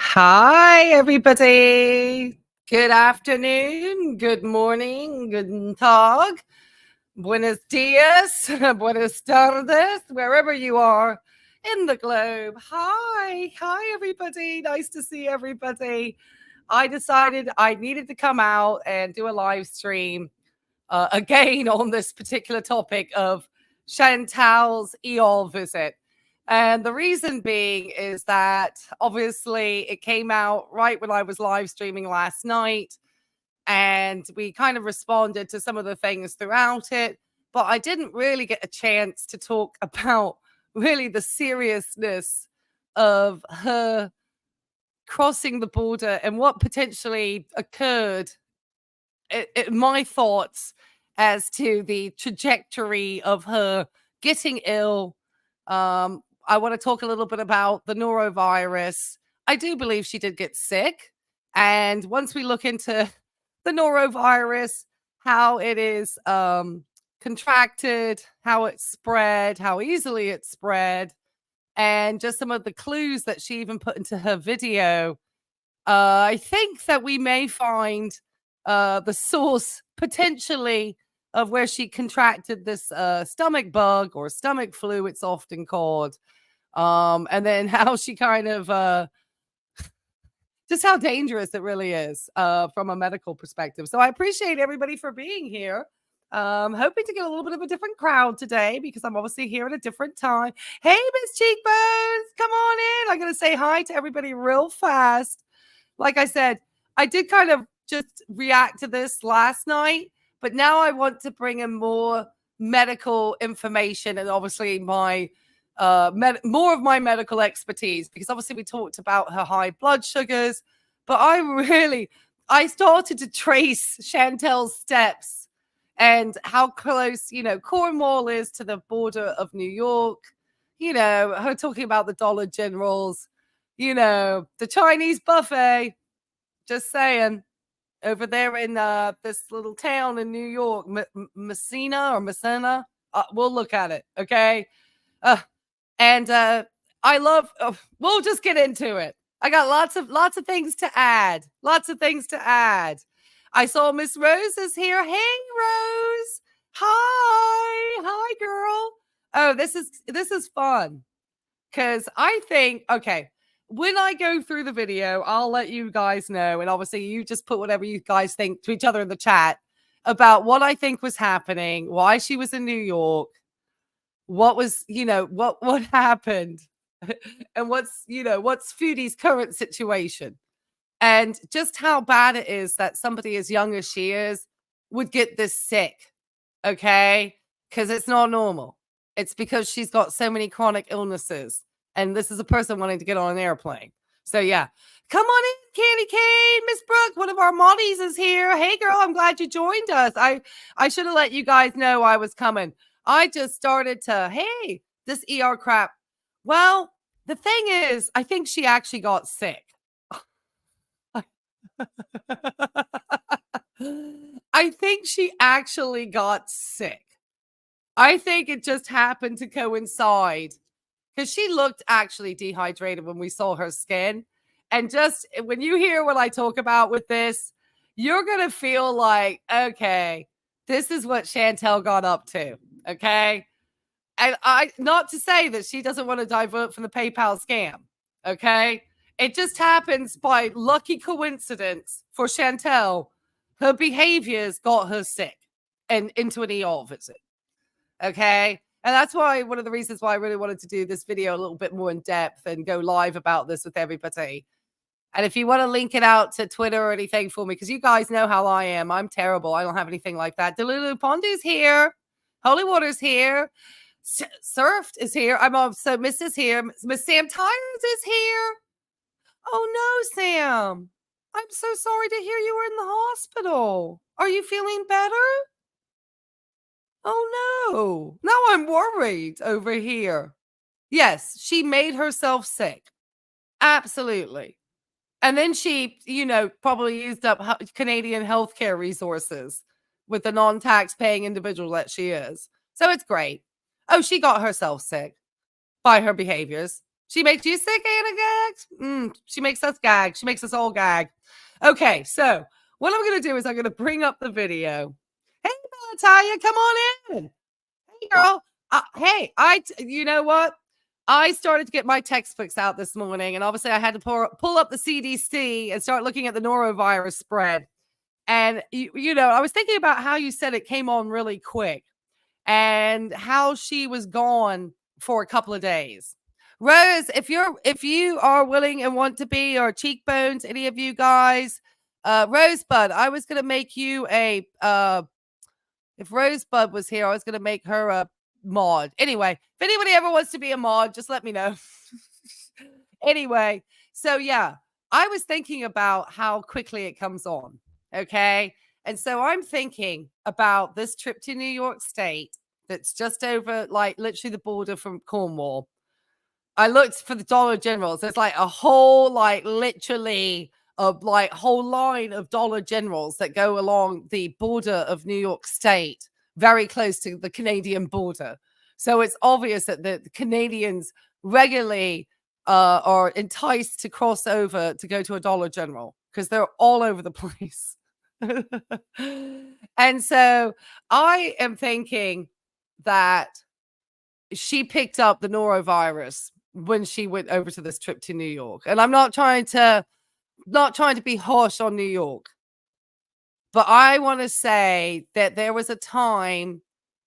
Hi, everybody. Good afternoon, good morning, guten Tag, buenos dias, buenas tardes, wherever you are in the globe. Hi, everybody. Nice to see everybody. I decided I needed to come out and do a live stream again on this particular topic of Chantal's EOL visit. And the reason being is that obviously it came out right when I was live streaming last night, and we kind of responded to some of the things throughout it. But I didn't really get a chance to talk about really the seriousness of her crossing the border and what potentially occurred. My thoughts as to the trajectory of her getting ill. I want to talk a little bit about the norovirus. I do believe she did get sick. And once we look into the norovirus, how it is contracted, how it spread, how easily it spread, and just some of the clues that she even put into her video, I think that we may find the source potentially of where she contracted this stomach bug or stomach flu, it's often called. And then how she kind of just how dangerous it really is from a medical perspective. So I appreciate everybody for being here. Hoping to get a little bit of a different crowd today because I'm obviously here at a different time. Hey, Miss Cheekbones, come on in. I'm going to say hi to everybody real fast. Like I said, I did kind of just react to this last night, but now I want to bring in more medical information and obviously my more of my medical expertise, because obviously we talked about her high blood sugars, but I started to trace Chantel's steps and how close, Cornwall is to the border of New York. Her talking about the Dollar Generals, the Chinese buffet. Just saying, over there in this little town in New York, Messina or Messina. We'll look at it, okay? And I love. We'll just get into it. I got lots of things to add. Lots of things to add. I saw Miss Rose is here. Hey, Rose. Hi, girl. Oh, this is fun because I think okay. When I go through the video, I'll let you guys know, and obviously you just put whatever you guys think to each other in the chat about what I think was happening, why she was in New York, what was, what happened, and what's Foodie's current situation, and just how bad it is that somebody as young as she is would get this sick, okay? Because it's not normal. It's because she's got so many chronic illnesses, and this is a person wanting to get on an airplane. So yeah, come on in, Candy Cane, Miss Brooke. One of our Mollies is here. Hey, girl, I'm glad you joined us. I should have let you guys know I was coming. I just started to, hey, this ER crap. Well, the thing is, I think she actually got sick. I think she actually got sick. I think it just happened to coincide because she looked actually dehydrated when we saw her skin. And just when you hear what I talk about with this, you're going to feel like, okay, this is what Chantel got up to. Okay. And not to say that she doesn't want to divert from the PayPal scam. Okay. It just happens by lucky coincidence for Chantel. Her behaviors got her sick and into an ER visit. Okay. And that's why one of the reasons why I really wanted to do this video a little bit more in depth and go live about this with everybody. And if you want to link it out to Twitter or anything for me, because you guys know how I am. I'm terrible. I don't have anything like that. Delulu Pondu's here. Holy Water's here. Surfed is here. I'm also Miss is here. Miss Sam Tyers is here. Oh no, Sam. I'm so sorry to hear you were in the hospital. Are you feeling better? Oh no. Now I'm worried over here. Yes, she made herself sick. Absolutely. And then she, probably used up Canadian healthcare resources with the non-tax paying individual that she is. So it's great. Oh, she got herself sick by her behaviors. She makes you sick, Anna gags? She makes us gag. She makes us all gag. Okay, so what I'm going to do is I'm going to bring up the video. Hey, Natalia, come on in. Hey, girl. Hey, you know what? I started to get my textbooks out this morning, and obviously I had to pull up the CDC and start looking at the norovirus spread. And, you know, I was thinking about how you said it came on really quick and how she was gone for a couple of days. Rose, if you are willing and want to be, or Cheekbones, any of you guys, Rosebud, I was gonna make you a if Rosebud was here, I was gonna make her a mod. Anyway, if anybody ever wants to be a mod, just let me know. Anyway, so yeah, I was thinking about how quickly it comes on. Okay. And so I'm thinking about this trip to New York State that's just over, like, literally the border from Cornwall. I looked for the Dollar Generals. There's like a whole, like, literally a like whole line of Dollar Generals that go along the border of New York State, very close to the Canadian border. So it's obvious that the Canadians regularly are enticed to cross over to go to a Dollar General because they're all over the place. And so I am thinking that she picked up the norovirus when she went over to this trip to New York. And I'm not trying to be harsh on New York, but I want to say that there was a time,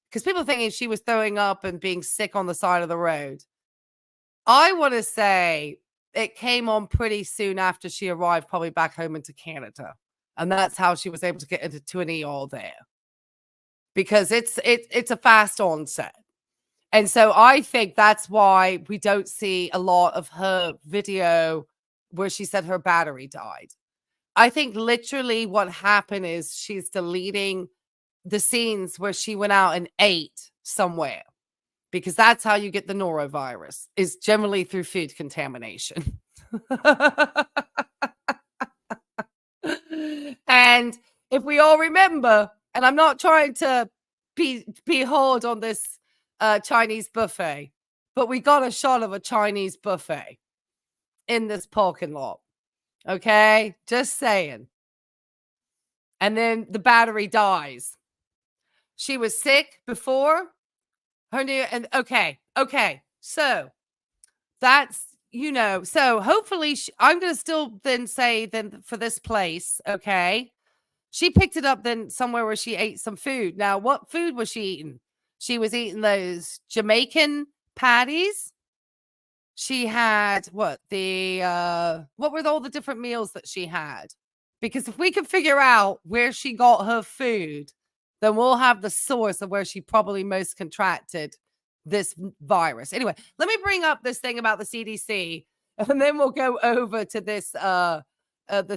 because people are thinking she was throwing up and being sick on the side of the road. I want to say it came on pretty soon after she arrived, probably back home into Canada. And that's how she was able to get into an ER there, because it's a fast onset. And so I think that's why we don't see a lot of her video where she said her battery died. I think literally what happened is she's deleting the scenes where she went out and ate somewhere, because that's how you get the norovirus, is generally through food contamination. And if we all remember, and I'm not trying to be hard on this Chinese buffet, but we got a shot of a Chinese buffet in this parking lot. Okay, just saying. And then the battery dies. She was sick before her new, and okay. So that's, you know, so hopefully I'm going to still then say then for this place, okay, she picked it up then somewhere where she ate some food. Now, what food was she eating? She was eating those Jamaican patties. She had what were all the different meals that she had? Because if we can figure out where she got her food, then we'll have the source of where she probably most contracted this virus. Anyway, let me bring up this thing about the CDC, and then we'll go over to this the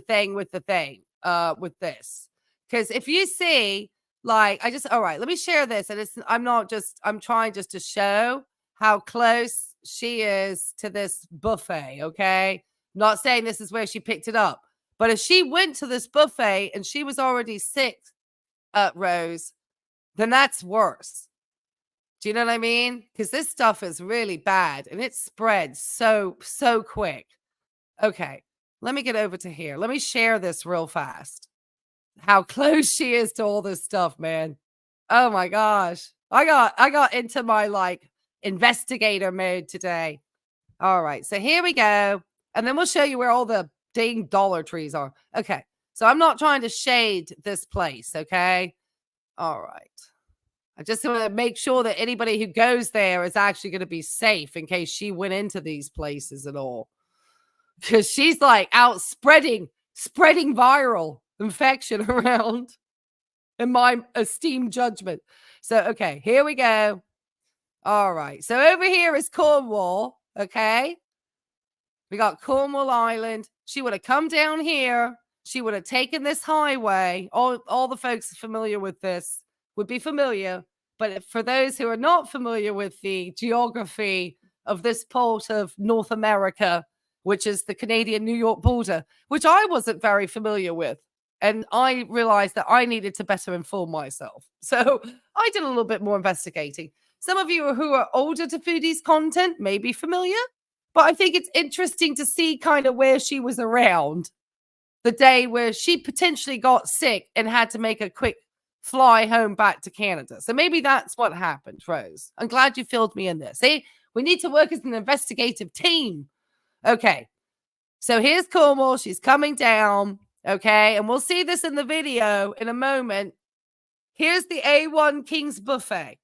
thing with this. Because if you see, like, all right, let me share this. And I'm trying just to show how close she is to this buffet. Okay. I'm not saying this is where she picked it up, but if she went to this buffet and she was already sick, Rose, then that's worse. Do you know what I mean? Because this stuff is really bad and it spreads so quick. Okay. Let me get over to here. Let me share this real fast. How close she is to all this stuff, man. Oh my gosh. I got into my, like, investigator mode today. All right. So here we go. And then we'll show you where all the dang Dollar Trees are. Okay. So I'm not trying to shade this place. Okay. All right. I just want to make sure that anybody who goes there is actually going to be safe in case she went into these places at all. Because she's like out spreading viral infection around, in my esteemed judgment. So, okay, here we go. All right. So over here is Cornwall. Okay. We got Cornwall Island. She would have come down here. She would have taken this highway. All the folks familiar with this would be familiar. But for those who are not familiar with the geography of this part of North America, which is the Canadian-New York border, which I wasn't very familiar with. And I realized that I needed to better inform myself. So I did a little bit more investigating. Some of you who are older to Foodie's content may be familiar, But I think it's interesting to see kind of where she was around the day where she potentially got sick and had to make a quick fly home back to Canada. So maybe that's what happened, Rose. I'm glad you filled me in there. See, we need to work as an investigative team. Okay. So here's Cornwall. She's coming down. Okay. And we'll see this in the video in a moment. Here's the A1 King's Buffet.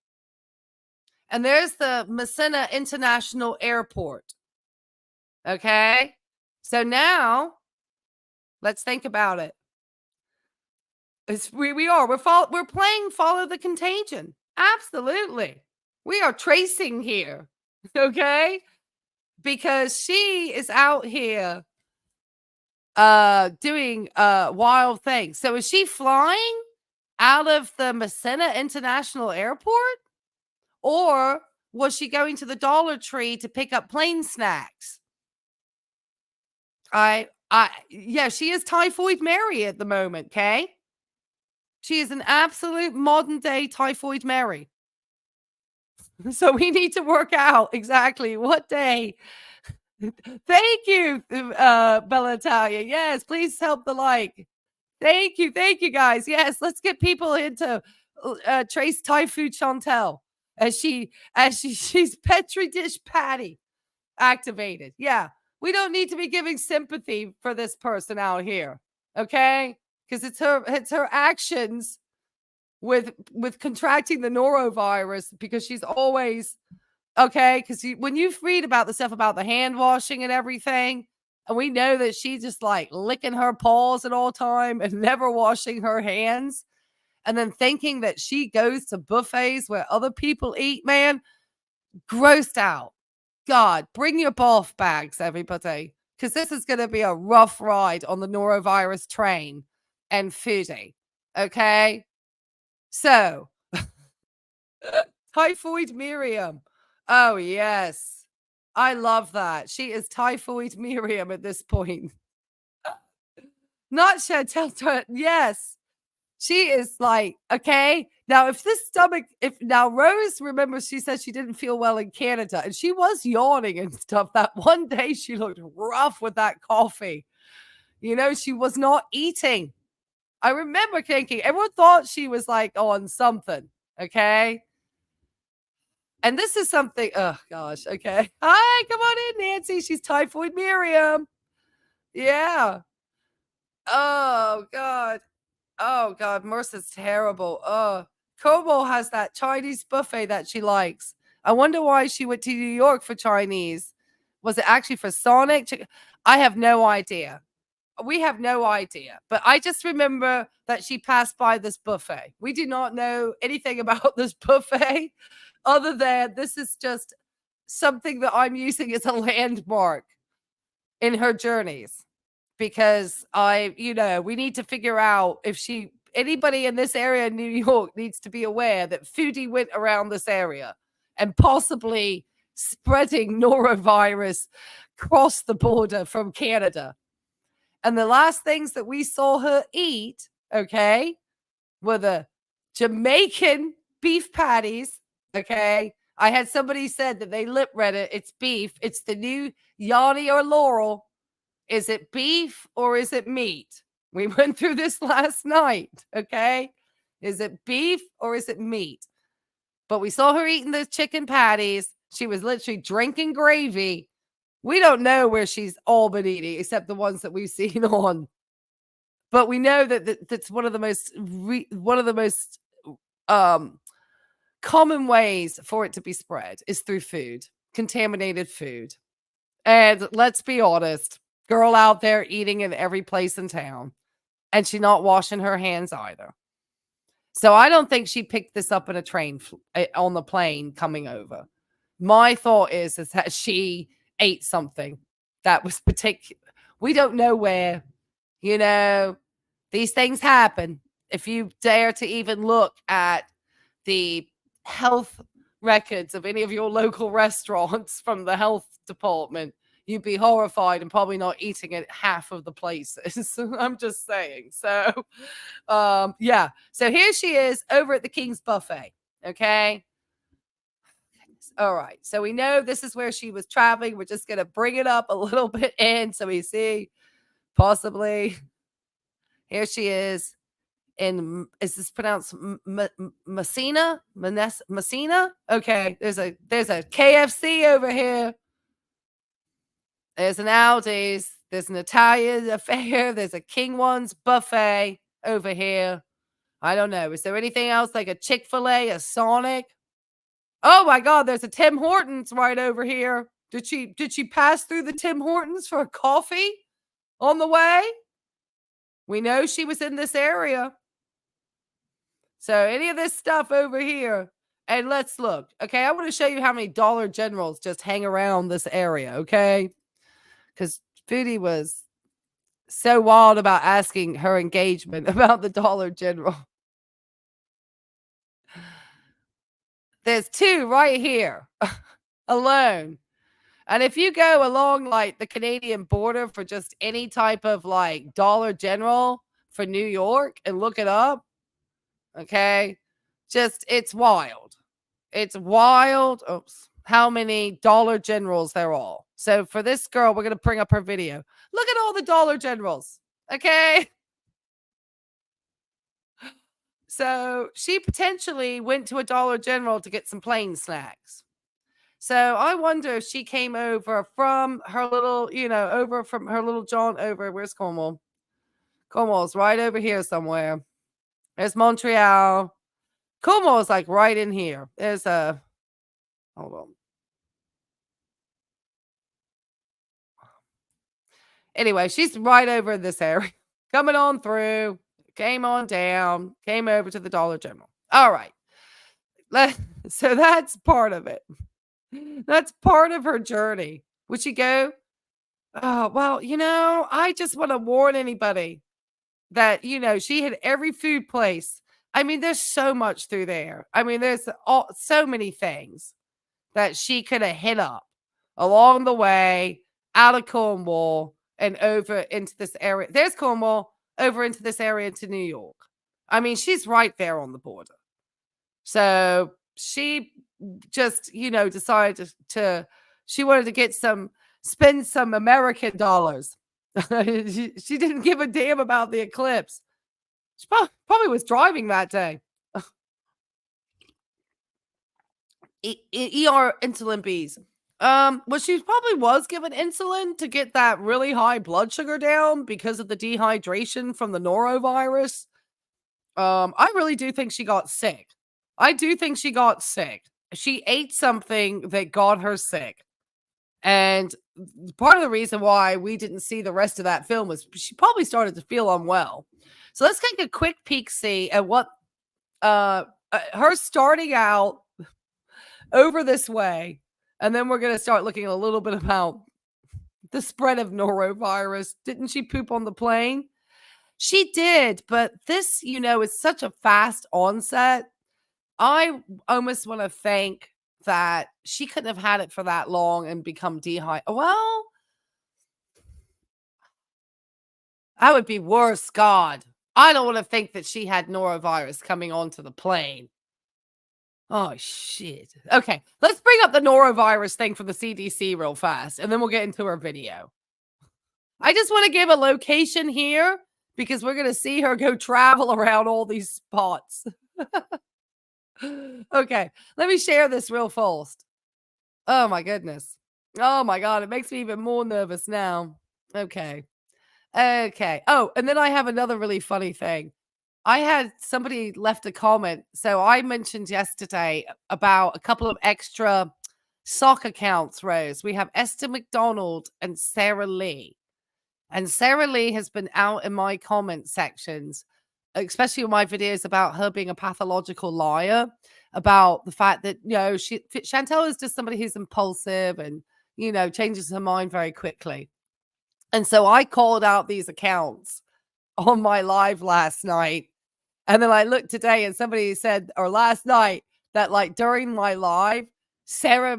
And there's the Messina International Airport. Okay. So now let's think about it. We're playing Follow the Contagion. Absolutely. We are tracing here. Okay. Because she is out here doing wild things. So is she flying out of the Messina International Airport? Or was she going to the Dollar Tree to pick up plane snacks? Yeah, she is Typhoid Mary at the moment, okay? She is an absolute modern day Typhoid Mary. So we need to work out exactly what day. Thank you, Bella Italia. Yes, please help the like. Thank you, guys. Yes, let's get people into Trace Thai Food Chantel as she's Petri dish patty activated. Yeah, we don't need to be giving sympathy for this person out here, okay? Because it's her actions with contracting the norovirus, because she's always okay. Because when you read about the stuff about the hand washing and everything, and we know that she's just like licking her paws at all time and never washing her hands, and then thinking that she goes to buffets where other people eat, man, grossed out. God, bring your bath bags, everybody, because this is going to be a rough ride on the norovirus train and Foodie. Okay. So, Typhoid Miriam. Oh, yes. I love that. She is Typhoid Miriam at this point. Not Chantel. Yes. She is like, okay. Now, if Rose, remember, she said she didn't feel well in Canada and she was yawning and stuff. That one day she looked rough with that coffee. You know, she was not eating. I remember thinking, everyone thought she was like on something. Okay. And this is something, oh gosh. Okay. Hi, come on in, Nancy. She's Typhoid Miriam. Yeah. Oh, God. Oh, God. Mercer's terrible. Oh, Kobo has that Chinese buffet that she likes. I wonder why she went to New York for Chinese. Was it actually for Sonic? I have no idea. We have no idea. But I just remember that she passed by this buffet. We do not know anything about this buffet other than this is just something that I'm using as a landmark in her journeys. Because we need to figure out if anybody in this area in New York needs to be aware that Foodie went around this area and possibly spreading norovirus across the border from Canada. And the last things that we saw her eat, okay, were the Jamaican beef patties, okay? I had somebody said that they lip read it. It's beef. It's the new Yanni or Laurel. Is it beef or is it meat? We went through this last night, okay? Is it beef or is it meat? But we saw her eating the chicken patties. She was literally drinking gravy. We don't know where she's all been eating except the ones that we've seen on. But we know that that's one of the most common ways for it to be spread is through food, contaminated food. And let's be honest, girl out there eating in every place in town, and she not washing her hands either. So I don't think she picked this up in a train on the plane coming over. My thought is that she ate something that was particular. We don't know where, these things happen. If you dare to even look at the health records of any of your local restaurants from the health department, you'd be horrified and probably not eating at half of the places. I'm just saying. So, yeah. So here she is over at the King's Buffet. Okay. All right. So we know this is where she was traveling. We're just going to bring it up a little bit in so we see possibly. Here she is is this pronounced Messina? Messina? Okay. There's a KFC over here. There's an Aldi's. There's an Italian affair. There's a King One's buffet over here. I don't know. Is there anything else like a Chick-fil-A, a Sonic? Oh my God, there's a Tim Hortons right over here. Did she pass through the Tim Hortons for a coffee on the way? We know she was in this area. So any of this stuff over here, and let's look. Okay, I want to show you how many Dollar Generals just hang around this area, okay? Because Foodie was so wild about asking her engagement about the Dollar General. There's 2 right here alone. And if you go along like the Canadian border for just any type of like Dollar General for New York and look it up, okay, just it's wild. It's wild. Oops. How many Dollar Generals there are. So for this girl, we're going to bring up her video. Look at all the Dollar Generals. Okay. So she potentially went to a Dollar General to get some plain snacks. So I wonder if she came over from her little, over from her little jaunt over. Where's Cornwall? Cornwall's right over here somewhere. There's Montreal. Cornwall's like right in here. There's hold on. Anyway, she's right over in this area. Coming on through. Came on down. Came over to the Dollar General. All right. So that's part of it. That's part of her journey. Would she go? Oh, well, I just want to warn anybody that, she had every food place. I mean, there's so much through there. I mean, there's so many things that she could have hit up along the way out of Cornwall and over into this area. There's Cornwall over into this area to New York. I mean, she's right there on the border. So she just, decided she wanted to spend some American dollars. she didn't give a damn about the eclipse. She probably was driving that day. ER insulin bees. Well, she probably was given insulin to get that really high blood sugar down because of the dehydration from the norovirus. I really do think she got sick. I do think she got sick. She ate something that got her sick. And part of the reason why we didn't see the rest of that film was she probably started to feel unwell. So let's take a quick peek see at what her starting out over this way. And then we're going to start looking a little bit about the spread of norovirus. Didn't she poop on the plane? She did, but this, is such a fast onset. I almost want to think that she couldn't have had it for that long and become dehydrated. Well, that would be worse. God, I don't want to think that she had norovirus coming onto the plane. Oh, shit. Okay, let's bring up the norovirus thing from the CDC real fast, and then we'll get into her video. I just want to give a location here because we're going to see her go travel around all these spots. Okay, let me share this real fast. Oh, my goodness. Oh, my God. It makes me even more nervous now. Okay. Oh, and then I have another really funny thing. I had somebody left a comment. So I mentioned yesterday about a couple of extra sock accounts, Rose. We have Esther McDonald and Sarah Lee. And Sarah Lee has been out in my comment sections, especially in my videos about her being a pathological liar, about the fact that, Chantel is just somebody who's impulsive and, changes her mind very quickly. And so I called out these accounts on my live last night. And then I looked today and somebody said, or last night, that like during my live, Sarah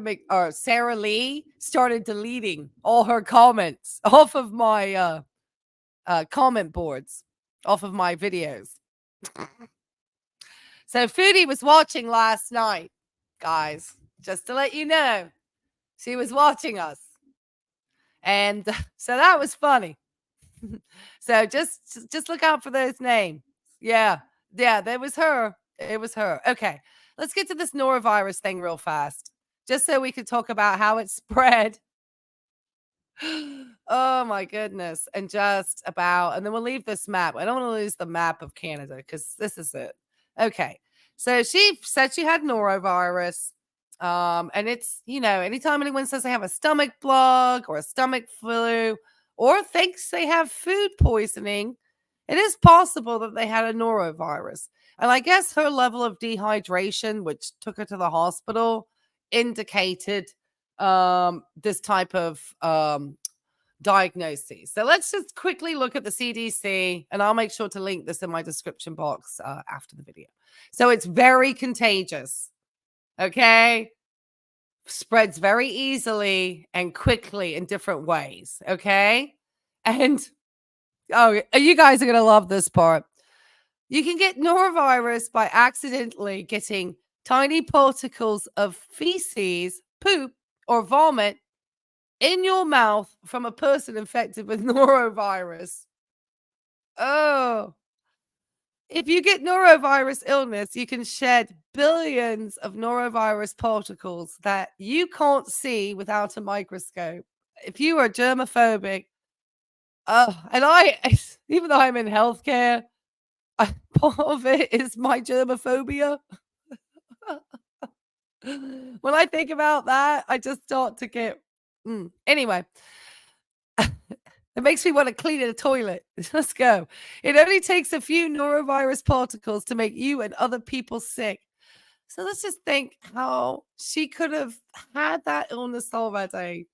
Lee started deleting all her comments off of my comment boards, off of my videos. So Foodie was watching last night, guys. Just to let you know, she was watching us. And so that was funny. So just look out for those names. Yeah. Yeah, that was her. It was her. Okay. Let's get to this norovirus thing real fast. Just so we can talk about how it spread. Oh my goodness. And just about, and then we'll leave this map. I don't want to lose the map of Canada because this is it. Okay. So she said she had norovirus. And it's, anytime anyone says they have a stomach bug or a stomach flu or thinks they have food poisoning, it is possible that they had a norovirus. And I guess her level of dehydration, which took her to the hospital, indicated this type of diagnoses. So let's just quickly look at the CDC, and I'll make sure to link this in my description box after the video. So it's very contagious. Okay. Spreads very easily and quickly in different ways. Okay. And you guys are going to love this part. You can get norovirus by accidentally getting tiny particles of feces, poop, or vomit in your mouth from a person infected with norovirus. Oh. If you get norovirus illness, you can shed billions of norovirus particles that you can't see without a microscope. If you are germophobic, and even though I'm in healthcare, part of it is my germophobia. When I think about that, I just start to get anyway. It makes me want to clean a toilet. Let's go. It only takes a few norovirus particles to make you and other people sick. So let's just think how she could have had that illness already.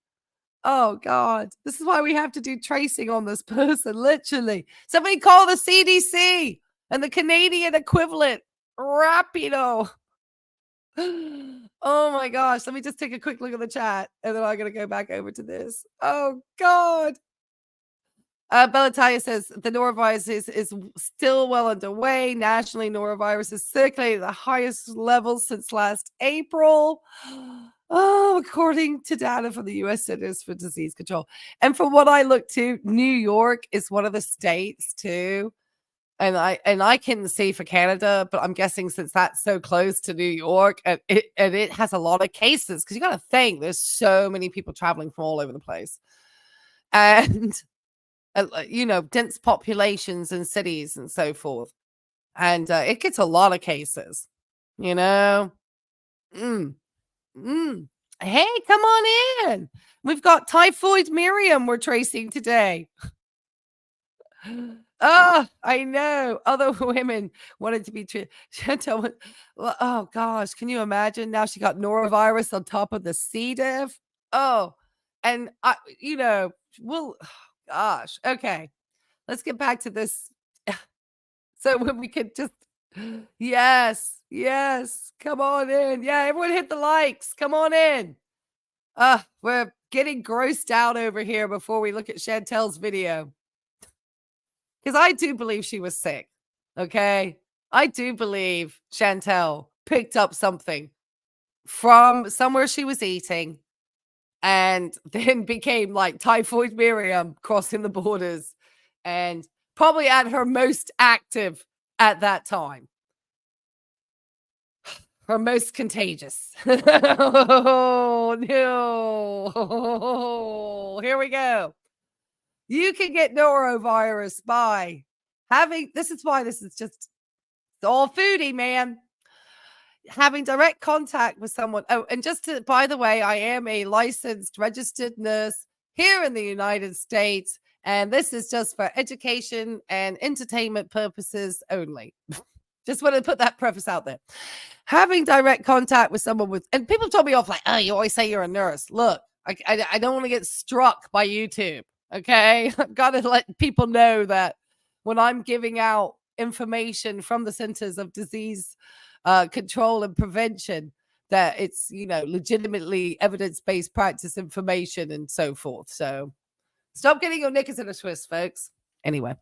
Oh God. This is why we have to do tracing on this person, literally. Somebody call the CDC and the Canadian equivalent, Rapido. Oh my gosh. Let me just take a quick look at the chat and then I'm going to go back over to this. Oh God. Bellatalia says the norovirus is still well underway. Nationally, norovirus is circulating at the highest levels since last April. Oh, according to data from the U.S. Centers for Disease Control. And from what I looked to, New York is one of the states too. And I can see for Canada, but I'm guessing since that's so close to New York and it has a lot of cases, because you got to think there's so many people traveling from all over the place. And dense populations in cities and so forth. And it gets a lot of cases, Hey, come on in. We've got Typhoid Miriam we're tracing today. I know. Other women wanted to be treated. Oh, gosh. Can you imagine? Now she got norovirus on top of the C. diff. Oh, and gosh. Okay. Let's get back to this. So when we could just, yes. Come on in. Yeah, everyone hit the likes. Come on in. We're getting grossed out over here before we look at Chantel's video. Because I do believe she was sick. Okay. I do believe Chantel picked up something from somewhere she was eating and then became like Typhoid Miriam crossing the borders and probably at her most active at that time. Her most contagious. Oh, no. Here we go. You can get norovirus by this is why this is just it's all foodie, man. Having direct contact with someone. Oh, and by the way, I am a licensed registered nurse here in the United States. And this is just for education and entertainment purposes only. Just want to put that preface out there. Having direct contact with someone and people told me off like, oh, you always say you're a nurse. Look, I don't want to get struck by YouTube. Okay. I've got to let people know that when I'm giving out information from the Centers of Disease Control and Prevention, that it's, legitimately evidence-based practice information and so forth. So stop getting your knickers in a twist, folks. Anyway.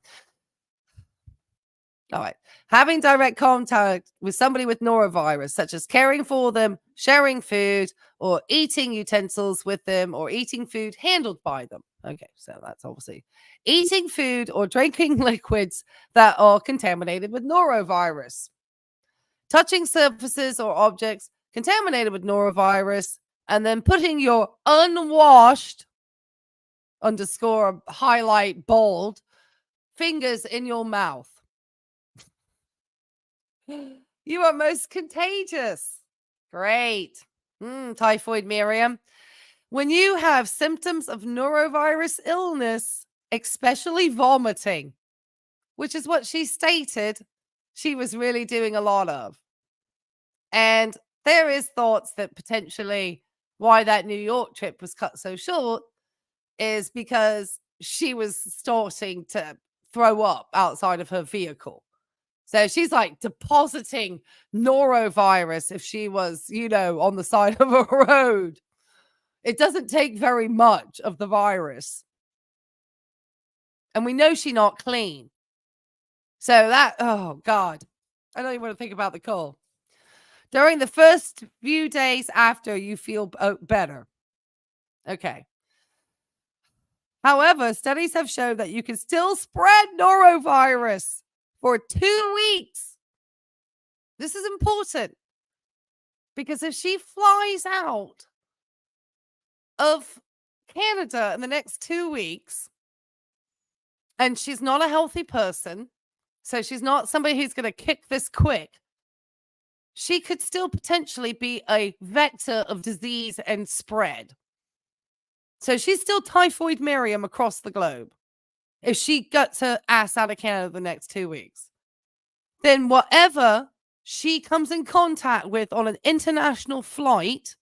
All right. Having direct contact with somebody with norovirus, such as caring for them, sharing food, or eating utensils with them, or eating food handled by them. Okay, so that's obviously eating food or drinking liquids that are contaminated with norovirus, touching surfaces or objects contaminated with norovirus, and then putting your unwashed underscore highlight bold fingers in your mouth. You are most contagious. Great. Typhoid Miriam. When you have symptoms of norovirus illness, especially vomiting, which is what she stated she was really doing a lot of. And there is thoughts that potentially why that New York trip was cut so short is because she was starting to throw up outside of her vehicle. So she's like depositing norovirus if she was, on the side of a road. It doesn't take very much of the virus. And we know she's not clean. So that, oh God, I don't even want to think about the cold. During the first few days after you feel better. Okay. However, studies have shown that you can still spread norovirus for 2 weeks. This is important because if she flies out of Canada in the next 2 weeks and she's not a healthy person, so she's not somebody who's going to kick this quick, she could still potentially be a vector of disease and spread. So she's still Typhoid Miriam across the globe. If she gets her ass out of Canada the next 2 weeks, then whatever she comes in contact with on an international flight,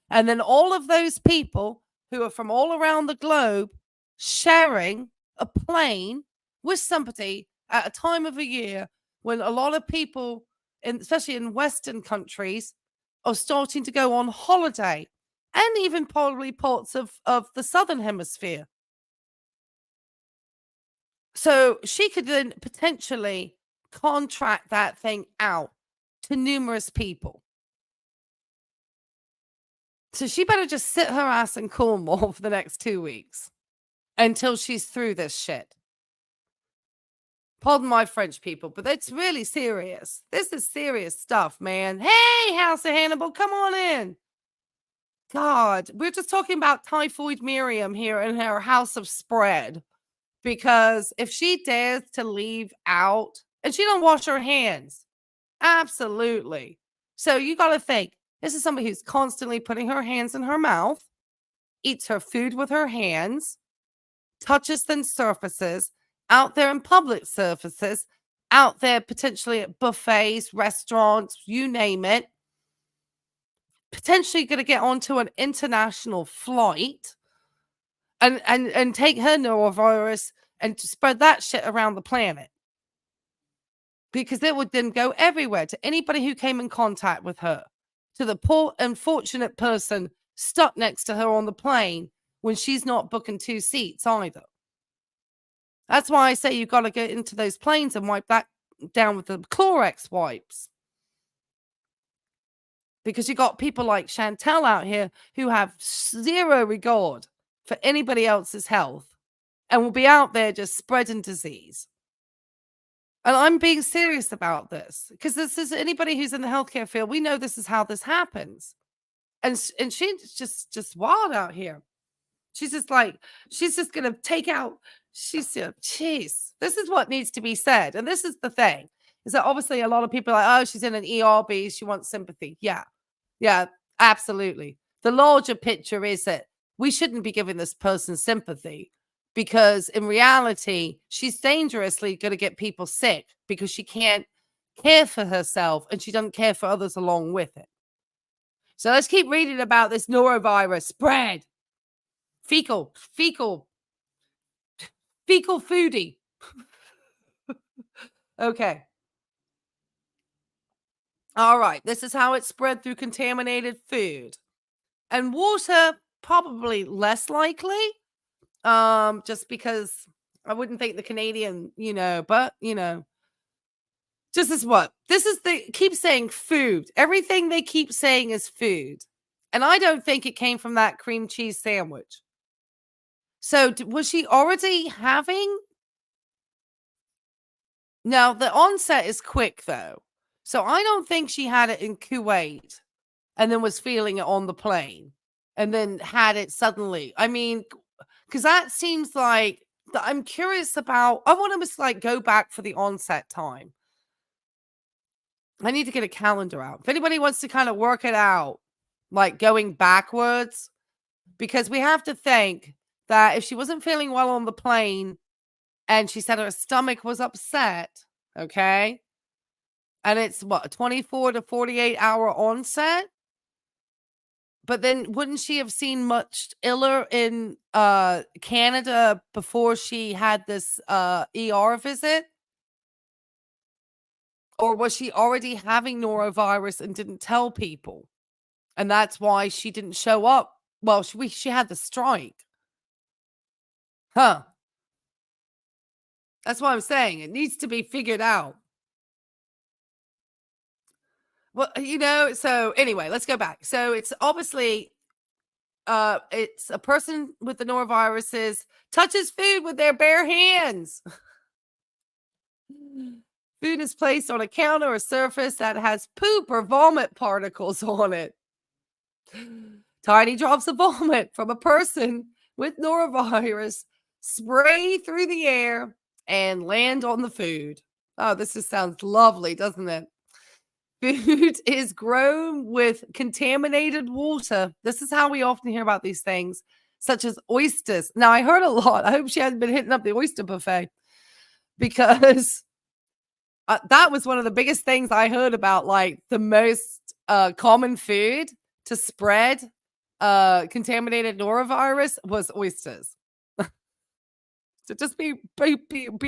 and then all of those people who are from all around the globe sharing a plane with somebody at a time of a year when a lot of people, especially in Western countries, are starting to go on holiday, and even probably parts of the Southern Hemisphere. So she could then potentially contract that thing out to numerous people. So she better just sit her ass in Cornwall for the next 2 weeks until she's through this shit. Pardon my French, people, but it's really serious. This is serious stuff, man. Hey, House of Hannibal, come on in. God, we're just talking about Typhoid Miriam here in her house of spread. Because if she dares to leave out, and she don't wash her hands, absolutely. So you got to think, this is somebody who's constantly putting her hands in her mouth, eats her food with her hands, touches thin surfaces, out there in public surfaces, out there potentially at buffets, restaurants, you name it, potentially going to get onto an international flight and take her norovirus and to spread that shit around the planet. Because it would then go everywhere to anybody who came in contact with her, to the poor, unfortunate person stuck next to her on the plane when she's not booking 2 seats either. That's why I say you got to get into those planes and wipe that down with the Clorox wipes. Because you got people like Chantel out here who have zero regard for anybody else's health and will be out there just spreading disease. And I'm being serious about this because this is anybody who's in the healthcare field. We know this is how this happens. And she's just wild out here. She's just like, she's just going to take out. Jeez, this is what needs to be said. And this is the thing is that obviously a lot of people are like, oh, she's in an ERB. She wants sympathy. Yeah, absolutely. The larger picture is that we shouldn't be giving this person sympathy because in reality, she's dangerously going to get people sick because she can't care for herself and she doesn't care for others along with it. So let's keep reading about this norovirus spread. Fecal foodie. Okay. All right. This is how it spread through contaminated food. And water, probably less likely. Just because I wouldn't think the Canadian, but Just as what? This is the keep saying food. Everything they keep saying is food. And I don't think it came from that cream cheese sandwich. So was she already having? Now the onset is quick though. So I don't think she had it in Kuwait and then was feeling it on the plane and then had it suddenly. I mean, because that seems like I'm curious about. I want to like go back for the onset time. I need to get a calendar out. If anybody wants to kind of work it out, like going backwards, because we have to think that if she wasn't feeling well on the plane and she said her stomach was upset, okay, and it's what, a 24 to 48-hour onset, but then wouldn't she have seen much iller in Canada before she had this ER visit? Or was she already having norovirus and didn't tell people? And that's why she didn't show up. Well, she had the strike. Huh. That's what I'm saying. It needs to be figured out. Well, so anyway, let's go back. So it's obviously it's a person with the noroviruses touches food with their bare hands. Food is placed on a counter or surface that has poop or vomit particles on it. Tiny drops of vomit from a person with norovirus spray through the air and land on the food. Oh, this just sounds lovely, doesn't it? Food is grown with contaminated water. This is how we often hear about these things, such as oysters. Now, I heard a lot. I hope she hasn't been hitting up the oyster buffet because that was one of the biggest things I heard about, like the most common food to spread contaminated norovirus was oysters. So just be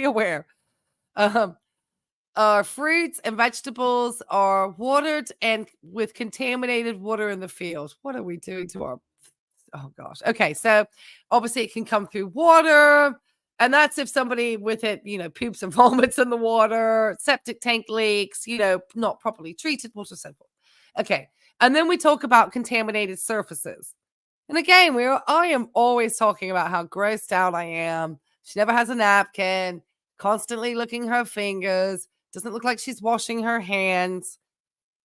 aware. Fruits and vegetables are watered and with contaminated water in the field. What are we doing to our? Oh gosh. Okay, so obviously it can come through water, and that's if somebody with it, poops and vomits in the water, septic tank leaks, not properly treated, water, so forth. Okay, and then we talk about contaminated surfaces. And again, I am always talking about how grossed out I am. She never has a napkin, constantly licking her fingers, doesn't look like she's washing her hands.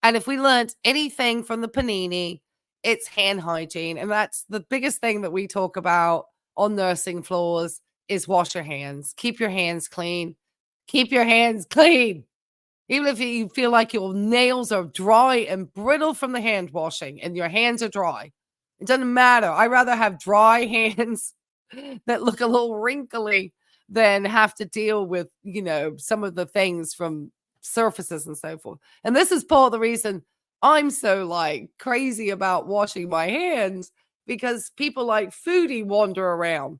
And if we learned anything from the panini, it's hand hygiene. And that's the biggest thing that we talk about on nursing floors is wash your hands. Keep your hands clean. Keep your hands clean. Even if you feel like your nails are dry and brittle from the hand washing and your hands are dry. It doesn't matter. I'd rather have dry hands that look a little wrinkly than have to deal with, some of the things from surfaces and so forth. And this is part of the reason I'm so like crazy about washing my hands, because people like Foodie wander around.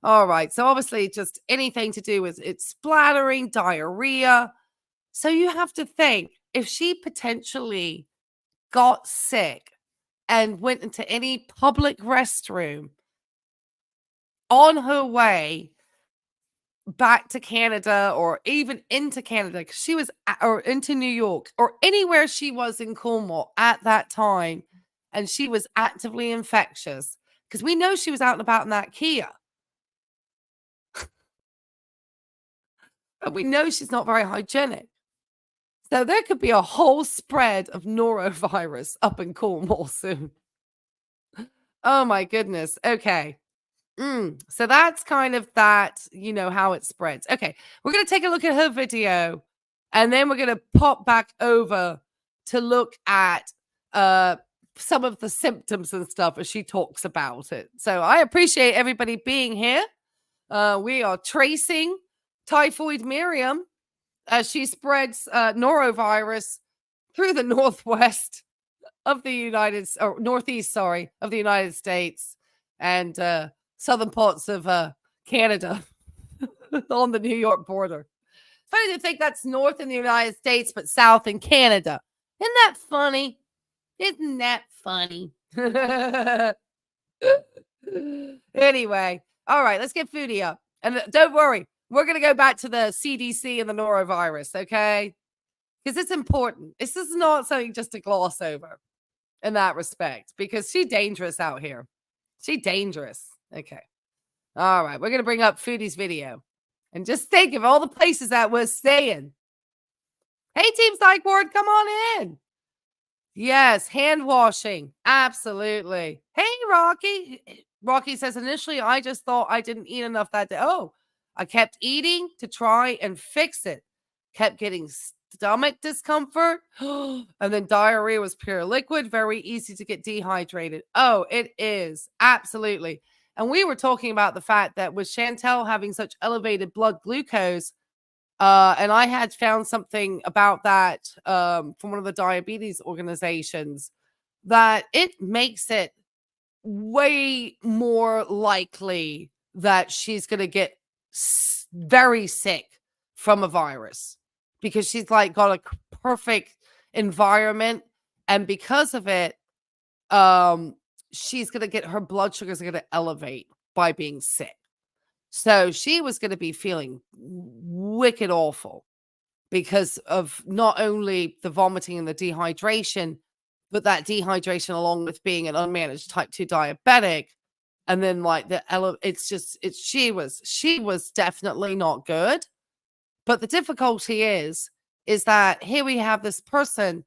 All right. So obviously just anything to do with it splattering, diarrhea. So you have to think, if she potentially got sick and went into any public restroom on her way back to Canada or even into Canada, because she was or into New York or anywhere she was in Cornwall at that time, and she was actively infectious, because we know she was out and about in that Kia. But we know she's not very hygienic. So there could be a whole spread of norovirus up in Cornwall soon. Oh my goodness. Okay. So that's kind of that, how it spreads. Okay. We're going to take a look at her video, and then we're going to pop back over to look at some of the symptoms and stuff as she talks about it. So I appreciate everybody being here. We are tracing Typhoid Miriam as she spreads norovirus through the northwest of the northeast, of the United States, and southern parts of Canada on the New York border. Funny to think that's north in the United States, but south in Canada. Isn't that funny? Isn't that funny? Anyway, all right, let's get Foodie up. And don't worry, we're going to go back to the CDC and the norovirus, okay? because it's important. This is not something just to gloss over in that respect, because she's dangerous out here. She dangerous. Okay. All right. We're going to bring up Foodie's video. And just think of all the places that we're staying. Hey, Team Psych Ward, come on in. Yes, hand washing. Absolutely. Hey, Rocky. Rocky says, initially, I just thought I didn't eat enough that day. Oh, I kept eating to try and fix it. Kept getting stomach discomfort. And then diarrhea was pure liquid. Very easy to get dehydrated. Oh, it is. Absolutely. And we were talking about the fact that with Chantel having such elevated blood glucose, and I had found something about that from one of the diabetes organizations, that it makes it way more likely that she's going to get very sick from a virus, because she's like got a perfect environment. And because of it, she's going to get, her blood sugars are going to elevate by being sick. So she was going to be feeling wicked awful because of not only the vomiting and the dehydration, but that dehydration along with being an unmanaged type 2 diabetic. And then like she was definitely not good. But the difficulty is that here we have this person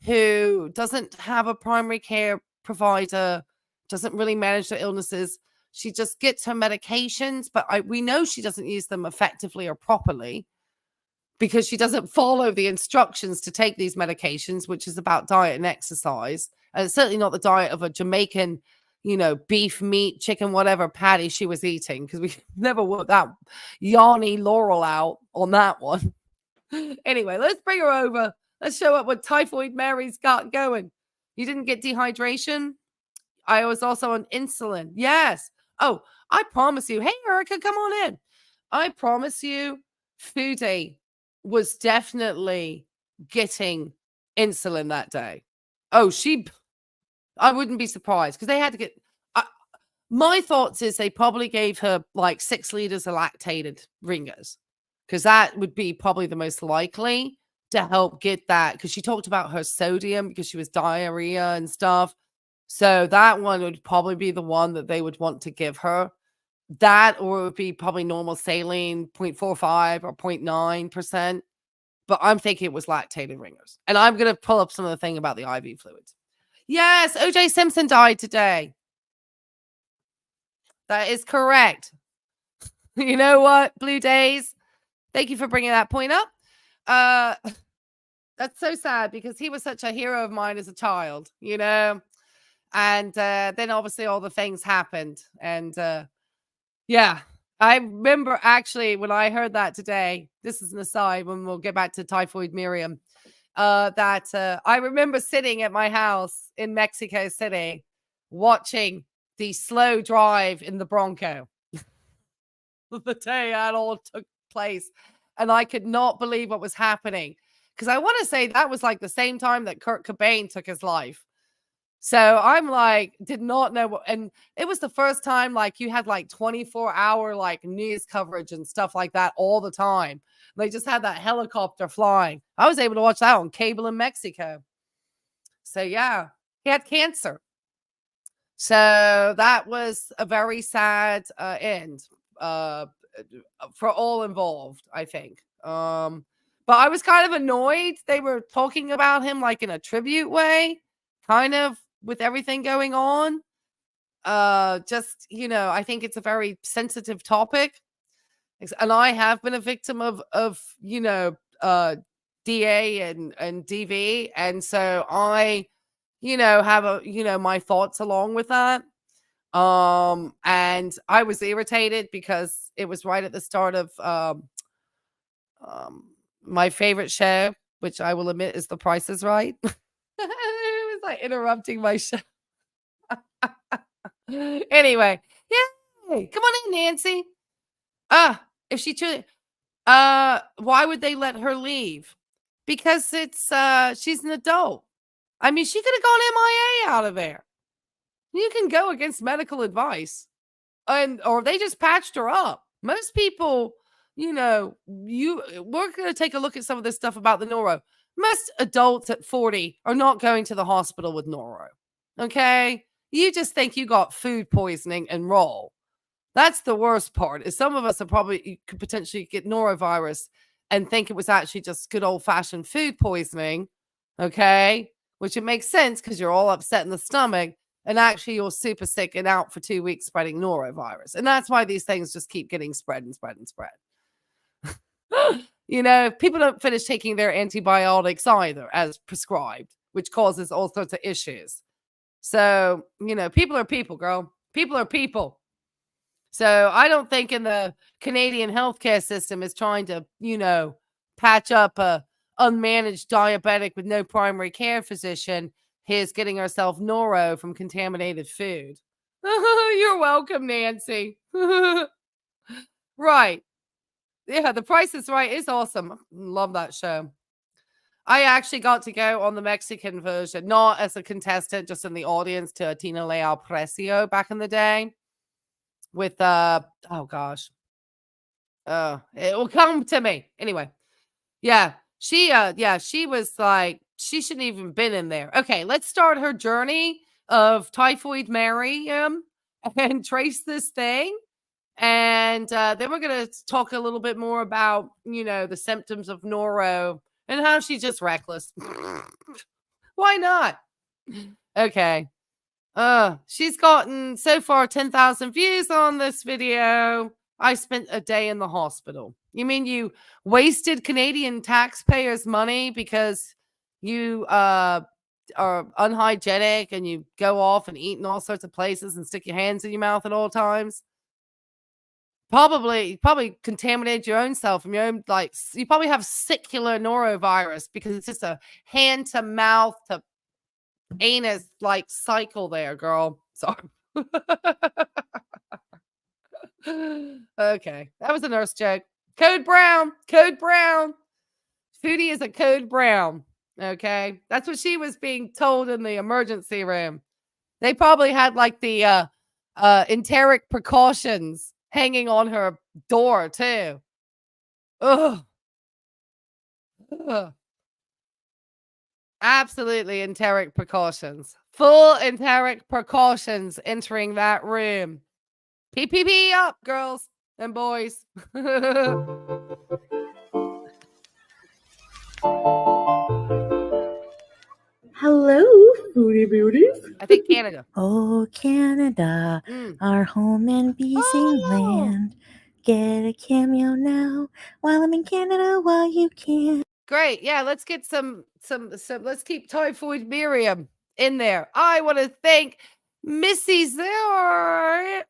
who doesn't have a primary care provider, doesn't really manage their illnesses. She just gets her medications, but we know she doesn't use them effectively or properly, because she doesn't follow the instructions to take these medications, which is about diet and exercise. And it's certainly not the diet of a Jamaican, beef, meat, chicken, whatever patty she was eating, because we never worked that Yanni Laurel out on that one. Anyway, let's bring her over. Let's show up what Typhoid Mary's got going. You didn't get dehydration? I was also on insulin. Yes. Oh, I promise you. Hey, Erica, come on in. I promise you, Foodie was definitely getting insulin that day. Oh, I wouldn't be surprised, because they had to get, my thoughts is they probably gave her like 6 liters of lactated Ringos, because that would be probably the most likely to help get that, because she talked about her sodium because she was diarrhea and stuff. So that one would probably be the one that they would want to give her. That, or it would be probably normal saline, 0.45 or 0.9%. But I'm thinking it was lactated Ringers. And I'm going to pull up some of the thing about the IV fluids. Yes, O.J. Simpson died today. That is correct. You know what, Blue Days? Thank you for bringing that point up. That's so sad, because he was such a hero of mine as a child, And then obviously all the things happened. And yeah, I remember actually when I heard that today, this is an aside when we'll get back to Typhoid Miriam, that I remember sitting at my house in Mexico City watching the slow drive in the Bronco the day that all took place. And I could not believe what was happening, because I want to say that was like the same time that Kurt Cobain took his life. So I'm like, did not know what, and it was the first time like you had like 24-hour like news coverage and stuff like that all the time. They just had that helicopter flying. I was able to watch that on cable in Mexico. So yeah, he had cancer. So that was a very sad end for all involved, I think. But I was kind of annoyed. They were talking about him like in a tribute way, kind of, with everything going on. Just, I think it's a very sensitive topic. And I have been a victim of DA and DV. And so I, have my thoughts along with that. And I was irritated because it was right at the start of my favorite show, which I will admit is The Price is Right. It was like interrupting my show. Anyway, yay! Come on in, Nancy. If she truly, why would they let her leave? Because it's she's an adult. I mean, she could have gone MIA out of there. You can go against medical advice, or they just patched her up. Most people, we're going to take a look at some of this stuff about the neuro. most adults at 40 are not going to the hospital with noro. Okay? You just think you got food poisoning and roll. That's the worst part. Is some of us could potentially get norovirus and think it was actually just good old-fashioned food poisoning. Okay? Which it makes sense because you're all upset in the stomach, and actually you're super sick and out for 2 weeks spreading norovirus. And that's why these things just keep getting spread and spread and spread. People don't finish taking their antibiotics either as prescribed, which causes all sorts of issues. So, people are people, girl. People are people. So I don't think in the Canadian healthcare system is trying to, patch up a unmanaged diabetic with no primary care physician. Here's getting herself noro from contaminated food. You're welcome, Nancy. Right. Yeah, The Price is Right is awesome. Love that show. I actually got to go on the Mexican version, not as a contestant, just in the audience to Tina Leal Precio back in the day with, oh gosh. It will come to me. Anyway. Yeah. She was like, she shouldn't even been in there. Okay, let's start her journey of Typhoid Mary and trace this thing. And then we're going to talk a little bit more about, the symptoms of noro and how she's just reckless. Why not? Okay. She's gotten so far 10,000 views on this video. I spent a day in the hospital. You mean you wasted Canadian taxpayers' money because you are unhygienic and you go off and eat in all sorts of places and stick your hands in your mouth at all times? Probably contaminated your own self from your own, you probably have secular norovirus because it's just a hand to mouth to anus cycle there, girl. Sorry. Okay, that was a nurse joke. Code Brown. Foodie is a Code Brown. Okay, that's what she was being told in the emergency room. They probably had the enteric precautions hanging on her door too. Ugh. Absolutely enteric precautions. Full enteric precautions entering that room. PPP up, girls and boys. Hello, foodie beauties. I think Canada. Oh, Canada, our home and beezing land. Get a cameo now while I'm in Canada while you can. Great. Yeah, let's get some let's keep Typhoid Miriam in there. I want to thank Missy Zorel.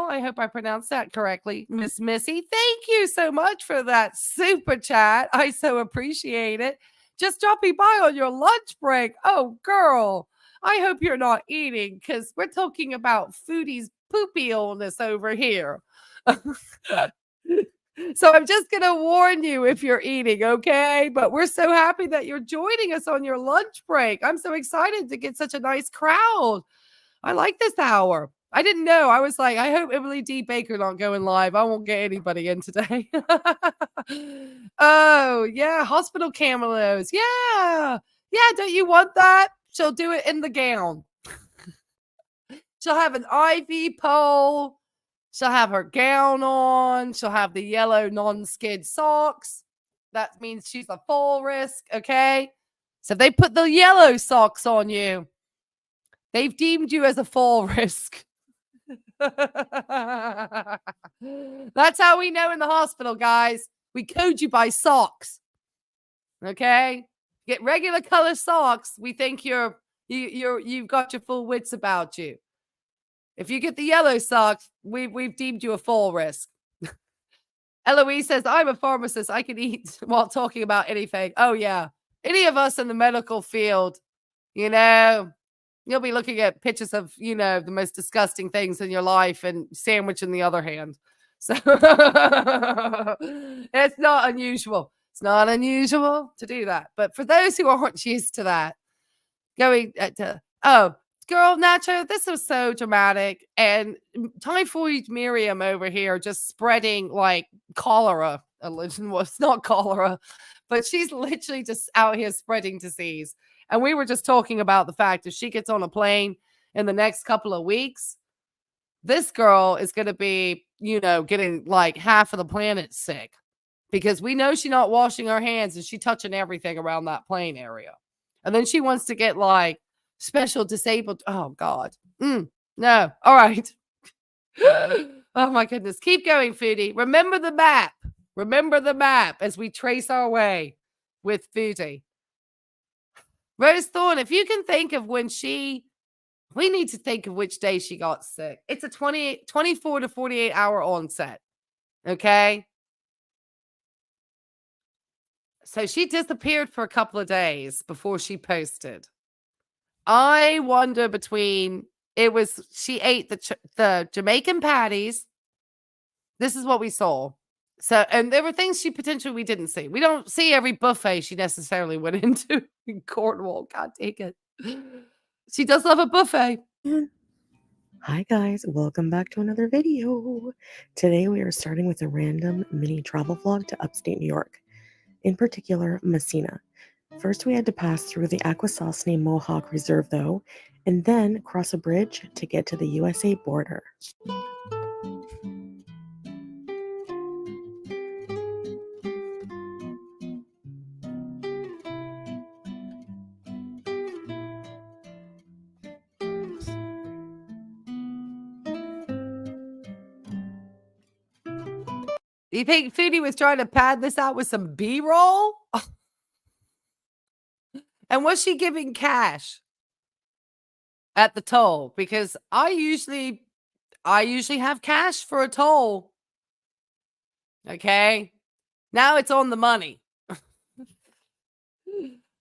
I hope I pronounced that correctly. Miss Missy, thank you so much for that super chat. I so appreciate it. Just dropping by on your lunch break. Oh, girl. I hope you're not eating because we're talking about Foodie's poopy illness over here. So I'm just going to warn you if you're eating, okay? But we're so happy that you're joining us on your lunch break. I'm so excited to get such a nice crowd. I like this hour. I didn't know. I was like, I hope Emily D. Baker not going live. I won't get anybody in today. Oh, yeah. Hospital cameos. Yeah. Yeah. Don't you want that? She'll do it in the gown. She'll have an IV pole. She'll have her gown on. She'll have the yellow non-skid socks. That means she's a full risk, okay? So if they put the yellow socks on you, they've deemed you as a full risk. That's how we know in the hospital, guys. We code you by socks. Okay? Get regular color socks. We think you've got your full wits about you. If you get the yellow socks, we've deemed you a full risk. Eloise says, I'm a pharmacist. I can eat while talking about anything. Oh, yeah. Any of us in the medical field, you'll be looking at pictures of, the most disgusting things in your life and sandwich in the other hand. So it's not unusual. It's not unusual to do that. But for those who aren't used to that, going to, girl, Nacho, this was so dramatic. And Typhoid Miriam over here just spreading like cholera well, it's not cholera, but she's literally just out here spreading disease. And we were just talking about the fact if she gets on a plane in the next couple of weeks, this girl is going to be, getting like half of the planet sick because we know she's not washing her hands and she's touching everything around that plane area. And then she wants to get like special disabled. Oh, God. No. All right. Oh, my goodness. Keep going, Foodie. Remember the map. Remember the map as we trace our way with Foodie. Rose Thorne, if you can think of when we need to think of which day she got sick. It's a 24 to 48 hour onset. Okay. So she disappeared for a couple of days before she posted. I wonder she ate the Jamaican patties. This is what we saw. So, and there were things we didn't see. We don't see every buffet she necessarily went into in Cornwall. God dang it. She does love a buffet. Hi guys, welcome back to another video. Today we are starting with a random mini travel vlog to upstate New York, in particular Messina. First we had to pass through the Akwesasne Mohawk Reserve though, and then cross a bridge to get to the USA border. Do you think Foodie was trying to pad this out with some B-roll? And was she giving cash at the toll? Because I usually have cash for a toll. Okay. Now it's on the money.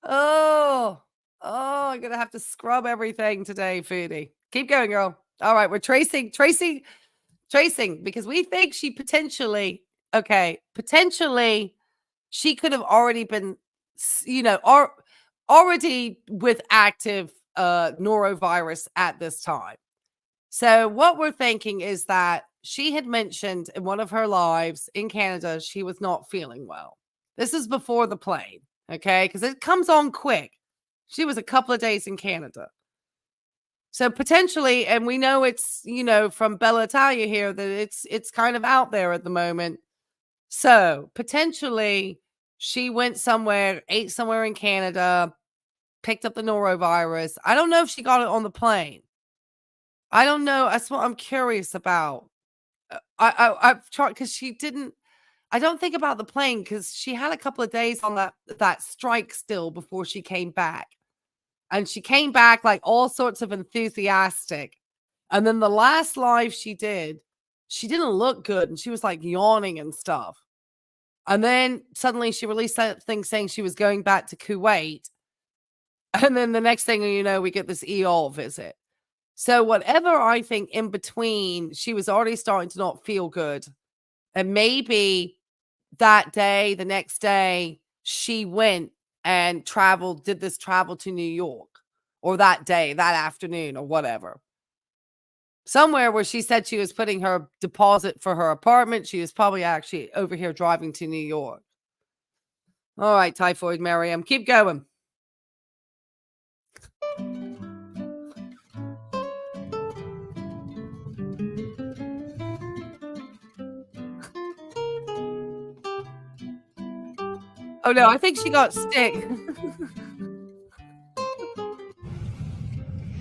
Oh, I'm going to have to scrub everything today, Foodie. Keep going, girl. All right. We're tracing because we think she potentially she could have already been, already with active norovirus at this time. So what we're thinking is that she had mentioned in one of her lives in Canada, she was not feeling well. This is before the plane, okay? Because it comes on quick. She was a couple of days in Canada. So potentially, and we know it's, from Bella Italia here that it's kind of out there at the moment. So potentially she went somewhere, ate somewhere in Canada, picked up the norovirus. I don't know if she got it on the plane. I don't know. That's what I'm curious about. I've tried because she didn't. I don't think about the plane because she had a couple of days on that strike still before she came back. And she came back like all sorts of enthusiastic. And then the last live she did, she didn't look good. And she was like yawning and stuff. And then suddenly she released that thing saying she was going back to Kuwait. And then the next thing you know, we get this EOL visit. So whatever I think in between, she was already starting to not feel good. And maybe that day, the next day, she went and did this travel to New York, or that day, that afternoon, or whatever. Somewhere where she said she was putting her deposit for her apartment. She was probably actually over here driving to New York. All right, Typhoid Miriam, keep going. Oh no, I think she got sick.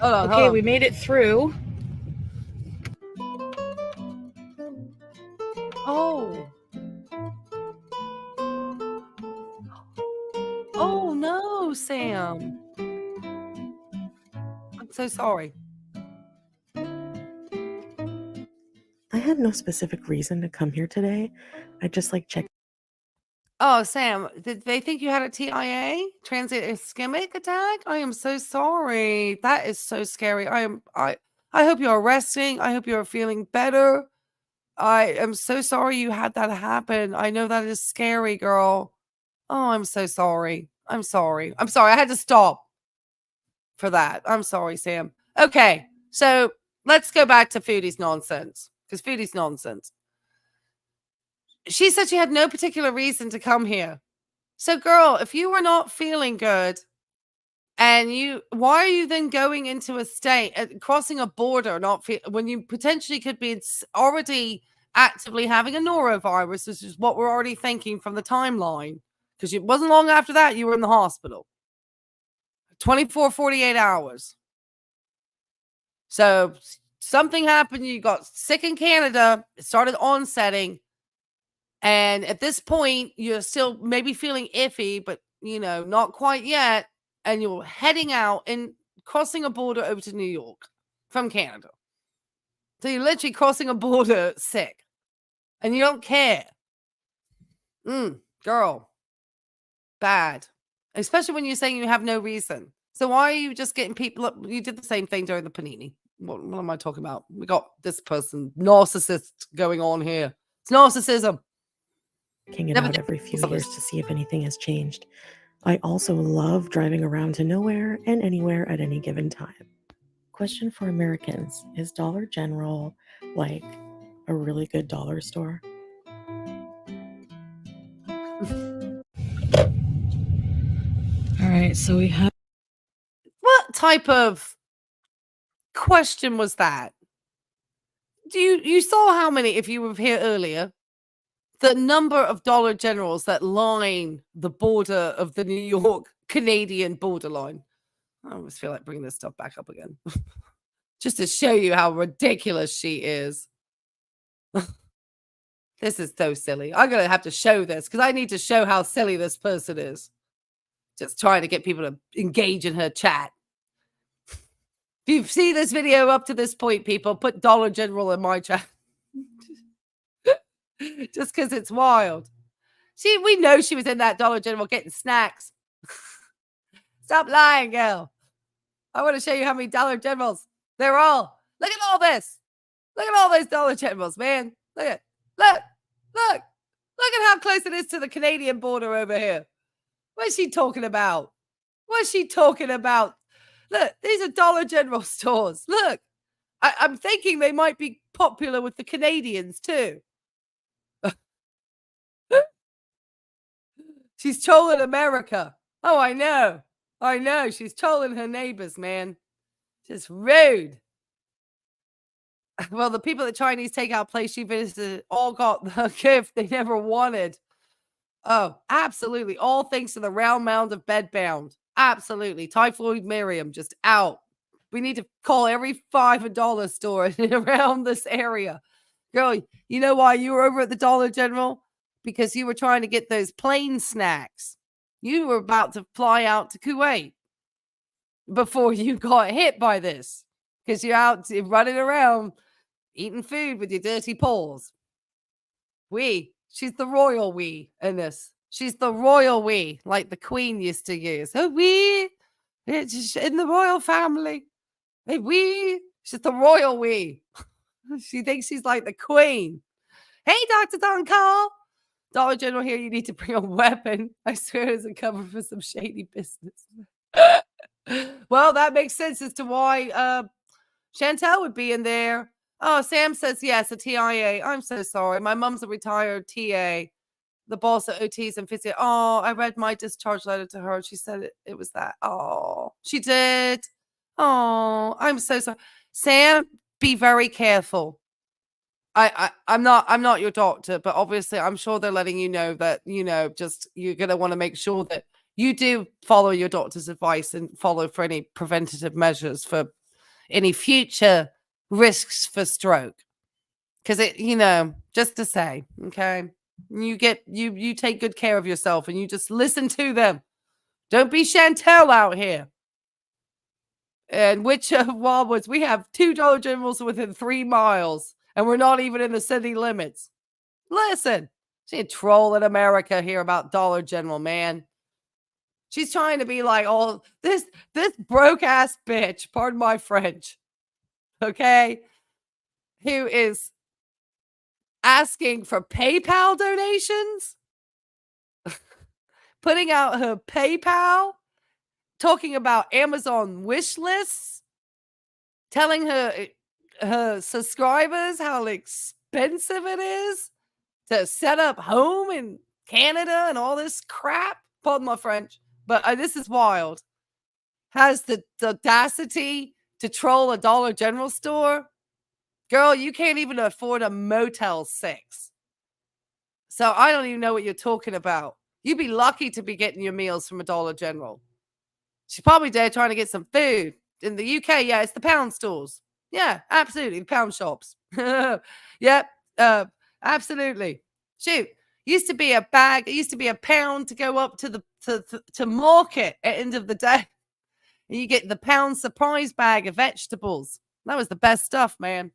Hold on, Okay, we made it through. Oh. Oh no, Sam. I'm so sorry. I had no specific reason to come here today. I just checked. Oh, Sam, did they think you had a TIA? Transient ischemic attack? I am so sorry. That is so scary. I hope you're resting. I hope you're feeling better. I am so sorry you had that happen. I know that is scary, girl. Oh, I'm so sorry. I'm sorry. I'm sorry. I had to stop for that. I'm sorry, Sam. Okay. So let's go back to Foodie's nonsense because Foodie's nonsense. She said she had no particular reason to come here. So, girl, if you were not feeling good and why are you then going into a state, crossing a border, when you potentially could be already actively having a norovirus, which is what we're already thinking from the timeline, because it wasn't long after that you were in the hospital. 24, 48 hours. So something happened. You got sick in Canada. It started onsetting. And at this point, you're still maybe feeling iffy, but, not quite yet. And you're heading out and crossing a border over to New York from Canada. So you're literally crossing a border sick. And you don't care. Girl. Bad. Especially when you're saying you have no reason. So why are you just getting people up? You did the same thing during the panini. What am I talking about? We got this person, narcissist going on here. It's narcissism. Checking it out every few years to see if anything has changed. I also love driving around to nowhere and anywhere at any given time. Question for Americans: is Dollar General like a really good dollar store? All right, so we have. What type of question was that? You saw how many, if you were here earlier, the number of Dollar Generals that line the border of the New York Canadian borderline. I always feel like bringing this stuff back up again. Just to show you how ridiculous she is. This is so silly. I'm going to have to show this because I need to show how silly this person is. Just trying to get people to engage in her chat. If you've seen this video up to this point, people, put Dollar General in my chat. Just because it's wild. We know she was in that Dollar General getting snacks. Stop lying, girl. I want to show you how many Dollar Generals. Look at all this. Look at all those Dollar Generals, man. Look at how close it is to the Canadian border over here. What's she talking about? Look, these are Dollar General stores. Look, I'm thinking they might be popular with the Canadians too. She's trolling America. Oh, I know. She's trolling her neighbors, man. Just rude. Well, the people at the Chinese takeout place she visited all got the gift they never wanted. Oh, absolutely. All thanks to the round mound of bedbound. Absolutely. Typhoid Miriam just out. We need to call every $5 store around this area. Girl, you know why you were over at the Dollar General? Because you were trying to get those plane snacks. You were about to fly out to Kuwait before you got hit by this. Because you're out running around eating food with your dirty paws. She's the royal we in this. She's the royal we, like the Queen used to use. Oh, it's in the royal family. Hey, she's the royal we. She thinks she's like the Queen. Hey, Dr. Don Call. Dollar General here, you need to bring a weapon. I swear it's a cover for some shady business. Well, that makes sense as to why Chantel would be in there. Oh, Sam says yes, a TIA. I'm so sorry. My mom's a retired TA, the boss at OTs and physio. Oh, I read my discharge letter to her. She said it was that. Oh, she did. Oh, I'm so sorry. Sam, be very careful. I'm not your doctor, but obviously I'm sure they're letting you know that, just you're going to want to make sure that you do follow your doctor's advice and follow for any preventative measures for any future risks for stroke. Because just to say, okay, you take good care of yourself and you just listen to them. Don't be Chantel out here. And which of Wildwoods, we have 2 Dollar Generals within 3 miles, and we're not even in the city limits. Listen, she trolling America here about Dollar General, man. She's trying to be like, oh, this broke ass bitch, pardon my French, okay, who is asking for PayPal donations, putting out her PayPal, talking about Amazon wish lists, telling her subscribers how expensive it is. to set up home in Canada and all this crap. Pardon my French, but this is wild. Has the audacity to troll a Dollar General store. Girl, you can't even afford a Motel 6. So I don't even know what you're talking about. You'd be lucky to be getting your meals from a Dollar General. She's probably there trying to get some food. In the UK, yeah, it's the pound stores. Yeah, absolutely, the pound shops. Yep, absolutely. Shoot, used to be a bag. It used to be a pound to go up to the to market at end of the day. And you get the pound surprise bag of vegetables. That was the best stuff, man.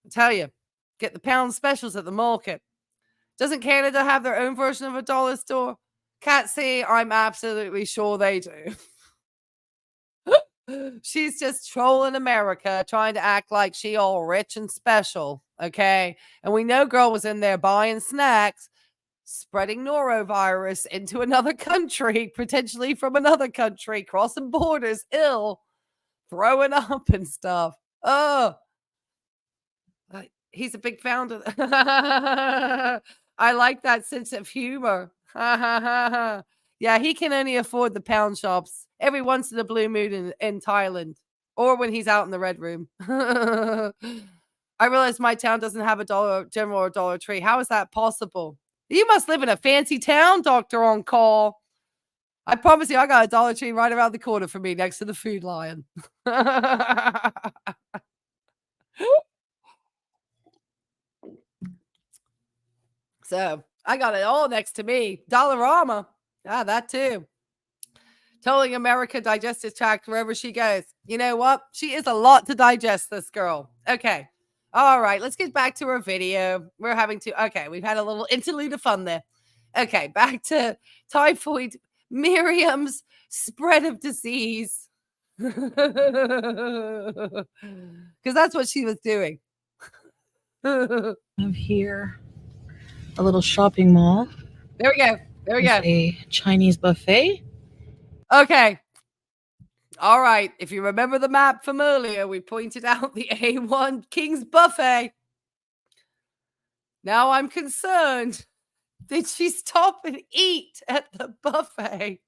I tell you, get the pound specials at the market. Doesn't Canada have their own version of a dollar store? Can't see. I'm absolutely sure they do. She's just trolling America, trying to act like she all rich and special, okay? And we know girl was in there buying snacks, spreading norovirus into another country, potentially from another country, crossing borders, ill, throwing up and stuff. Oh, he's a big founder. I like that sense of humor. Yeah, he can only afford the pound shops every once in a blue moon in Thailand or when he's out in the Red Room. I realize my town doesn't have a Dollar General or Dollar Tree. How is that possible? You must live in a fancy town, Doctor on call. I promise you, I got a Dollar Tree right around the corner from me next to the Food Lion. So I got it all next to me. Dollarama. Ah, that too. Telling America digestive tract wherever she goes. You know what? She is a lot to digest, this girl. Okay. All right. Let's get back to her video. We're having to. Okay. We've had a little interlude of fun there. Okay. Back to typhoid. Miriam's spread of disease. Because that's what she was doing. Have here a little shopping mall. There we go. There we go. A Chinese buffet. Okay. All right. If you remember the map from earlier, we pointed out the A1 King's Buffet. Now I'm concerned. Did she stop and eat at the buffet?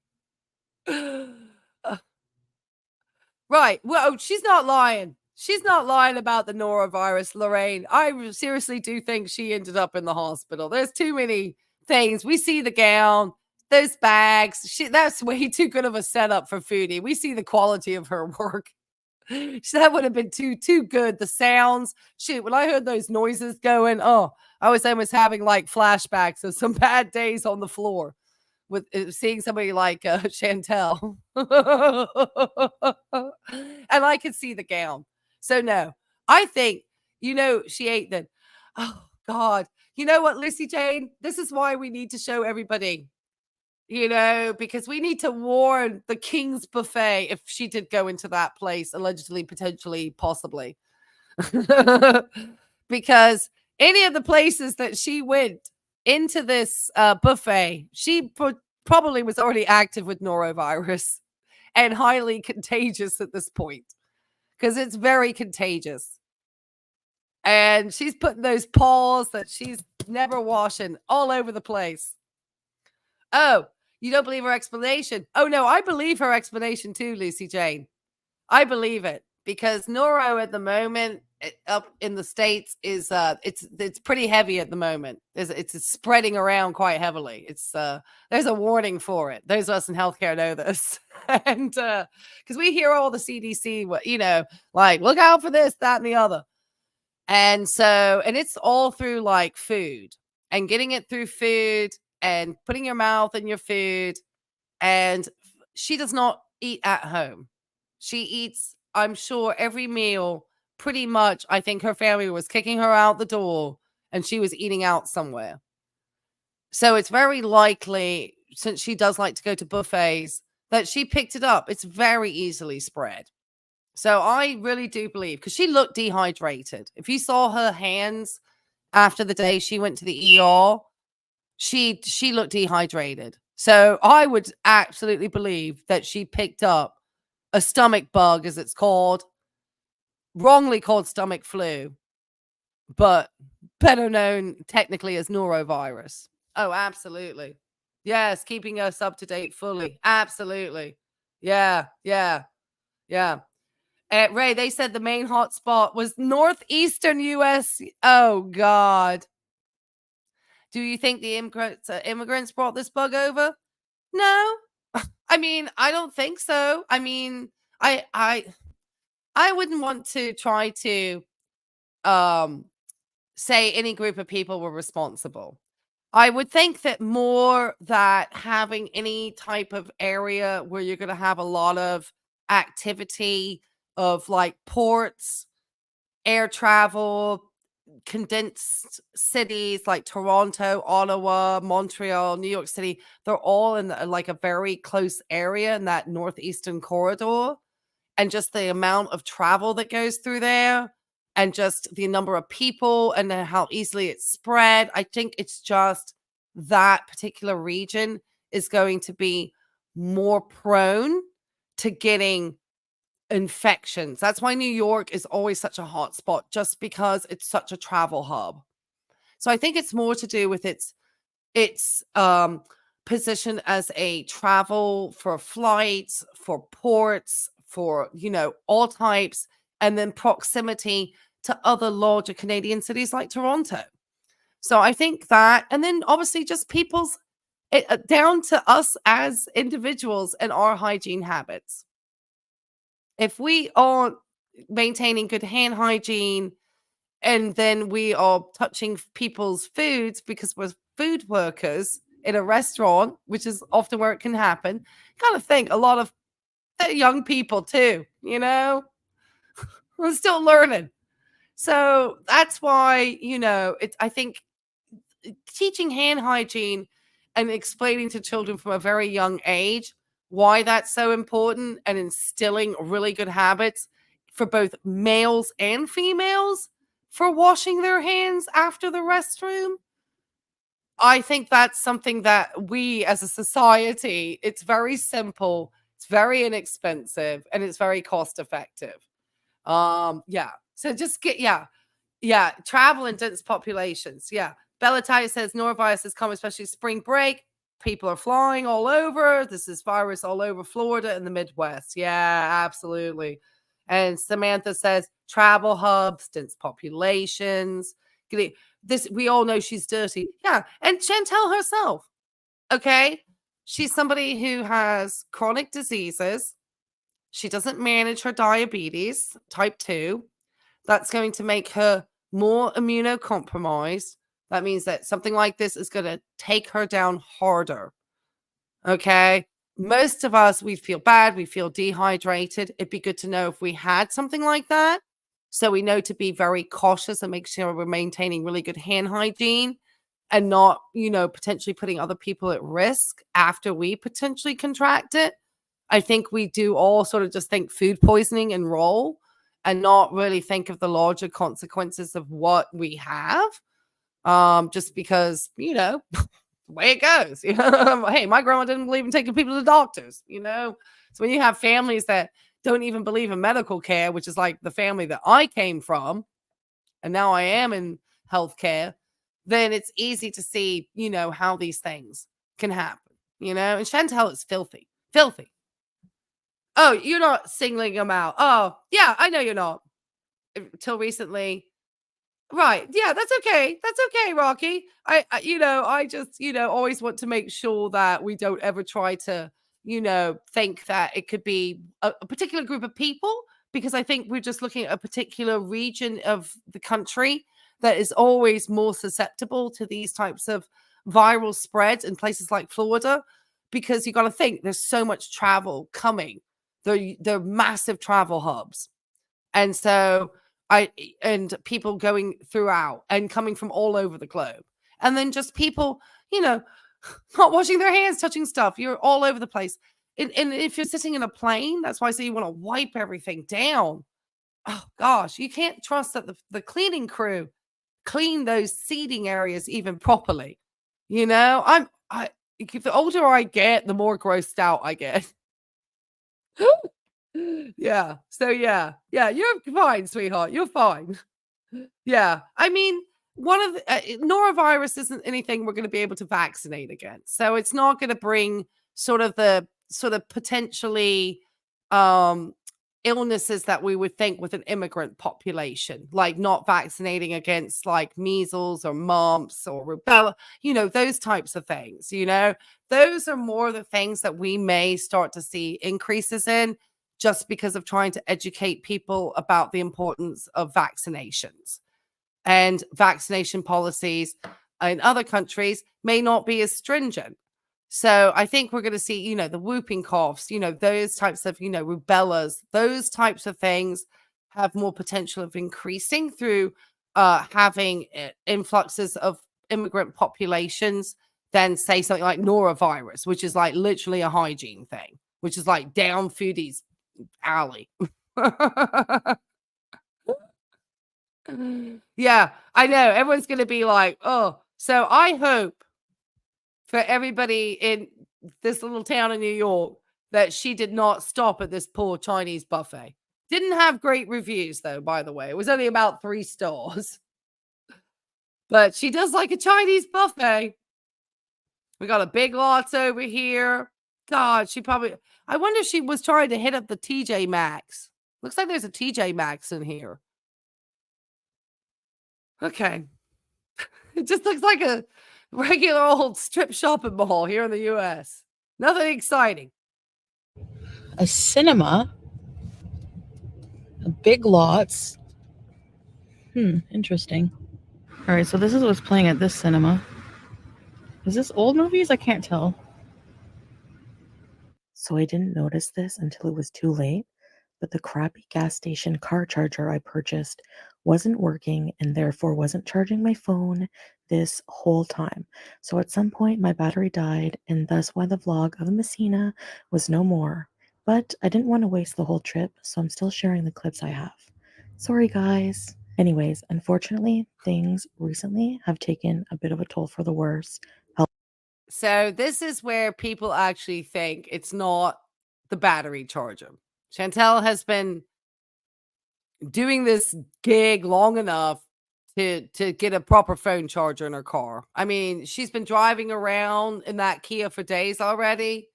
Right. Well, she's not lying. She's not lying about the norovirus, Lorraine. I seriously do think she ended up in the hospital. There's too many things. We see the gown, those bags. That's way too good of a setup for Foodie. We see the quality of her work. That would have been too good. The sounds. Shoot, when I heard those noises going, oh, I was almost having like flashbacks of some bad days on the floor with seeing somebody like Chantel. And I could see the gown. So no, I think, she ate them. Oh God. You know what, Lucy Jane? This is why we need to show everybody, because we need to warn the King's Buffet if she did go into that place, allegedly, potentially, possibly. Because any of the places that she went into this buffet, she probably was already active with norovirus and highly contagious at this point because it's very contagious. And she's putting those paws that she's never washing all over the place. Oh, you don't believe her explanation? Oh, no, I believe her explanation too, Lucy Jane. I believe it because noro at the moment up in the States is it's pretty heavy at the moment. It's spreading around quite heavily. It's there's a warning for it. Those of us in healthcare know this. And because we hear all the CDC, like look out for this, that, and the other. And it's all through like food and getting it through food and putting your mouth in your food. And she does not eat at home. She eats, I'm sure, every meal pretty much. I think her family was kicking her out the door and she was eating out somewhere. So it's very likely, since she does like to go to buffets, that she picked it up. It's very easily spread. So I really do believe, because she looked dehydrated. If you saw her hands after the day she went to the ER, she looked dehydrated. So I would absolutely believe that she picked up a stomach bug, as it's called, wrongly called stomach flu, but better known technically as norovirus. Oh, absolutely. Yes, keeping us up to date fully. Absolutely. Yeah, yeah, yeah. Ray, they said the main hotspot was northeastern U.S. Oh God. Do you think the immigrants brought this bug over? No. I mean, I don't think so. I mean, I I I wouldn't want to try to um say any group of people were responsible. I would think that more that having any type of area where you're going to have a lot of activity of like ports, air travel, condensed cities like Toronto, Ottawa, Montreal, New York City, they're all in like a very close area in that northeastern corridor. And just the amount of travel that goes through there and just the number of people and then how easily it's spread. I think it's just that particular region is going to be more prone to getting infections. That's why New York is always such a hot spot, just because it's such a travel hub. So I think it's more to do with its position as a travel for flights, for ports, for, all types, and then proximity to other larger Canadian cities like Toronto. So I think that, and then obviously just down to us as individuals and our hygiene habits. If we aren't maintaining good hand hygiene and then we are touching people's foods because we're food workers in a restaurant, which is often where it can happen. Kind of think a lot of the young people too, we're still learning. So that's why, I think teaching hand hygiene and explaining to children from a very young age why that's so important and instilling really good habits for both males and females for washing their hands after the restroom. I think that's something that we as a society, it's very simple, it's very inexpensive, and it's very cost effective. Yeah. So just yeah, travel in dense populations. Yeah. Bellatite says norovirus has come, especially spring break. People are flying all over. This is virus all over Florida and the Midwest. Yeah, absolutely. And Samantha says travel hubs, dense populations. This we all know she's dirty. Yeah. And Chantel herself. Okay. She's somebody who has chronic diseases. She doesn't manage her diabetes, type 2. That's going to make her more immunocompromised. That means that something like this is going to take her down harder. Okay. Most of us, we feel bad, we feel dehydrated. It'd be good to know if we had something like that. So we know to be very cautious and make sure we're maintaining really good hand hygiene and not, potentially putting other people at risk after we potentially contract it. I think we do all sort of just think food poisoning and roll and not really think of the larger consequences of what we have. Just because, the way it goes. Hey, my grandma didn't believe in taking people to doctors, So when you have families that don't even believe in medical care, which is like the family that I came from, and now I am in healthcare, then it's easy to see, how these things can happen, and Chantel is filthy, filthy. Oh, you're not singling them out. Oh, yeah, I know you're not. Till recently. Right. Yeah, that's okay. That's okay, Rocky. I just, always want to make sure that we don't ever try to, think that it could be a particular group of people, because I think we're just looking at a particular region of the country that is always more susceptible to these types of viral spreads in places like Florida, because you got to think there's so much travel coming. They're massive travel hubs. And so and people going throughout and coming from all over the globe. And then just people, not washing their hands, touching stuff. You're all over the place. And if you're sitting in a plane, that's why I say you want to wipe everything down. Oh gosh, you can't trust that the cleaning crew clean those seating areas even properly. The older I get, the more grossed out I get. Yeah. So yeah. Yeah, you're fine, sweetheart. You're fine. Yeah. I mean, one of the norovirus isn't anything we're going to be able to vaccinate against. So it's not going to bring sort of potentially illnesses that we would think with an immigrant population, like not vaccinating against like measles or mumps or rubella, those types of things, those are more the things that we may start to see increases in just because of trying to educate people about the importance of vaccinations. And vaccination policies in other countries may not be as stringent. So I think we're going to see, the whooping coughs, those types of, rubellas, those types of things have more potential of increasing through having influxes of immigrant populations than say something like norovirus, which is like literally a hygiene thing, which is like down Foodie's alley. Yeah, I know. Everyone's going to be like, oh, so I hope for everybody in this little town in New York that she did not stop at this poor Chinese buffet. Didn't have great reviews, though, by the way. It was only about 3 stars. But she does like a Chinese buffet. We got a Big Lots over here. God, I wonder if she was trying to hit up the TJ Maxx. Looks like there's a TJ Maxx in here. Okay. It just looks like a regular old strip shopping mall here in the U.S. Nothing exciting. A cinema, a Big Lots. Interesting. All right, so this is what's playing at this cinema. Is this old movies? I can't tell. So I didn't notice this until it was too late, but the crappy gas station car charger I purchased wasn't working and therefore wasn't charging my phone this whole time. So at some point my battery died, and thus why the vlog of Messina was no more. But I didn't want to waste the whole trip, so I'm still sharing the clips I have. Sorry guys. Anyways, unfortunately, things recently have taken a bit of a toll for the worse. So this is where people actually think it's not the battery charger. Chantel has been doing this gig long enough to get a proper phone charger in her car. I mean, she's been driving around in that Kia for days already,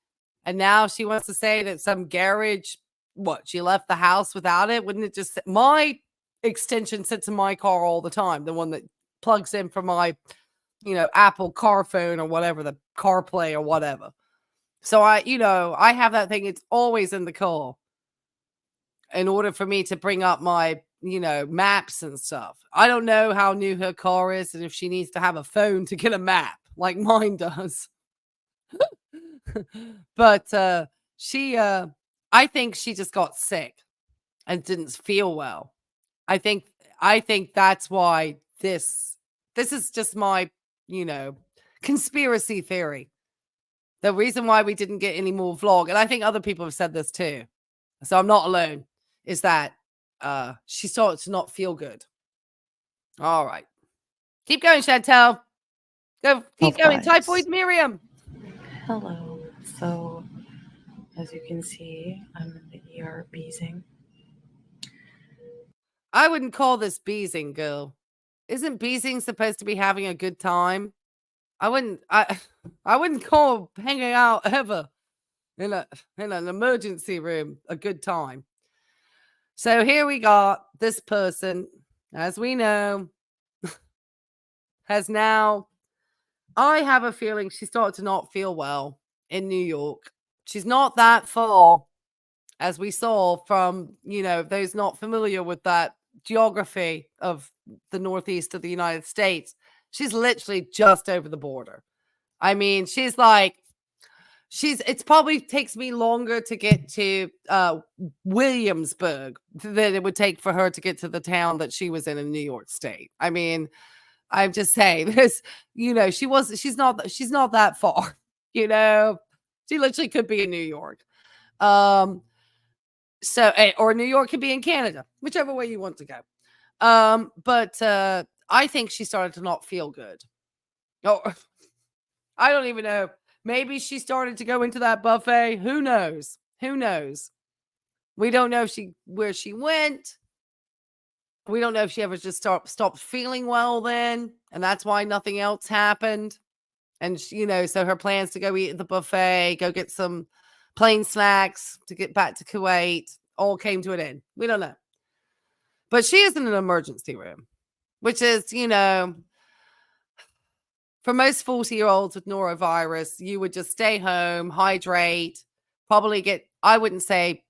and now she wants to say that some garage, she left the house without it? Wouldn't it just my extension sits in my car all the time, the one that plugs in for my Apple car phone or whatever, the CarPlay or whatever. So I have that thing. It's always in the car in order for me to bring up my, maps and stuff. I don't know how new her car is and if she needs to have a phone to get a map like mine does. But I think she just got sick and didn't feel well. I think that's why this is just my, conspiracy theory. The reason why we didn't get any more vlog, and I think other people have said this too, so I'm not alone, is that she started to not feel good. All right. Keep going, Chantel. Go, keep going. Typhoid Miriam. Hello. So, as you can see, I'm in the ER beezing. I wouldn't call this beezing, girl. Isn't beezing supposed to be having a good time? I wouldn't call hanging out ever in an emergency room a good time. So here we got this person, as we know, has now, I have a feeling she started to not feel well in New York. She's not that far, as we saw from, those not familiar with that geography of the Northeast of the United States. She's literally just over the border. I mean, it probably takes me longer to get to Williamsburg than it would take for her to get to the town that she was in New York State. I mean, I'm just saying this, she's not that far, she literally could be in New York. So, or New York could be in Canada, whichever way you want to go. But I think she started to not feel good. Oh, I don't even know. Maybe she started to go into that buffet. Who knows? Who knows? We don't know where she went. We don't know if she ever just stopped feeling well then, and that's why nothing else happened. And so her plans to go eat at the buffet, go get some plain snacks to get back to Kuwait, all came to an end. We don't know. But she is in an emergency room, which is, for most 40-year-olds with norovirus, you would just stay home, hydrate, probably get, I wouldn't say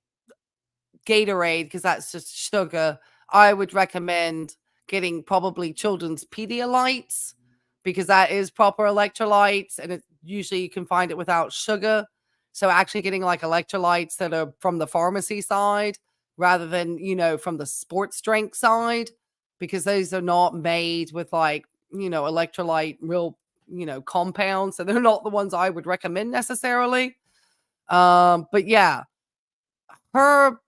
Gatorade because that's just sugar. I would recommend getting probably children's Pedialytes because that is proper electrolytes, and usually you can find it without sugar. So actually getting like electrolytes that are from the pharmacy side rather than, from the sports drink side, because those are not made with like, electrolyte real, compounds. So they're not the ones I would recommend necessarily. But yeah, her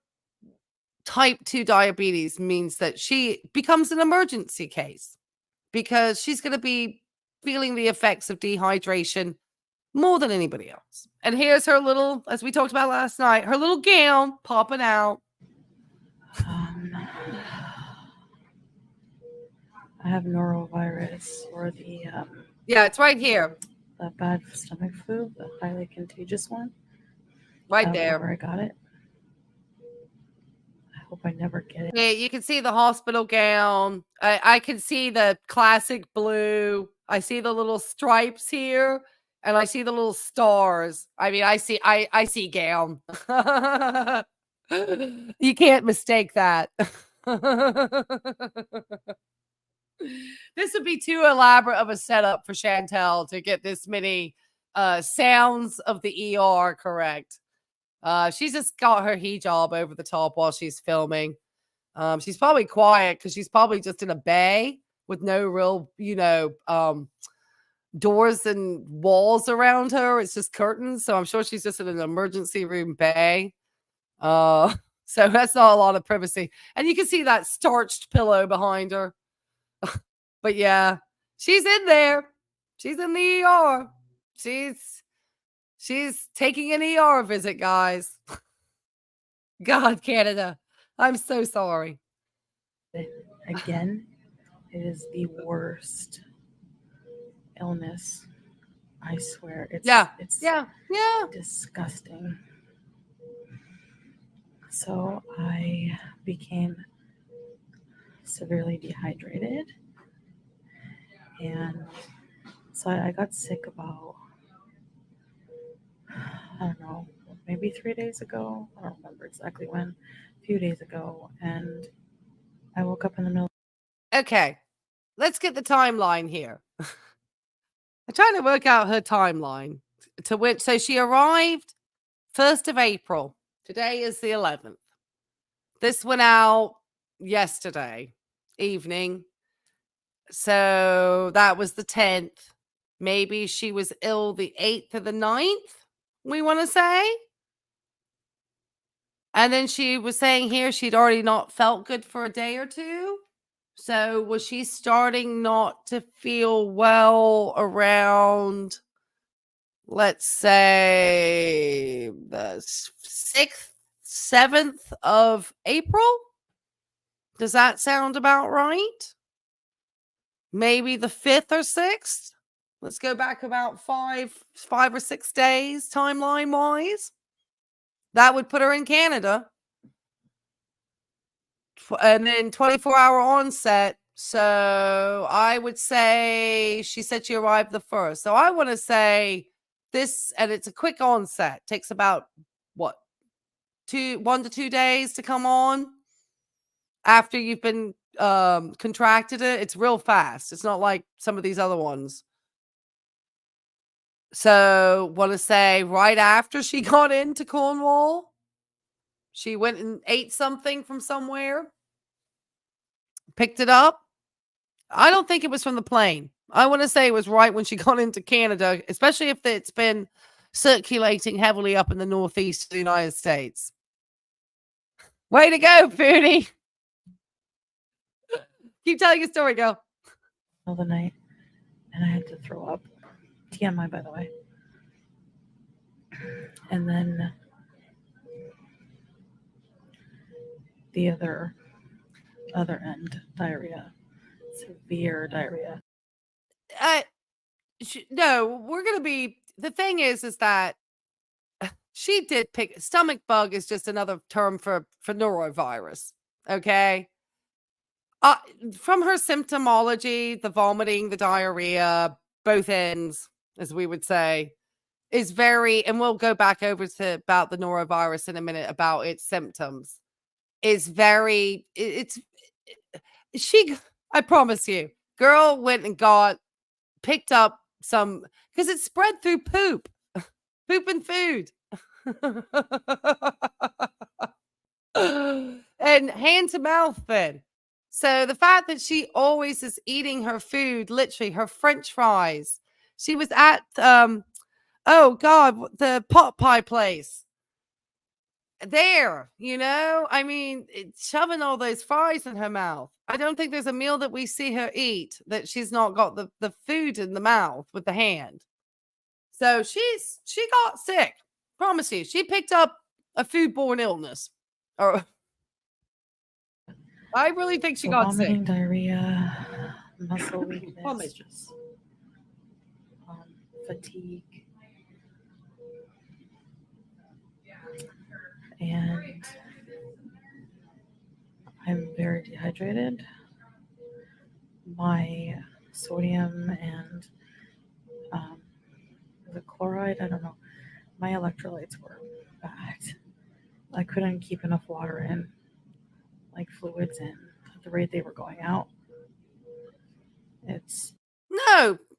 type 2 diabetes means that she becomes an emergency case because she's going to be feeling the effects of dehydration more than anybody else. And here's her little, as we talked about last night, her little gown popping out. I have norovirus, or yeah, it's right here. The bad stomach flu, the highly contagious one. Right there. Where I got it. I hope I never get it. Yeah, you can see the hospital gown. I can see the classic blue. I see the little stripes here, and I see the little stars. I mean, I see gown. You can't mistake that. This would be too elaborate of a setup for Chantel to get this many sounds of the ER correct. She's just got her hijab over the top while she's filming. She's probably quiet because she's probably just in a bay with no real, doors and walls around her. It's just curtains. So I'm sure she's just in an emergency room bay. So that's not a lot of privacy. And you can see that starched pillow behind her. But yeah, she's in there. She's in the ER. She's taking an ER visit, guys. God, Canada. I'm so sorry. Again, it is the worst illness. I swear. It's disgusting. So I became severely dehydrated. And so I got sick about, I don't know, maybe 3 days ago. I don't remember exactly when. A few days ago. And I woke up in the middle. Okay, let's get the timeline here. I'm trying to work out her timeline to which, so she arrived 1st of April. Today is the 11th. This went out yesterday evening. So that was the 10th. Maybe she was ill the 8th or the 9th, we want to say. And then she was saying here she'd already not felt good for a day or two. So was she starting not to feel well around, let's say, the 6th, 7th of April? Does that sound about right? Maybe the 5th or 6th? Let's go back about 5 or 6 days timeline-wise. That would put her in Canada. And then 24-hour onset. So I would say she said she arrived the 1st. So I want to say this, and it's a quick onset. Takes about, 1 to 2 days to come on after you've been contracted it. It's real fast. It's not like some of these other ones. So want to say right after she got into Cornwall, she went and ate something from somewhere, picked it up. I don't think it was from the plane. I want to say it was right when she got into Canada, especially if it's been circulating heavily up in the northeast of the United States. Way to go, Foodie. Keep telling your story, girl. Of the night, and I had to throw up. TMI, by the way. And then the other other end, diarrhea, severe diarrhea. No, we're gonna be. The thing is that she did pick stomach bug is just another term for norovirus. Okay. Uh, from her symptomology, the vomiting, the diarrhea, both ends, as we would say, is very, and we'll go back over to about the norovirus in a minute about its symptoms. Is very, she, I promise you, girl went and picked up some, because it's spread through poop, poop and food. And hand to mouth then. So the fact that she always is eating her food, literally her French fries. She was at oh God, the pot pie place. There, I mean, shoving all those fries in her mouth. I don't think there's a meal that we see her eat that she's not got the food in the mouth with the hand. So she got sick. Promise you, she picked up a foodborne illness. Or I really think she So got vomiting, sick. diarrhea, muscle weakness, Vomit. just fatigue, and I'm very dehydrated. My sodium and the chloride, I don't know, my electrolytes were bad. I couldn't keep enough water in, like fluids in, at the rate they were going out. It's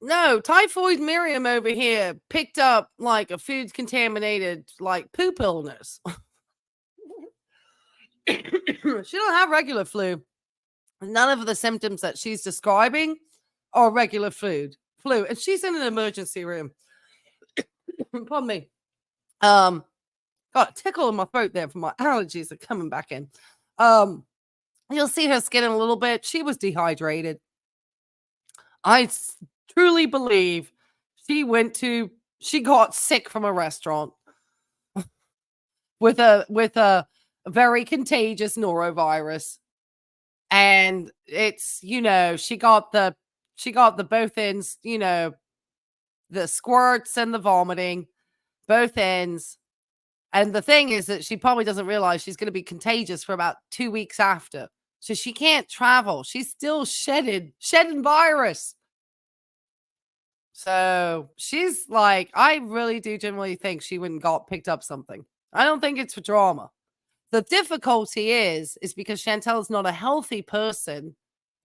No, typhoid Miriam over here picked up like a food contaminated like poop illness. She don't have regular flu. None of the symptoms that she's describing are regular flu, and she's in an emergency room. Pardon me. Got a tickle in my throat there from my allergies are coming back in. You'll see her skin in a little bit. She was dehydrated. I truly believe she got sick from a restaurant with a very contagious norovirus. And it's, she got the both ends, the squirts and the vomiting, both ends. And the thing is that she probably doesn't realize she's going to be contagious for about 2 weeks after. So she can't travel. She's still shedding virus. So she's like, I really do generally think she went and got picked up something. I don't think it's for drama. The difficulty is because Chantel's not a healthy person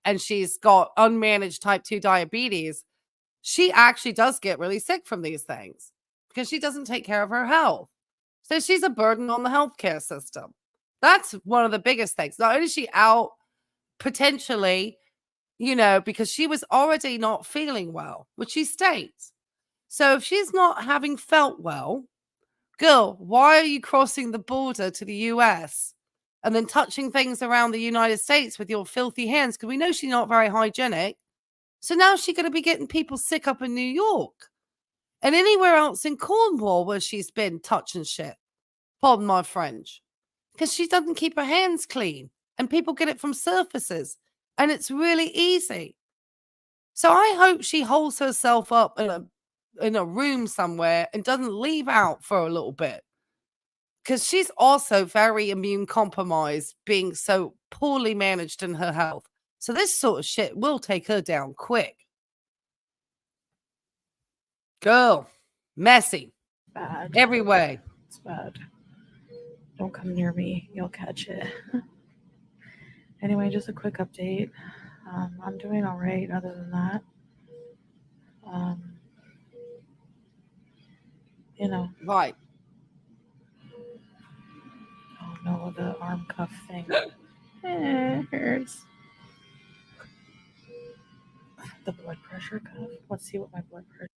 and she's got unmanaged type 2 diabetes. She actually does get really sick from these things because she doesn't take care of her health. So she's a burden on the healthcare system. That's one of the biggest things. Not only is she out potentially, because she was already not feeling well, which she states. So if she's not having felt well, girl, why are you crossing the border to the US and then touching things around the United States with your filthy hands? Because we know she's not very hygienic. So now she's going to be getting people sick up in New York and anywhere else in Cornwall where she's been touching shit. Pardon my French. Because she doesn't keep her hands clean and people get it from surfaces and it's really easy. So I hope she holds herself up in a room somewhere and doesn't leave out for a little bit. Because she's also very immune compromised, being so poorly managed in her health. So this sort of shit will take her down quick. Girl, messy. bad. Every way. It's bad. Don't come near me. You'll catch it. Anyway, just a quick update. I'm doing all right other than that. Right. Oh no, the arm cuff thing. It hurts. The blood pressure cuff. Let's see what my blood pressure.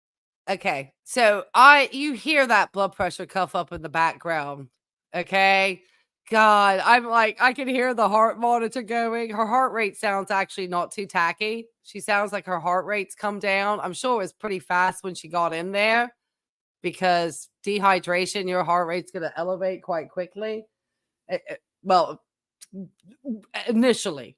Okay. So you hear that blood pressure cuff up in the background. Okay. God, I'm like, I can hear the heart monitor going. Her heart rate sounds actually not too tacky. She sounds like her heart rate's come down. I'm sure it was pretty fast when she got in there because dehydration, your heart rate's going to elevate quite quickly. Well, initially.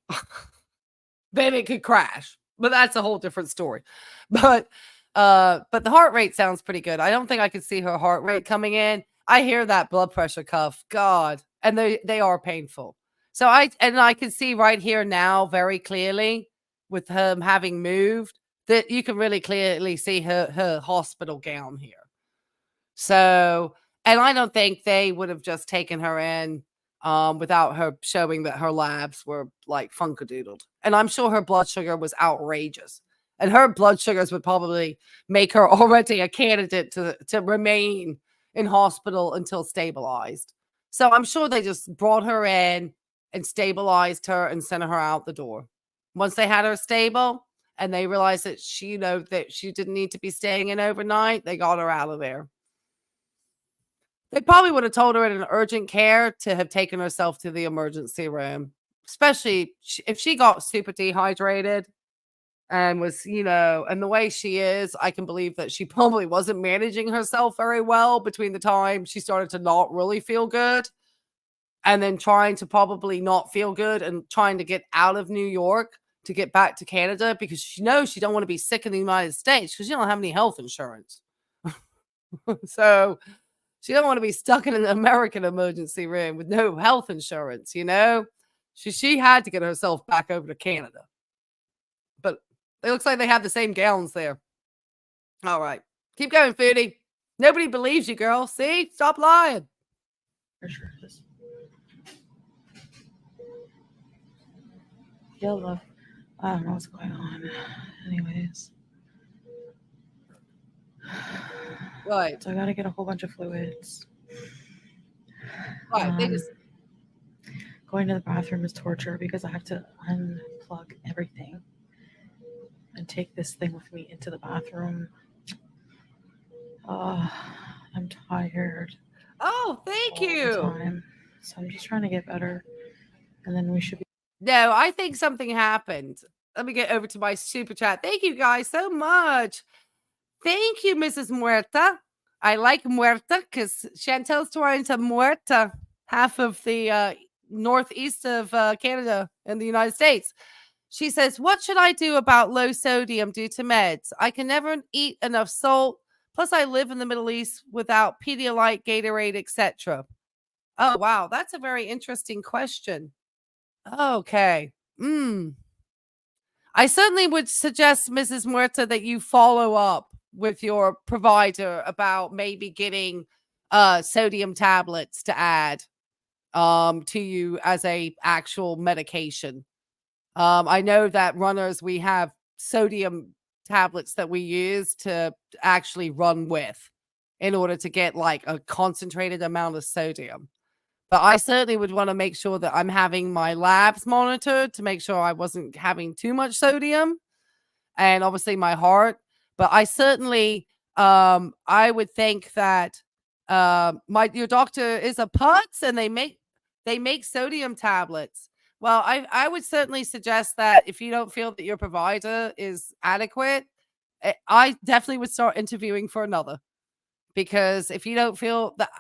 Then it could crash. But that's a whole different story. But the heart rate sounds pretty good. I don't think I could see her heart rate coming in. I hear that blood pressure cuff. God. And they are painful. So I can see right here now very clearly with him having moved that you can really clearly see her hospital gown here. So, and I don't think they would have just taken her in without her showing that her labs were like funkadoodled. And I'm sure her blood sugar was outrageous. And her blood sugars would probably make her already a candidate to remain in hospital until stabilized. So I'm sure they just brought her in and stabilized her and sent her out the door. Once they had her stable and they realized that that she didn't need to be staying in overnight, they got her out of there. They probably would have told her in an urgent care to have taken herself to the emergency room, especially if she got super dehydrated and was, and the way she is, I can believe that she probably wasn't managing herself very well between the time she started to not really feel good and then trying to probably not feel good and trying to get out of New York to get back to Canada because she knows she don't want to be sick in the United States because she don't have any health insurance. So she don't want to be stuck in an American emergency room with no health insurance, She had to get herself back over to Canada. But it looks like they have the same gowns there. All right. Keep going, Foodie. Nobody believes you, girl. See? Stop lying. For sure it is. Yeah, love. I don't know what's going on. Anyways. Right. So I gotta get a whole bunch of fluids. Right. They just going to the bathroom is torture because I have to unplug everything and take this thing with me into the bathroom. I'm tired. Oh, thank all you. the time. So I'm just trying to get better. And then we should be. No, I think something happened. Let me get over to my super chat. Thank you guys so much. Thank you, Mrs. Muerta. I like Muerta because Chantel's touring to Muerta, half of the northeast of Canada in the United States. She says, what should I do about low sodium due to meds? I can never eat enough salt. Plus, I live in the Middle East without Pedialyte, Gatorade, etc. Oh, wow. That's a very interesting question. Okay. I certainly would suggest, Mrs. Muerta, that you follow up with your provider about maybe getting sodium tablets to add to you as a actual medication. I know that runners, we have sodium tablets that we use to actually run with in order to get like a concentrated amount of sodium. But I certainly would want to make sure that I'm having my labs monitored to make sure I wasn't having too much sodium and obviously my heart. But I certainly, I would think that your doctor is a putz and they make sodium tablets. Well, I would certainly suggest that if you don't feel that your provider is adequate, I definitely would start interviewing for another. Because if you don't feel that,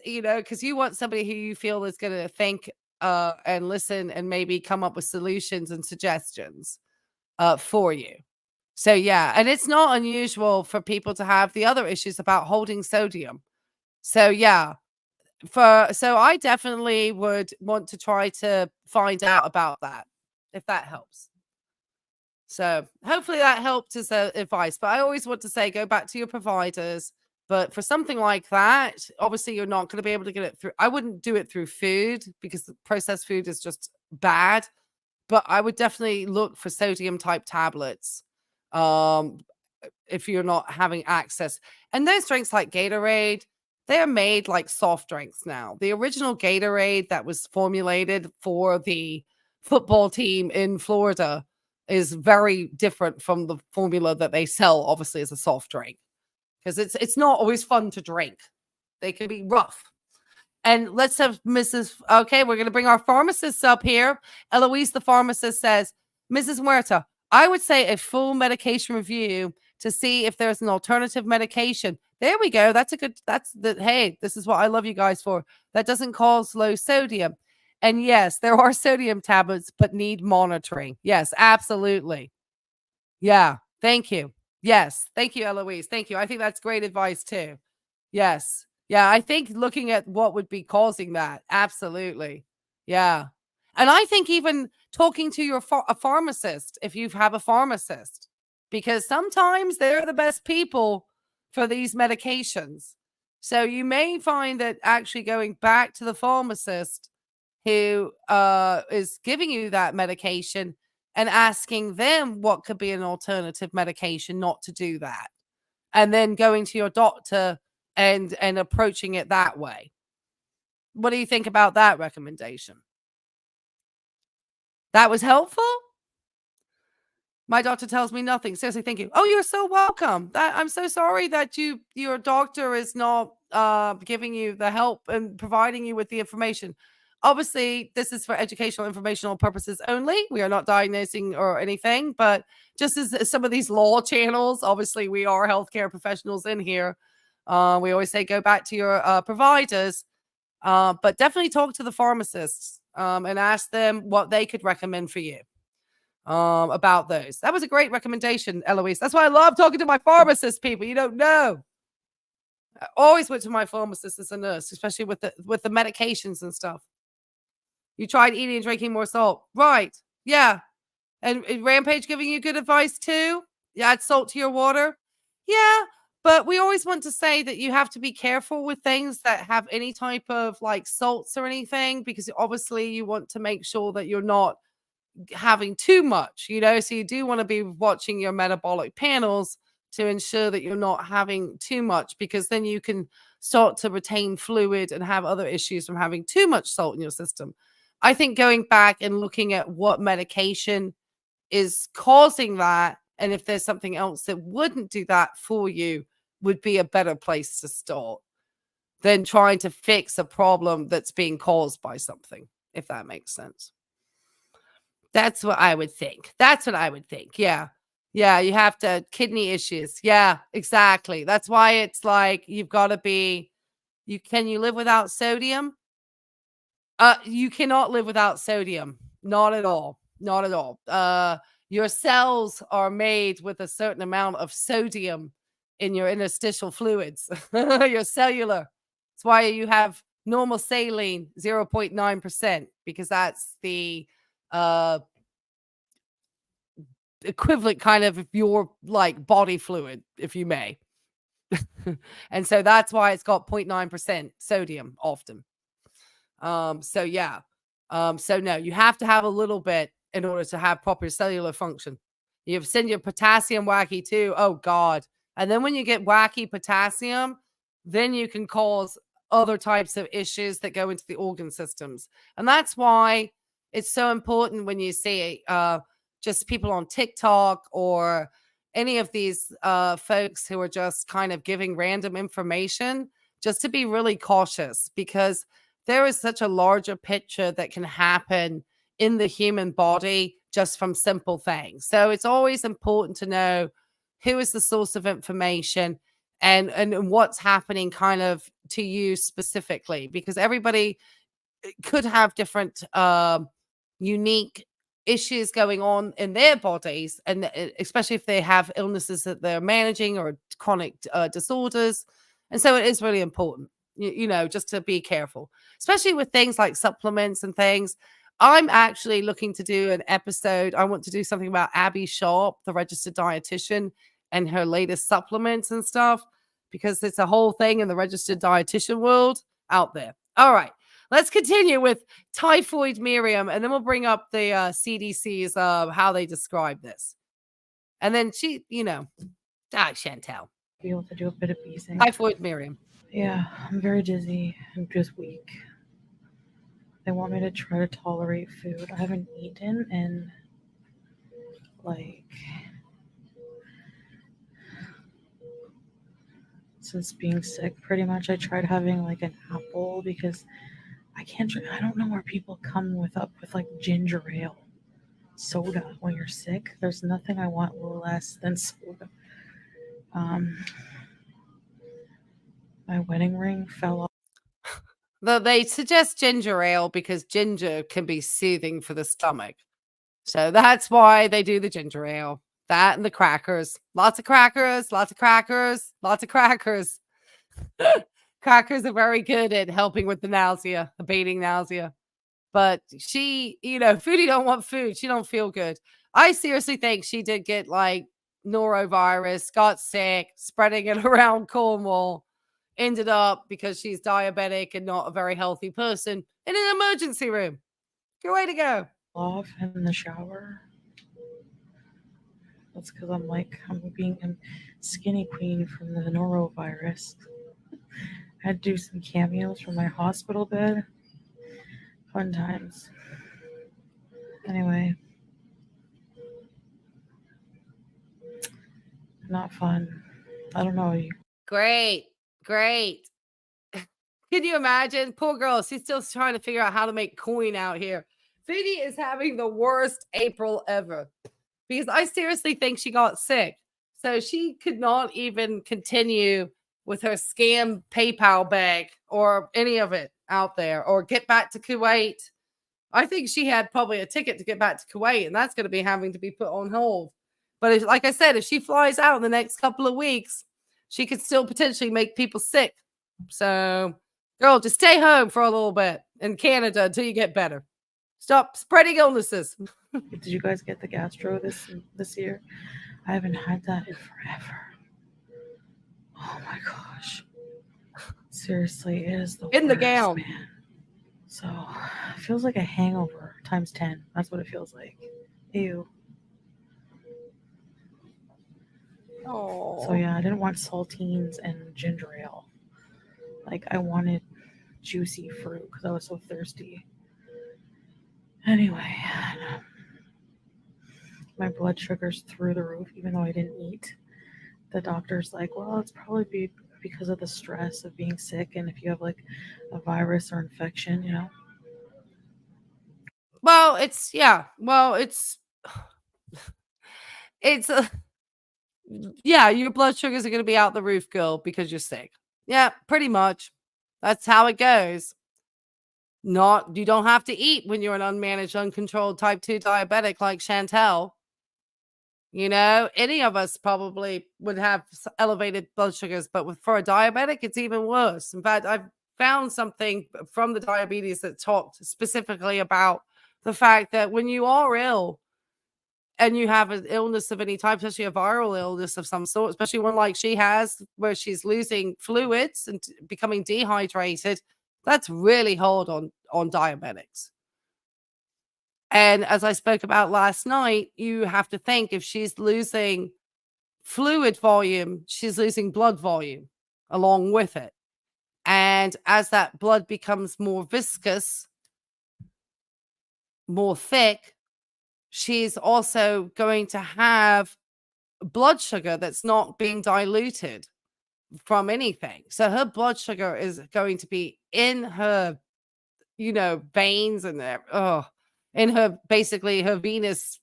because you want somebody who you feel is going to think and listen and maybe come up with solutions and suggestions for you. So, yeah, and it's not unusual for people to have the other issues about holding sodium. So, yeah, so I definitely would want to try to find out about that, if that helps. So hopefully that helped as advice. But I always want to say, go back to your providers. But for something like that, obviously you're not going to be able to get it through. I wouldn't do it through food because processed food is just bad. But I would definitely look for sodium type tablets if you're not having access. And those drinks like Gatorade, they're made like soft drinks now. The original Gatorade that was formulated for the football team in Florida is very different from the formula that they sell, obviously, as a soft drink. Because it's not always fun to drink. They can be rough. And let's have Mrs. Okay, we're going to bring our pharmacists up here. Eloise, the pharmacist, says, Mrs. Muerta, I would say a full medication review to see if there's an alternative medication. There we go. Hey, this is what I love you guys for. That doesn't cause low sodium. And yes, there are sodium tablets, but need monitoring. Yes, absolutely. Yeah. Thank you. Yes. Thank you, Eloise. Thank you. I think that's great advice too. Yes. Yeah. I think looking at what would be causing that. Absolutely. Yeah. And I think even talking to a pharmacist, if you have a pharmacist, because sometimes they're the best people for these medications. So you may find that actually going back to the pharmacist who is giving you that medication and asking them what could be an alternative medication not to do that. And then going to your doctor and approaching it that way. What do you think about that recommendation? That was helpful? My doctor tells me nothing. Seriously, thank you. Oh, you're so welcome. I'm so sorry that your doctor is not giving you the help and providing you with the information. Obviously, this is for educational, informational purposes only. We are not diagnosing or anything, but just as some of these law channels, obviously, we are healthcare professionals in here. We always say go back to your providers, but definitely talk to the pharmacists and ask them what they could recommend for you about those. That was a great recommendation, Eloise. That's why I love talking to my pharmacist people. You don't know. I always went to my pharmacist as a nurse, especially with the medications and stuff. You tried eating and drinking more salt. Right. Yeah. And Rampage giving you good advice too? You add salt to your water? Yeah. But we always want to say that you have to be careful with things that have any type of like salts or anything, because obviously you want to make sure that you're not having too much, so you do want to be watching your metabolic panels to ensure that you're not having too much, because then you can start to retain fluid and have other issues from having too much salt in your system. I think going back and looking at what medication is causing that, and if there's something else that wouldn't do that for you, would be a better place to start than trying to fix a problem that's being caused by something, if that makes sense. That's what I would think. That's what I would think. Yeah. Yeah, you have to kidney issues. Yeah, exactly. That's why it's like you've got to be can you live without sodium? You cannot live without sodium. Not at all. Not at all. Your cells are made with a certain amount of sodium in your interstitial fluids. Your cellular. That's why you have normal saline 0.9%, because that's the equivalent kind of your like body fluid, if you may. And so that's why it's got 0.9% sodium often. So yeah. So no, you have to have a little bit in order to have proper cellular function. You've sent your potassium wacky too. Oh God. And then when you get wacky potassium, then you can cause other types of issues that go into the organ systems. And that's why it's so important when you see just people on TikTok or any of these folks who are just kind of giving random information, just to be really cautious, because there is such a larger picture that can happen in the human body just from simple things. So it's always important to know who is the source of information and what's happening kind of to you specifically, because everybody could have different unique issues going on in their bodies, and especially if they have illnesses that they're managing or chronic disorders. And so it is really important, just to be careful, especially with things like supplements and things. I'm actually looking to do an episode. I want to do something about Abby Sharp, the registered dietitian, and her latest supplements and stuff, because it's a whole thing in the registered dietitian world out there. All right. Let's continue with Typhoid Miriam, and then we'll bring up the CDC's how they describe this. And then she, Chantel. Be able to do a bit of easing. Typhoid Miriam. Yeah, I'm very dizzy. I'm just weak. They want me to try to tolerate food. I haven't eaten in since being sick, pretty much. I tried having like an apple because I can't drink. I don't know where people come with like ginger ale, soda when you're sick. There's nothing I want less than soda. My wedding ring fell off. Though they suggest ginger ale because ginger can be soothing for the stomach. So that's why they do the ginger ale. That and the crackers. Lots of crackers, lots of crackers, lots of crackers. Crackers are very good at helping with the nausea, abating nausea. But she, Foodie don't want food. She don't feel good. I seriously think she did get like norovirus, got sick, spreading it around Cornwall, ended up because she's diabetic and not a very healthy person in an emergency room. Good way to go. Off in the shower. That's because I'm being a skinny queen from the norovirus. I had to do some cameos from my hospital bed. Fun times. Anyway, not fun. I don't know. Great. Can you imagine? Poor girl. She's still trying to figure out how to make coin out here. Foodie is having the worst April ever because I seriously think she got sick. So she could not even continue with her scam PayPal bag or any of it out there or get back to Kuwait. I think she had probably a ticket to get back to Kuwait, and that's going to be having to be put on hold. But like I said, if she flies out in the next couple of weeks, she could still potentially make people sick. So, girl, just stay home for a little bit in Canada until you get better. Stop spreading illnesses. Did you guys get the gastro this year? I haven't had that in forever. Oh my gosh. Seriously, it is the In the worst, gown. man. So, it feels like a hangover times 10. That's what it feels like. Ew. Oh. So yeah, I didn't want saltines and ginger ale. Like I wanted juicy fruit because I was so thirsty. Anyway, my blood sugar's through the roof even though I didn't eat. The doctor's like, well, it's probably because of the stress of being sick and if you have like a virus or infection, you know. Well, it's yeah, your blood sugars are going to be out the roof, girl, because you're sick. Yeah, pretty much. That's how it goes. You don't have to eat when you're an unmanaged, uncontrolled type 2 diabetic like Chantel. Any of us probably would have elevated blood sugars, but for a diabetic, it's even worse. In fact, I've found something from the diabetes that talked specifically about the fact that when you are ill and you have an illness of any type, especially a viral illness of some sort, especially one like she has, where she's losing fluids and becoming dehydrated, that's really hard on diabetics. And as I spoke about last night, you have to think if she's losing fluid volume, she's losing blood volume along with it. And as that blood becomes more viscous, more thick, she's also going to have blood sugar that's not being diluted from anything. So her blood sugar is going to be in her, veins and in her, basically her venous,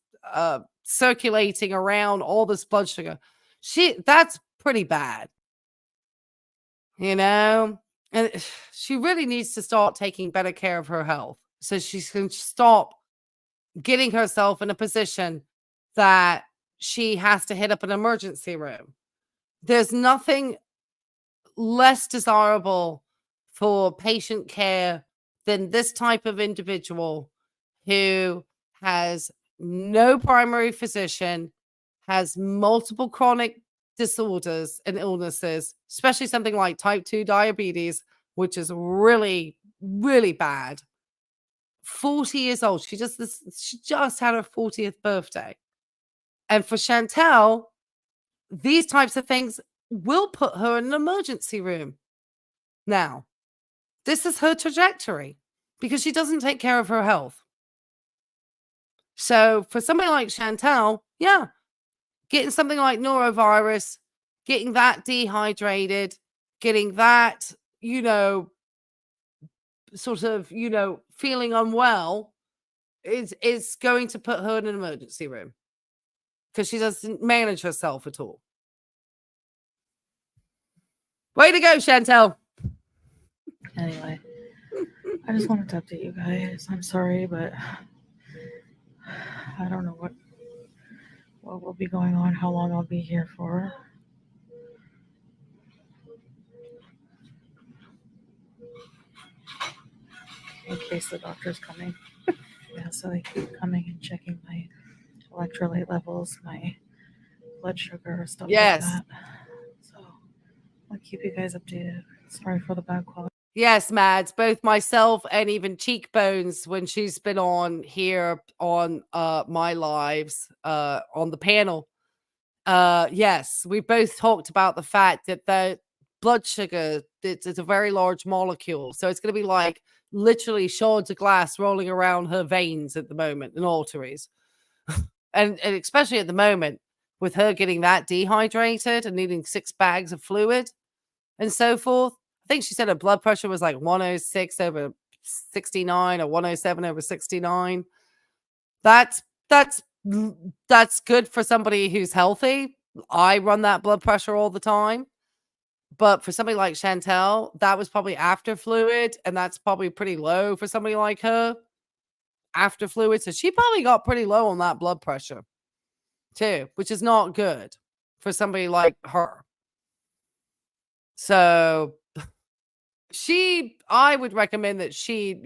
circulating around all this blood sugar. That's pretty bad, and she really needs to start taking better care of her health so she can stop getting herself in a position that she has to hit up an emergency room. There's nothing less desirable for patient care than this type of individual who has no primary physician, has multiple chronic disorders and illnesses, especially something like type 2 diabetes, which is really, really bad. 40 years old. She just had her 40th birthday. And for Chantel, these types of things will put her in an emergency room. Now, this is her trajectory because she doesn't take care of her health. So for somebody like Chantel, yeah, getting something like norovirus, getting that dehydrated, getting that, sort of, feeling unwell is going to put her in an emergency room because she doesn't manage herself at all. Way to go, Chantel. Anyway, I just wanted to update you guys. I'm sorry, but I don't know what will be going on, how long I'll be here for. In case the doctor's coming. Yeah, so they keep coming and checking my electrolyte levels, my blood sugar, stuff like that. So I'll keep you guys updated. Sorry for the bad quality. Yes, Mads, both myself and even Cheekbones, when she's been on here on my lives on the panel. Yes, we both talked about the fact that the blood sugar, it's a very large molecule. So it's going to be like literally shards of glass rolling around her veins at the moment and arteries. and especially at the moment with her getting that dehydrated and needing 6 bags of fluid and so forth. I think she said her blood pressure was like 106 over 69 or 107 over 69. That's good for somebody who's healthy. I run that blood pressure all the time. But for somebody like Chantel, that was probably after fluid, and that's probably pretty low for somebody like her after fluid. So she probably got pretty low on that blood pressure too, which is not good for somebody like her. So I would recommend that she,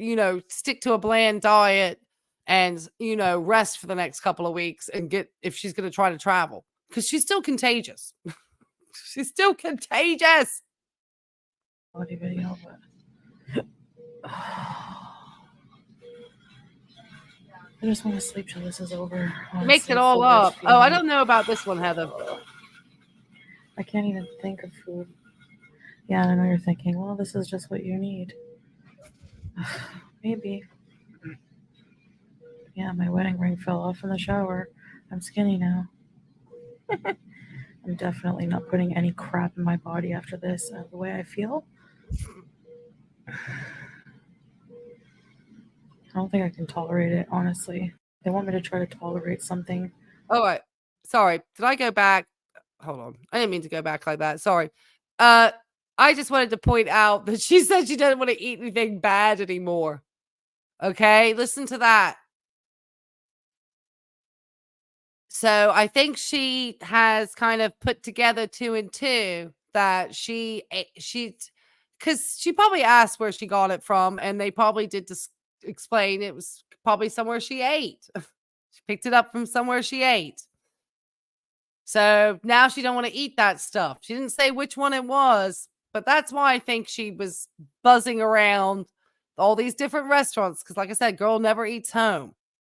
stick to a bland diet and, rest for the next couple of weeks and if she's going to try to travel, because she's still contagious. She's still contagious. Video, but I just want to sleep till this is over. Makes it all up. Oh, I don't know about this one, Heather. I can't even think of food. Yeah, I know you're thinking, well, this is just what you need. Maybe. Yeah, my wedding ring fell off in the shower. I'm skinny now. I'm definitely not putting any crap in my body after this. The way I feel, I don't think I can tolerate it, honestly. They want me to try to tolerate something. All right. Sorry. Did I go back? Hold on. I didn't mean to go back like that. Sorry. I just wanted to point out that she said she doesn't want to eat anything bad anymore. Okay? Listen to that. So I think she has kind of put together 2 and 2 that she's because she probably asked where she got it from, and they probably did explain it was probably somewhere she ate. She picked it up from somewhere she ate. So now she don't want to eat that stuff. She didn't say which one it was, but that's why I think she was buzzing around all these different restaurants. Because like I said, girl never eats home.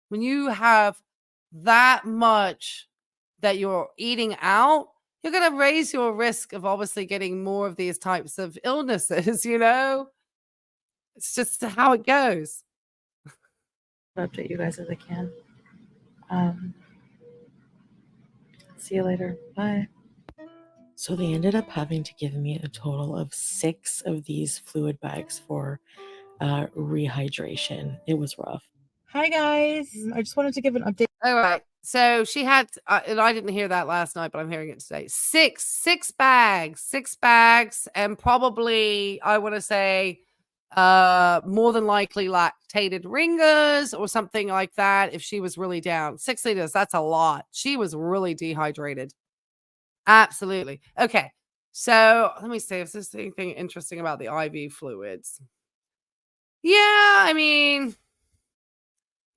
When you have that much that you're eating out, you're going to raise your risk of obviously getting more of these types of illnesses, It's just how it goes. I'll update you guys as I can. See you later. Bye. So they ended up having to give me a total of 6 of these fluid bags for rehydration. It was rough. Hi guys, I just wanted to give an update. All right. So she had, and I didn't hear that last night, but I'm hearing it today. 6 bags, and probably I want to say, more than likely lactated ringers or something like that. If she was really down, 6 liters, that's a lot. She was really dehydrated. Absolutely. Okay. So let me see if there's anything interesting about the IV fluids. Yeah, I mean,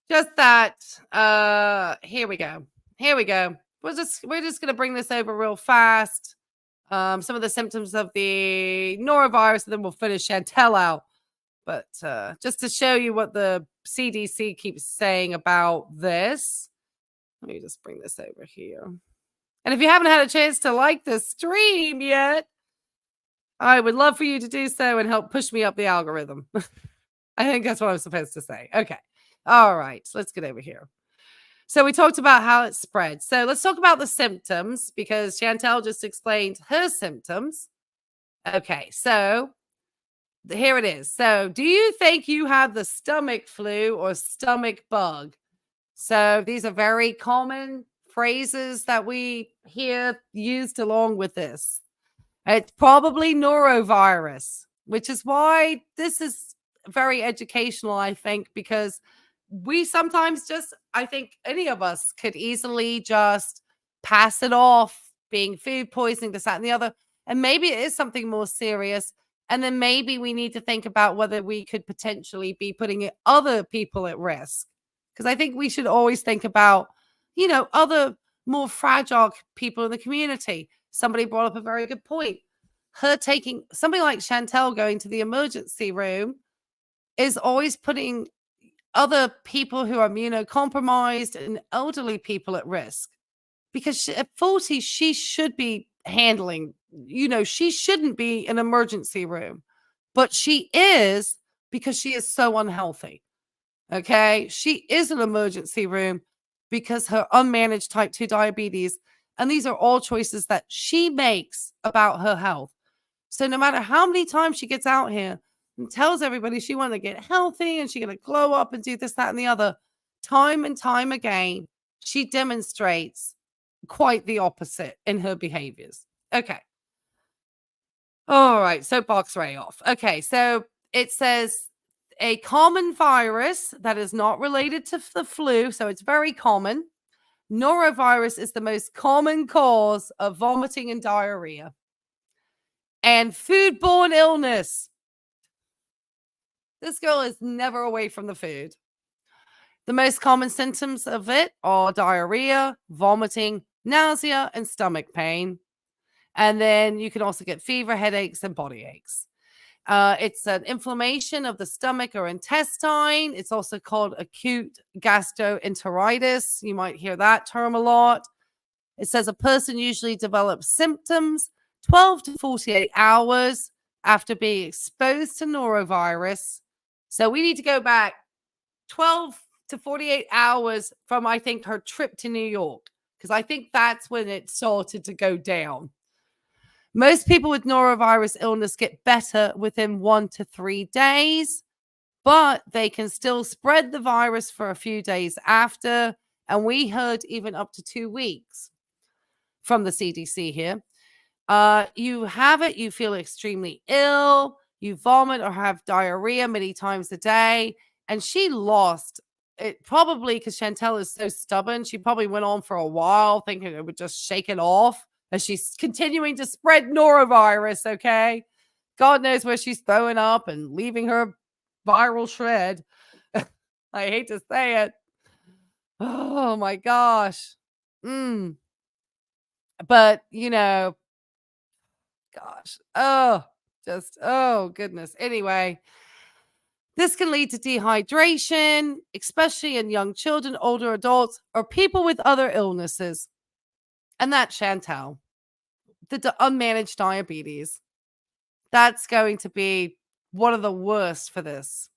just that. Here we go. We're just gonna bring this over real fast. Some of the symptoms of the norovirus, and then we'll finish Chantel out. But just to show you what the CDC keeps saying about this, let me just bring this over here. And if you haven't had a chance to like this stream yet, I would love for you to do so and help push me up the algorithm. I think that's what I'm supposed to say. Okay. All right. Let's get over here. So we talked about how it spreads. So let's talk about the symptoms, because Chantel just explained her symptoms. Okay. So here it is. So do you think you have the stomach flu or stomach bug? So these are very common phrases that we hear used along with this. It's probably norovirus, which is why this is very educational, I think, because we sometimes just, I think any of us could easily just pass it off being food poisoning, this, that, and the other. And maybe it is something more serious. And then maybe we need to think about whether we could potentially be putting other people at risk. Because I think we should always think about, other more fragile people in the community. Somebody brought up a very good point. Her taking somebody like Chantel going to the emergency room is always putting other people who are immunocompromised and elderly people at risk, because at 40, she should be handling, she shouldn't be in an emergency room, but she is, because she is so unhealthy. Okay. She is an emergency room because her unmanaged type 2 diabetes. And these are all choices that she makes about her health. So no matter how many times she gets out here and tells everybody she wants to get healthy and she's going to glow up and do this, that, and the other, time and time again, she demonstrates quite the opposite in her behaviors. Okay. All right. Soapbox ray off. Okay. So it says a common virus that is not related to the flu. So it's very common. Norovirus is the most common cause of vomiting and diarrhea and foodborne illness. This girl is never away from the food. The most common symptoms of it are diarrhea, vomiting, nausea, and stomach pain. And then you can also get fever, headaches, and body aches. It's an inflammation of the stomach or intestine. It's also called acute gastroenteritis. You might hear that term a lot. It says a person usually develops symptoms 12 to 48 hours after being exposed to norovirus. So we need to go back 12 to 48 hours from, I think, her trip to New York, because I think that's when it started to go down. Most people with norovirus illness get better within 1 to 3 days, but they can still spread the virus for a few days after. And we heard even up to 2 weeks from the CDC here. You have it, you feel extremely ill, you vomit or have diarrhea many times a day. And she lost it, probably because Chantel is so stubborn. She probably went on for a while thinking it would just shake it off as she's continuing to spread norovirus. Okay. God knows where she's throwing up and leaving her viral shred. I hate to say it. Oh my gosh. But, gosh. Oh, goodness. Anyway, this can lead to dehydration, especially in young children, older adults, or people with other illnesses. And that's Chantel, the unmanaged diabetes. That's going to be one of the worst for this.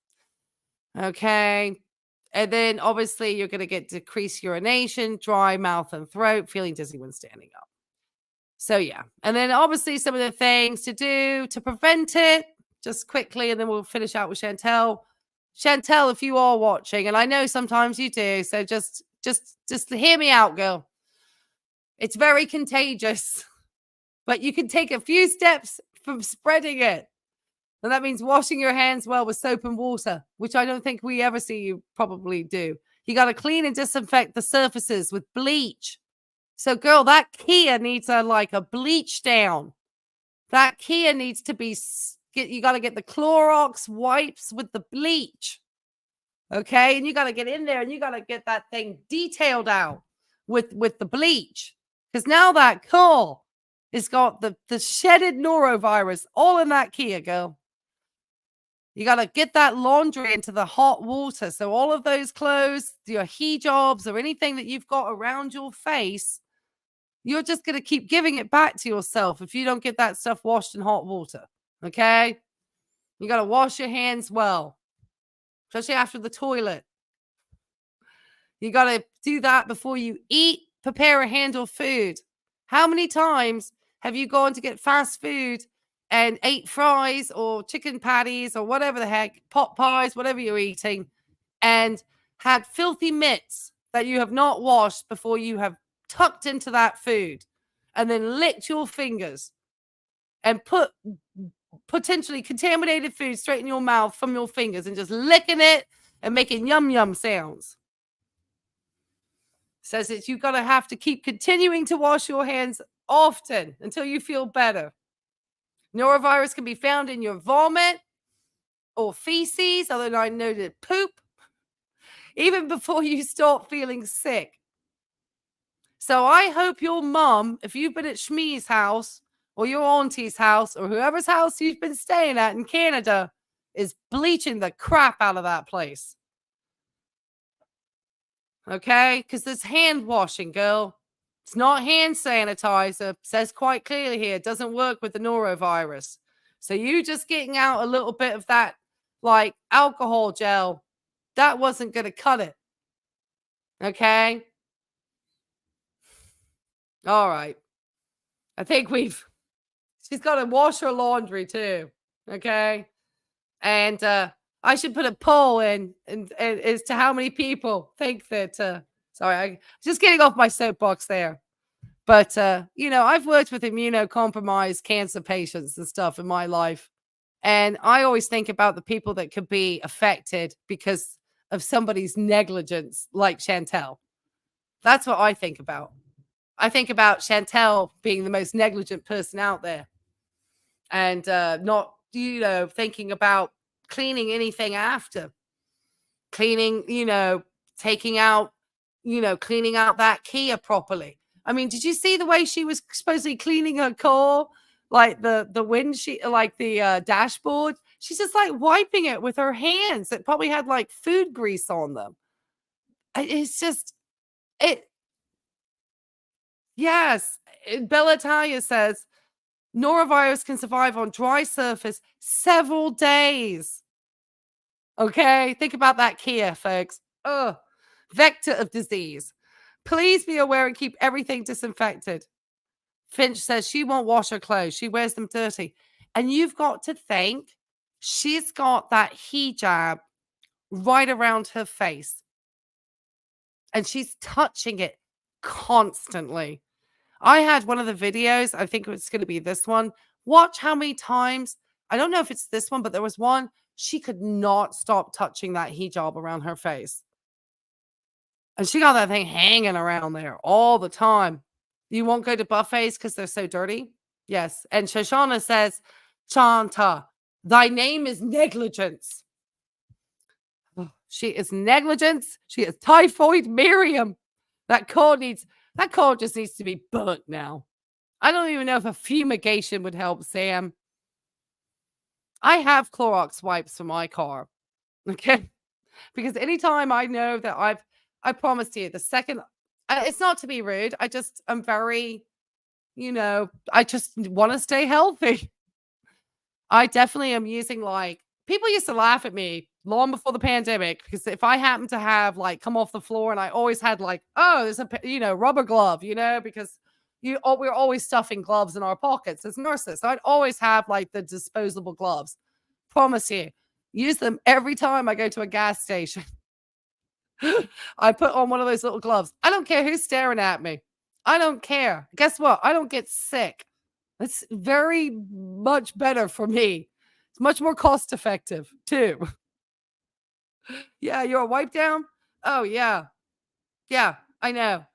Okay. And then obviously you're going to get decreased urination, dry mouth and throat, feeling dizzy when standing up. So yeah. And then obviously some of the things to do to prevent it, just quickly, and then we'll finish out with Chantel. Chantel, if you are watching, and I know sometimes you do, so just hear me out, girl. It's very contagious, but you can take a few steps from spreading it. And that means washing your hands well with soap and water, which I don't think we ever see you probably do. You got to clean and disinfect the surfaces with bleach. So, girl, that Kia needs a bleach down. That Kia needs to be, you got to get the Clorox wipes with the bleach. Okay. And you got to get in there and you got to get that thing detailed out with the bleach. Because now that car has got the shedded norovirus all in that Kia, girl. You got to get that laundry into the hot water. So all of those clothes, your hijabs or anything that you've got around your face, you're just going to keep giving it back to yourself if you don't get that stuff washed in hot water. Okay? You got to wash your hands well, especially after the toilet. You got to do that before you eat, prepare or handle food. How many times have you gone to get fast food and ate fries or chicken patties or whatever the heck, pot pies, whatever you're eating, and had filthy mitts that you have not washed before you have tucked into that food and then licked your fingers and put potentially contaminated food straight in your mouth from your fingers and just licking it and making yum yum sounds. Says that you're going to have to keep continuing to wash your hands often until you feel better. Norovirus can be found in your vomit or feces, other than noted poop, even before you start feeling sick. So I hope your mom, if you've been at Shmee's house or your auntie's house or whoever's house you've been staying at in Canada, is bleaching the crap out of that place. Okay? Because there's hand washing, girl. It's not hand sanitizer. It says quite clearly here, it doesn't work with the norovirus. So you just getting out a little bit of that, like, alcohol gel, that wasn't going to cut it. Okay? All right. I think she's got to wash her laundry too. Okay? And I should put a poll in and as to how many people think that, sorry, I just getting off my soapbox there. But, I've worked with immunocompromised cancer patients and stuff in my life. And I always think about the people that could be affected because of somebody's negligence, like Chantel. That's what I think about. I think about Chantel being the most negligent person out there and not, thinking about cleaning anything after. Cleaning, taking out, cleaning out that Kia properly. I mean, did you see the way she was supposedly cleaning her car? Like the windshield, like the dashboard? She's just like wiping it with her hands. It probably had like food grease on them. It's just, it. Yes. Bella Talia says, norovirus can survive on dry surface several days. Okay, think about that Kia, folks. Ugh. Vector of disease. Please be aware and keep everything disinfected. Finch says she won't wash her clothes. She wears them dirty. And you've got to think she's got that hijab right around her face. And she's touching it constantly. I had one of the videos, I think it's going to be this one. Watch how many times, I don't know if it's this one, but there was one, she could not stop touching that hijab around her face. And she got that thing hanging around there all the time. You won't go to buffets because they're so dirty? Yes. And Shoshana says, Chanta, thy name is negligence. Oh, she is negligence. She is typhoid Miriam. That car just needs to be burnt now. I don't even know if a fumigation would help, Sam. I have Clorox wipes for my car. Okay. Because anytime I know that I promise you, the second, it's not to be rude. I'm very, I just want to stay healthy. I definitely am using people used to laugh at me long before the pandemic because if I happen to have come off the floor and I always had there's a, rubber glove, because we're always stuffing gloves in our pockets as nurses. So I'd always have the disposable gloves. Promise you, use them every time I go to a gas station. I put on one of those little gloves. I don't care who's staring at me. I don't care. Guess what? I don't get sick. It's very much better for me. It's much more cost effective too. Yeah, you're a wipe down? Oh, yeah. Yeah, I know.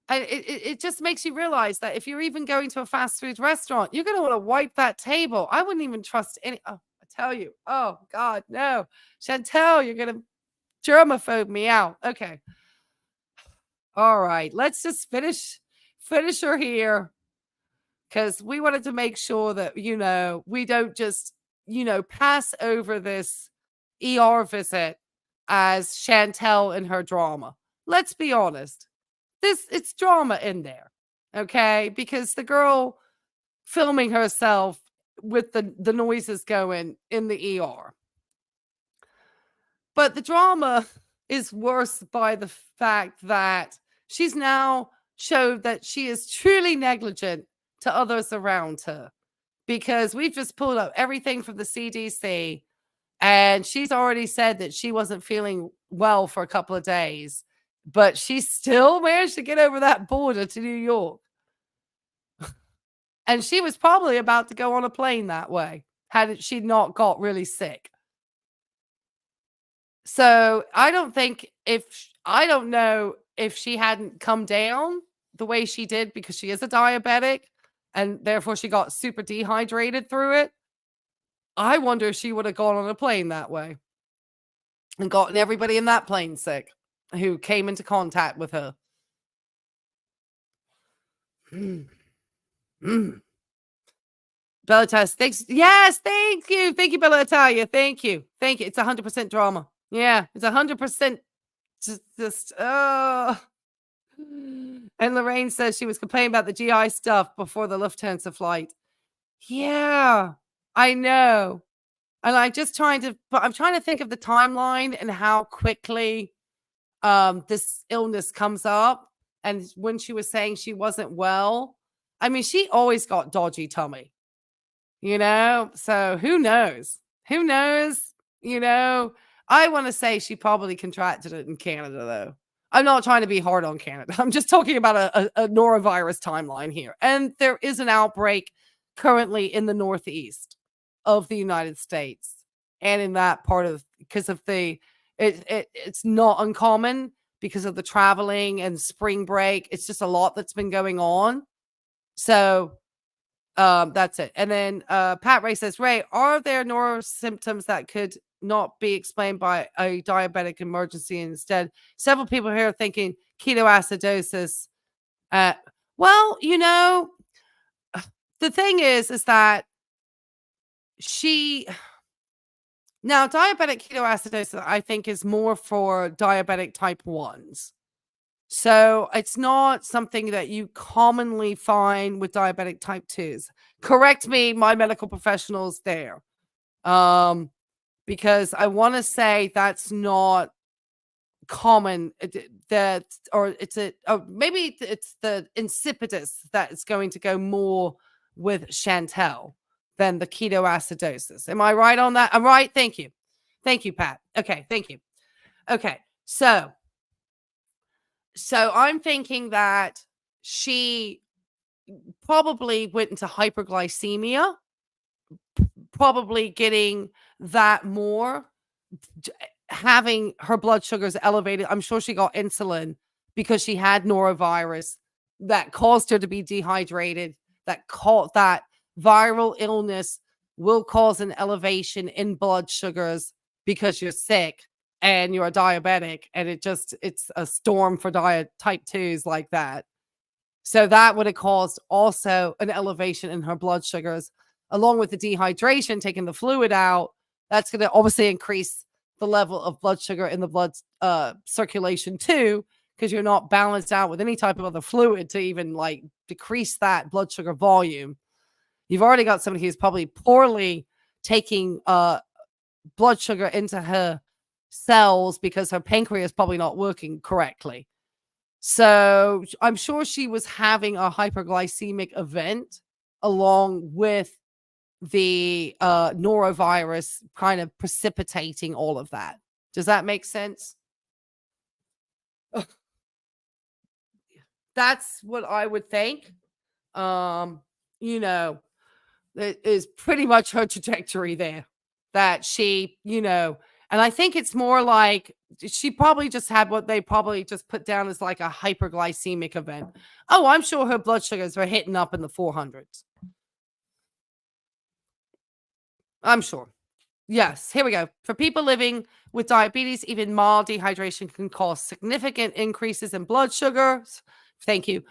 And it just makes you realize that if you're even going to a fast food restaurant, you're going to want to wipe that table. I wouldn't even trust any. Oh, I tell you. Oh, God, no. Chantel, you're going to germaphobe me out. Okay. All right. Let's just finish her here. Because we wanted to make sure that, we don't just, pass over this ER visit as Chantel and her drama. Let's be honest. It's drama in there. Okay? Because the girl filming herself with the noises going in the ER. But the drama is worse by the fact that she's now showed that she is truly negligent to others around her, because we've just pulled up everything from the CDC and she's already said that she wasn't feeling well for a couple of days, but she still managed to get over that border to New York. And she was probably about to go on a plane that way had she not got really sick. So I don't know if she hadn't come down the way she did because she is a diabetic and therefore she got super dehydrated through it. I wonder if she would have gone on a plane that way and gotten everybody in that plane sick who came into contact with her. Bella Italia, thanks. Yes, thank you. Thank you, Bella Italia. Thank you. Thank you. It's 100% drama. Yeah, it's 100% just And Lorraine says she was complaining about the GI stuff before the Lufthansa flight. Yeah, I know. And I'm trying to think of the timeline and how quickly this illness comes up. And when she was saying she wasn't well, I mean, she always got dodgy tummy, so who knows? Who knows? I want to say she probably contracted it in Canada, though. I'm not trying to be hard on Canada. I'm just talking about a norovirus timeline here. And there is an outbreak currently in the Northeast of the United States. And in that part of, because of it's not uncommon because of the traveling and spring break. It's just a lot that's been going on. So that's it. And then Pat Ray says, Ray, are there neuro symptoms that could not be explained by a diabetic emergency? Instead, several people here are thinking ketoacidosis. Well, the thing is that now diabetic ketoacidosis, I think, is more for diabetic type 1s. So it's not something that you commonly find with diabetic type 2s. Correct me, my medical professionals there. Because I want to say that's not common, or maybe it's the insipidus that is going to go more with Chantel than the ketoacidosis. Am I right on that? I'm right. Thank you. Thank you, Pat. Okay. Thank you. Okay. So I'm thinking that she probably went into hyperglycemia, probably getting that more, having her blood sugars elevated. I'm sure she got insulin because she had norovirus that caused her to be dehydrated, that viral illness will cause an elevation in blood sugars because you're sick and you're a diabetic, and it's a storm for type 2s like that. So that would have caused also an elevation in her blood sugars, along with the dehydration, taking the fluid out. That's going to obviously increase the level of blood sugar in the blood circulation too, because you're not balanced out with any type of other fluid to even decrease that blood sugar volume. You've already got somebody who's probably poorly taking blood sugar into her cells because her pancreas is probably not working correctly. So I'm sure she was having a hyperglycemic event along with the norovirus kind of precipitating all of that. Does that make sense? Ugh. That's what I would think. It is pretty much her trajectory there, that she, and I think it's more like she probably just had what they probably just put down as like a hyperglycemic event. Oh, I'm sure her blood sugars were hitting up in the 400s. I'm sure. Yes, here we go. For people living with diabetes, even mild dehydration can cause significant increases in blood sugars. Thank you.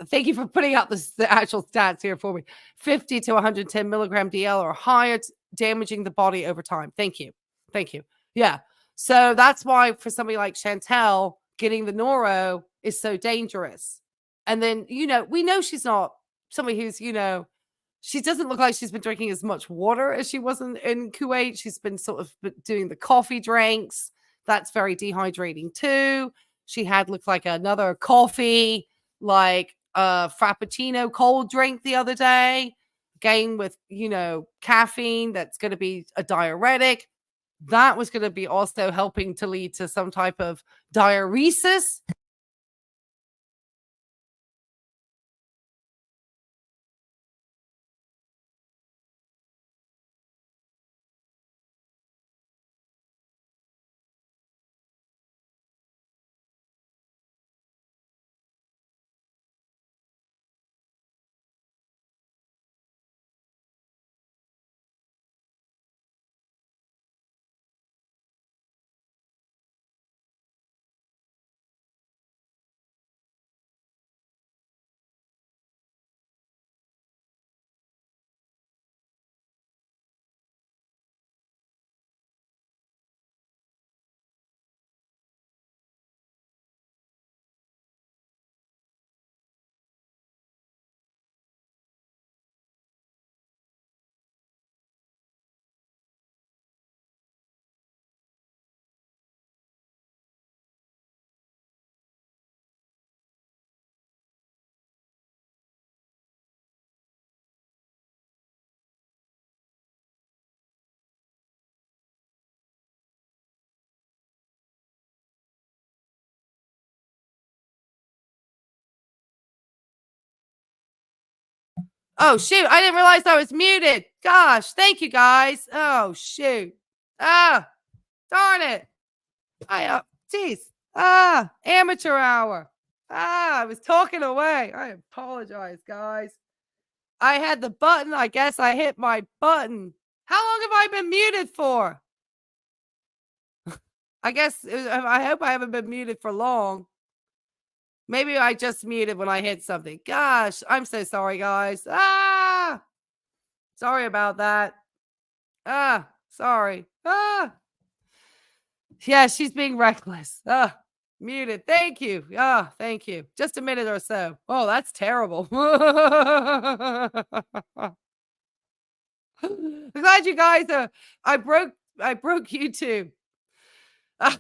Thank you for putting out the actual stats here for me. 50 to 110 milligram DL or higher, damaging the body over time. Thank you. Thank you. Yeah. So that's why for somebody like Chantel, getting the noro is so dangerous. And then, we know she's not somebody who's, she doesn't look like she's been drinking as much water as she was in Kuwait. She's been sort of doing the coffee drinks. That's very dehydrating too. She looked like another coffee, like a Frappuccino cold drink the other day, again with, caffeine that's going to be a diuretic. That was going to be also helping to lead to some type of diuresis. Oh, shoot. I didn't realize I was muted. Gosh, thank you guys. Oh, shoot. Ah, darn it. Geez. Amateur hour. I was talking away. I apologize, guys. I had the button. I guess I hit my button. How long have I been muted for? I guess, I hope I haven't been muted for long. Maybe I just muted when I hit something. Gosh, I'm so sorry, guys. Sorry about that. Sorry. Yeah, she's being reckless. Muted. Thank you. Thank you. Just a minute or so. Oh, that's terrible. I'm glad you guys I broke YouTube. Ah,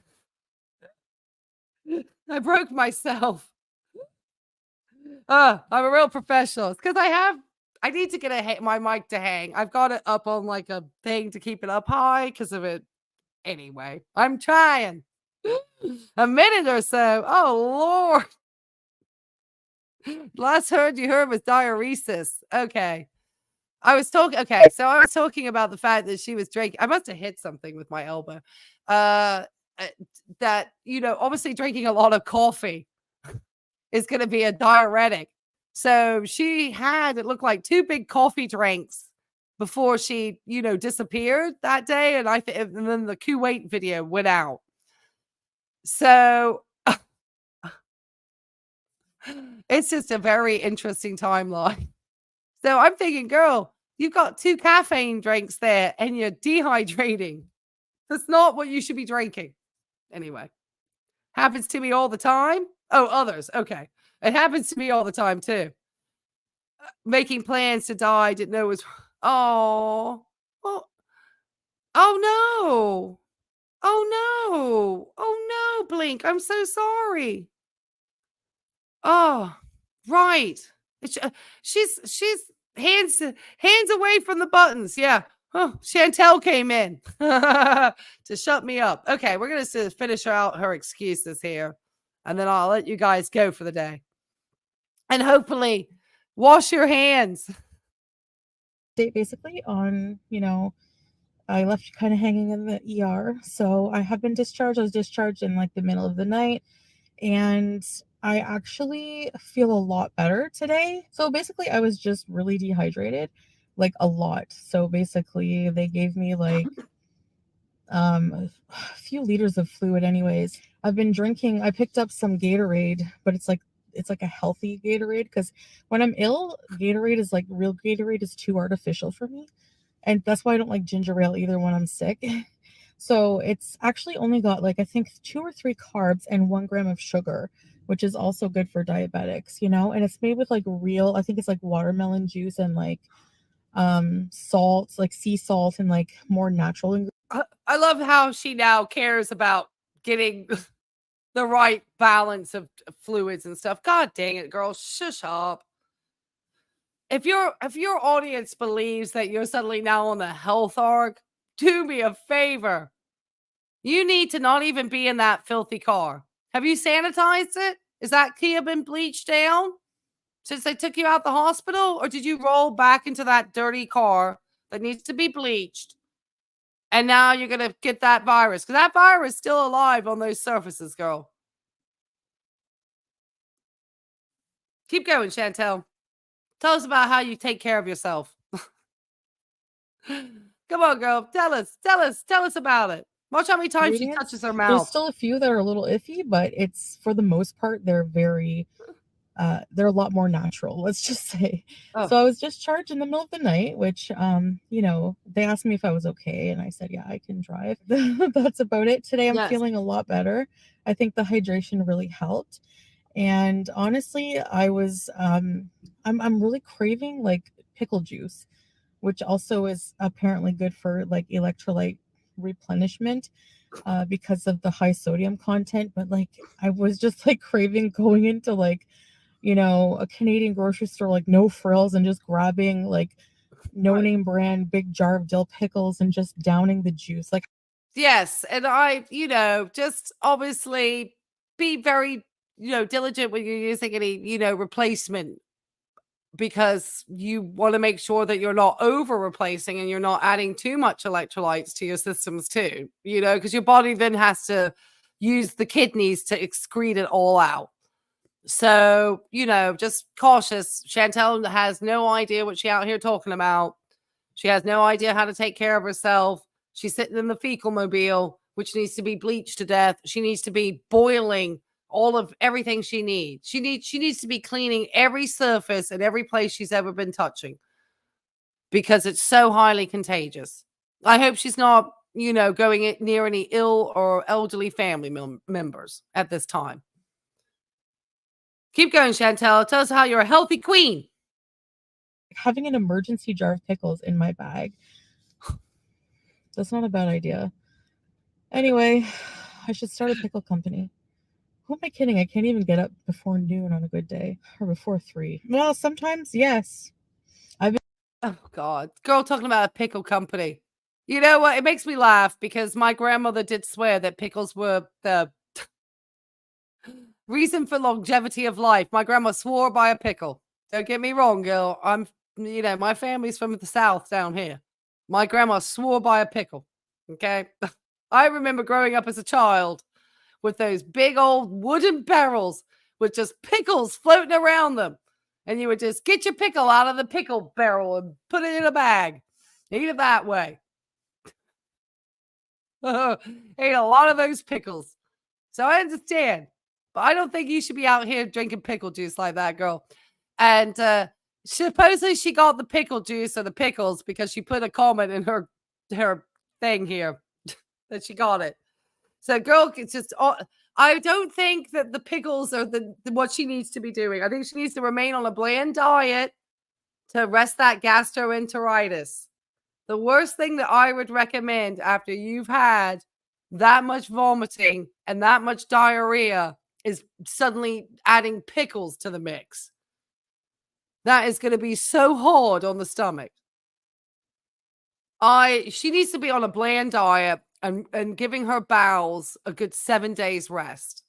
I broke myself. I'm a real professional. It's because I need to get my mic to hang. I've got it up on like a thing to keep it up high because of it. Anyway, I'm trying. A minute or so. Oh Lord. Last heard you heard was diuresis. Okay. I was talking about the fact that she was drinking. I must have hit something with my elbow. Uh that, obviously drinking a lot of coffee is going to be a diuretic. So she had, it looked like 2 big coffee drinks before she, disappeared that day. And and then the Kuwait video went out. So it's just a very interesting timeline. So I'm thinking, girl, you've got 2 caffeine drinks there and you're dehydrating. That's not what you should be drinking. Anyway, happens to me all the time. Oh, others. Okay. It happens to me all the time too. Making plans to die, didn't know it was. Oh, oh, oh no. Oh no. Oh no, Blink. I'm so sorry. Oh, right. She's hands away from the buttons. Yeah. Oh, Chantel came in to shut me up. Okay, we're gonna finish out her excuses here, and then I'll let you guys go for the day. And hopefully, wash your hands. Basically on, I left you kind of hanging in the ER. So I have been discharged. I was discharged in like the middle of the night. And I actually feel a lot better today. So basically, I was just really dehydrated, like a lot. So basically, they gave me like a few liters of fluid anyways. I've been drinking, I picked up some Gatorade, but it's like a healthy Gatorade, because when I'm ill, Gatorade is like, real Gatorade is too artificial for me. And that's why I don't like ginger ale either when I'm sick. So it's actually only got like, I think 2 or 3 carbs and 1 gram of sugar, which is also good for diabetics, and it's made with like real, I think it's like watermelon juice and like salt, like sea salt, and like more natural ingredients. I love how she now cares about getting the right balance of fluids and stuff. God dang it, girl. Shush up. If your audience believes that you're suddenly now on the health arc, do me a favor. You need to not even be in that filthy car. Have you sanitized it? Is that Kia been bleached down since they took you out the hospital? Or did you roll back into that dirty car that needs to be bleached? And now you're going to get that virus, because that virus is still alive on those surfaces, girl. Keep going, Chantel. Tell us about how you take care of yourself. Come on, girl. Tell us about it. Watch how many times she touches her mouth. There's still a few that are a little iffy, but it's, for the most part, they're very, they're a lot more natural, let's just say. Oh. So I was discharged in the middle of the night, which, they asked me if I was okay, and I said, yeah, I can drive. That's about it. Today I'm feeling a lot better. I think the hydration really helped. And honestly, I was, I'm really craving like pickle juice, which also is apparently good for like electrolyte replenishment, because of the high sodium content. But like, I was just like craving going into like, a Canadian grocery store, like no frills, and just grabbing like no name brand big jar of dill pickles and just downing the juice. Like, yes. And I, just obviously be very, diligent when you're using any, replacement because you want to make sure that you're not over replacing and you're not adding too much electrolytes to your systems too, because your body then has to use the kidneys to excrete it all out. So, just cautious. Chantel has no idea what she out here talking about. She has no idea how to take care of herself. She's sitting in the fecal mobile, which needs to be bleached to death. She needs to be boiling all of everything she needs. She needs to be cleaning every surface and every place she's ever been touching because it's so highly contagious. I hope she's not, going near any ill or elderly family members at this time. Keep going, Chantel. Tell us how you're a healthy queen. Having an emergency jar of pickles in my bag. That's not a bad idea. Anyway, I should start a pickle company. Who am I kidding? I can't even get up before noon on a good day. Or before 3. Well, sometimes, yes. Oh, God. Girl talking about a pickle company. You know what? It makes me laugh because my grandmother did swear that pickles were the reason for longevity of life. My grandma swore by a pickle. Don't get me wrong, girl. My family's from the South down here. My grandma swore by a pickle. Okay. I remember growing up as a child with those big old wooden barrels with just pickles floating around them. And you would just get your pickle out of the pickle barrel and put it in a bag. Eat it that way. Ate a lot of those pickles. So I understand. But I don't think you should be out here drinking pickle juice like that, girl. And supposedly she got the pickle juice or the pickles because she put a comment in her thing here that she got it. So, girl, it's just. I don't think that the pickles are what she needs to be doing. I think she needs to remain on a bland diet to rest that gastroenteritis. The worst thing that I would recommend after you've had that much vomiting and that much diarrhea is suddenly adding pickles to the mix. That is going to be so hard on the stomach. She needs to be on a bland diet and giving her bowels a good 7 days rest.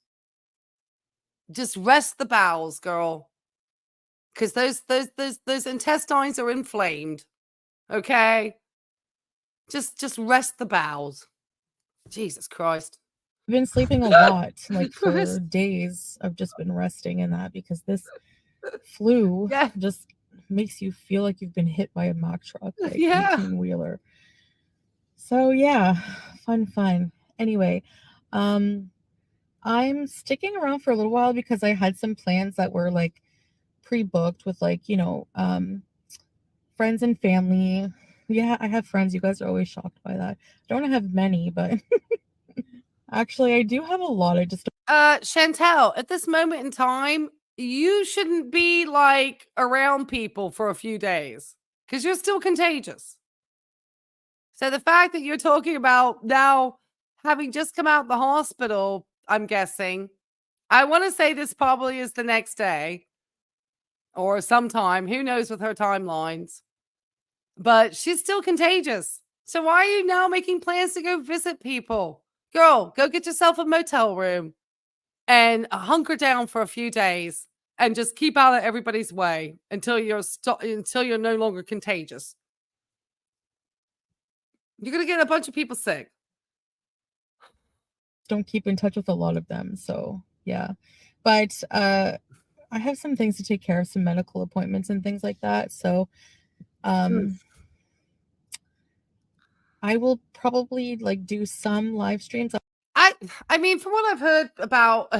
Just rest the bowels, girl. Because those intestines are inflamed. Okay? Just rest the bowels. Jesus Christ. I've been sleeping a lot, like for days. I've just been resting in that because this flu just makes you feel like you've been hit by a Mack truck, like 18-wheeler. So yeah, fun. Anyway, I'm sticking around for a little while because I had some plans that were like pre-booked with friends and family. Yeah, I have friends. You guys are always shocked by that. I don't have many, but actually I do have a lot. I just Chantel, at this moment in time, you shouldn't be like around people for a few days because you're still contagious. So the fact that you're talking about now having just come out the hospital, I'm guessing, I want to say this probably is the next day or sometime. Who knows with her timelines? But she's still contagious. So why are you now making plans to go visit people? Girl, go get yourself a motel room and hunker down for a few days and just keep out of everybody's way until you're no longer contagious. You're going to get a bunch of people sick. Don't keep in touch with a lot of them. So, yeah. But I have some things to take care of, some medical appointments and things like that. So, I will probably do some live streams. I mean, from what I've heard about,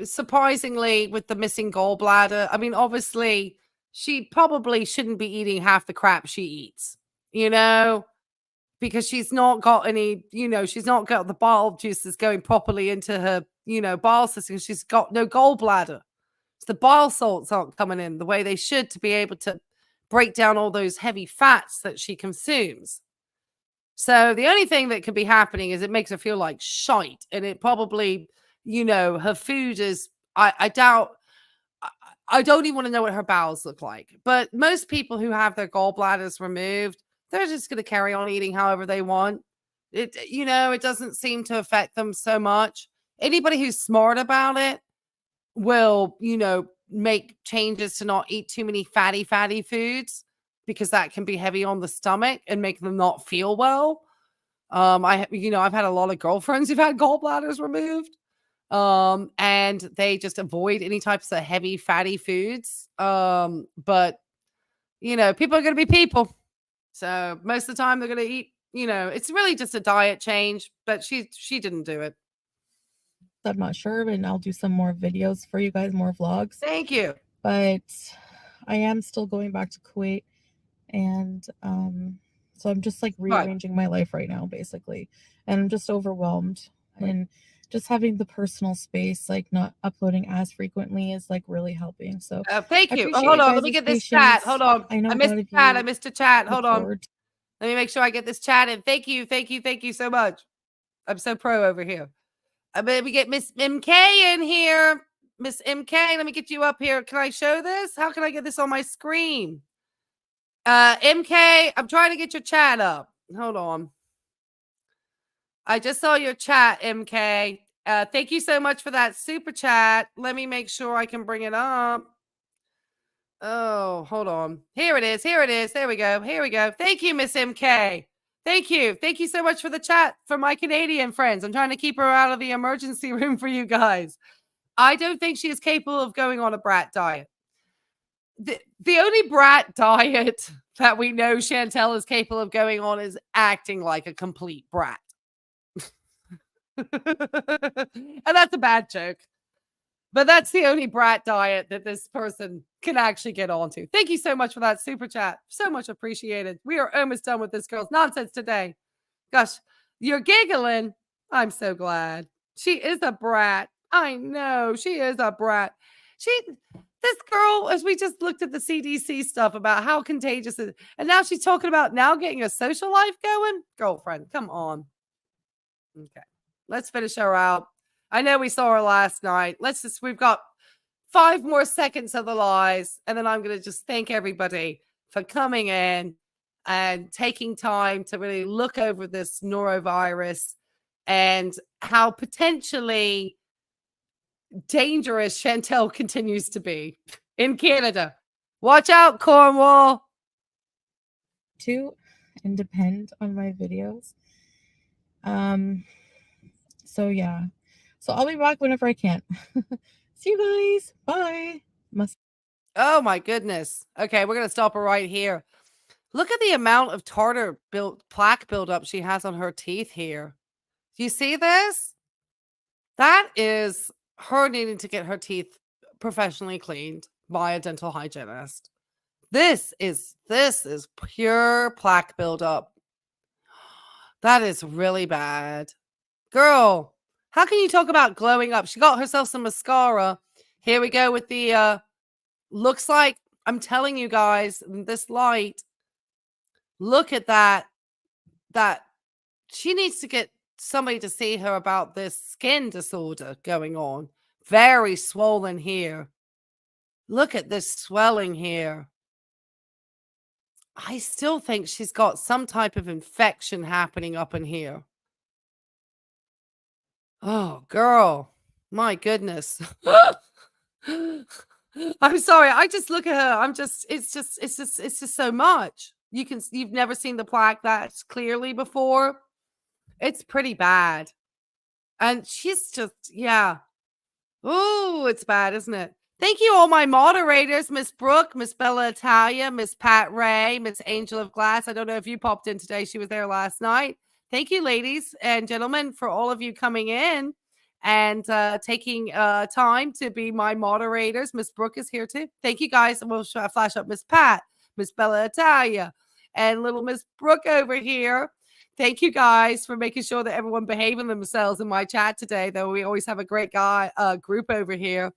surprisingly, with the missing gallbladder, I mean, obviously, she probably shouldn't be eating half the crap she eats, because she's not got any, she's not got the bile juices going properly into her, bile system. She's got no gallbladder. So the bile salts aren't coming in the way they should to be able to break down all those heavy fats that she consumes. So the only thing that could be happening is it makes her feel like shite. And it probably, her food is, I doubt, I don't even want to know what her bowels look like. But most people who have their gallbladders removed, they're just going to carry on eating however they want. It doesn't seem to affect them so much. Anybody who's smart about it will, make changes to not eat too many fatty foods, because that can be heavy on the stomach and make them not feel well. I've had a lot of girlfriends who've had gallbladders removed. And they just avoid any types of heavy fatty foods. But people are going to be people. So most of the time they're going to eat, it's really just a diet change, but she didn't do it. I'm not sure, and I'll do some more videos for you guys, more vlogs. Thank you. But I am still going back to Kuwait, and so I'm just like rearranging my life right now, basically, and I'm just overwhelmed. And just having the personal space, like not uploading as frequently, is like really helping. So thank you. Hold on, let me get this chat. Hold on. I know I missed the chat. I missed a chat. Hold on. Let me make sure I get this chat in. Thank you so much. I'm so pro over here. We get Miss MK in here. Miss MK, let me get you up here. Can I show this? How can I get this on my screen? MK, I'm trying to get your chat up. Hold on. I just saw your chat, MK. Thank you so much for that super chat. Let me make sure I can bring it up. Oh, hold on. Here it is. There we go. Thank you, Miss MK. Thank you. Thank you so much for the chat for my Canadian friends. I'm trying to keep her out of the emergency room for you guys. I don't think she is capable of going on a brat diet. The only brat diet that we know Chantel is capable of going on is acting like a complete brat. And that's a bad joke. But that's the only brat diet that this person can actually get onto. Thank you so much for that super chat. So much appreciated. We are almost done with this girl's nonsense today. Gosh, you're giggling. I'm so glad. She is a brat. I know. She is a brat. This girl, as we just looked at the CDC stuff about how contagious it is, and now she's talking about now getting a social life going. Girlfriend, come on. Okay. Let's finish her out. I know we saw her last night. We've got 5 more seconds of the lies. And then I'm going to just thank everybody for coming in and taking time to really look over this norovirus and how potentially dangerous Chantel continues to be in Canada. Watch out, Cornwall. And depend on my videos. So yeah. So I'll be back whenever I can. See you guys. Bye. Oh my goodness. Okay, we're going to stop her right here. Look at the amount of tartar plaque buildup she has on her teeth here. Do you see this? That is her needing to get her teeth professionally cleaned by a dental hygienist. This is pure plaque buildup. That is really bad. Girl, how can you talk about glowing up? She got herself some mascara. Here we go with the, looks like, I'm telling you guys, this light, look at that. She needs to get somebody to see her about this skin disorder going on. Very swollen here. Look at this swelling here. I still think she's got some type of infection happening up in here. Oh, girl. My goodness. I'm sorry. I just look at her. It's just so much. You've never seen the plaque that clearly before. It's pretty bad. And she's just, yeah. Oh, it's bad, isn't it? Thank you, all my moderators, Miss Brooke, Miss Bella Italia, Miss Pat Ray, Miss Angel of Glass. I don't know if you popped in today. She was there last night. Thank you, ladies and gentlemen, for all of you coming in and taking time to be my moderators. Miss Brooke is here too. Thank you, guys. And we'll flash up Miss Pat, Miss Bella Italia, and little Miss Brooke over here. Thank you guys for making sure that everyone behaving themselves in my chat today, though we always have a great group over here.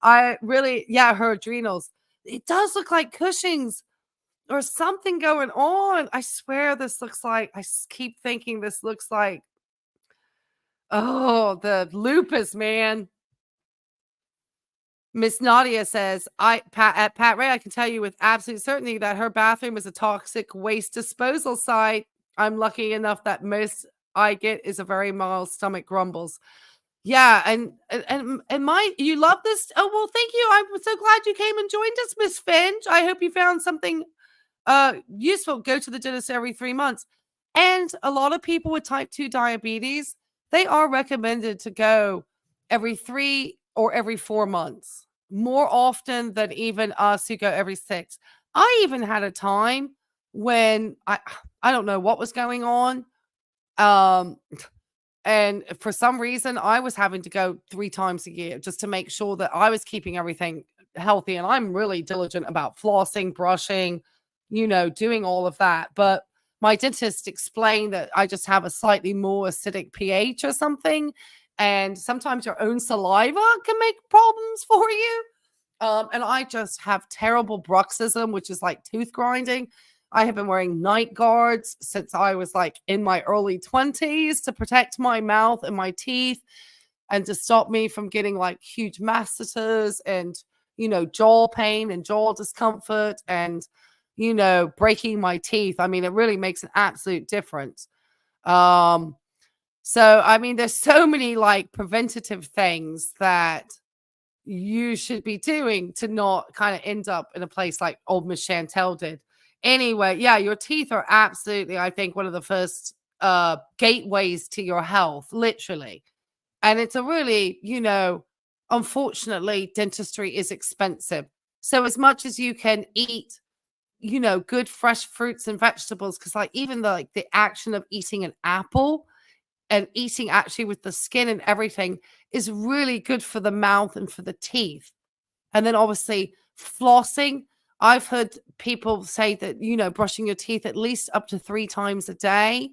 I really, her adrenals. It does look like Cushing's or something going on. I swear this looks like, I keep thinking this looks like, oh, the lupus, man. Miss Nadia says, Pat Ray, I can tell you with absolute certainty that her bathroom is a toxic waste disposal site. I'm lucky enough that most I get is a very mild stomach grumbles. Yeah, and my you love this. Oh, well, thank you. I'm so glad you came and joined us, Miss Finch. I hope you found something useful. Go to the dentist every 3 months. And a lot of people with type 2 diabetes, they are recommended to go every 3 or every 4 months, more often than even us who go every 6. I even had a time when I don't know what was going on. Um and for some reason, I was having to go 3 times a year just to make sure that I was keeping everything healthy, and I'm really diligent about flossing, brushing, doing all of that, but my dentist explained that I just have a slightly more acidic pH or something, and sometimes your own saliva can make problems for you. And I just have terrible bruxism, which is like tooth grinding. I have been wearing night guards since I was like in my early 20s to protect my mouth and my teeth and to stop me from getting like huge masseter and, jaw pain and jaw discomfort and, breaking my teeth. I mean, it really makes an absolute difference. Um, so, I mean, there's so many like preventative things that you should be doing to not kind of end up in a place like old Miss Chantel did. Anyway, yeah, your teeth are absolutely, I think, one of the first gateways to your health, literally. And it's a really, unfortunately, dentistry is expensive. So as much as you can eat, good fresh fruits and vegetables, because like even the action of eating an apple and eating actually with the skin and everything is really good for the mouth and for the teeth. And then obviously flossing. I've heard people say that, brushing your teeth at least up to 3 times a day.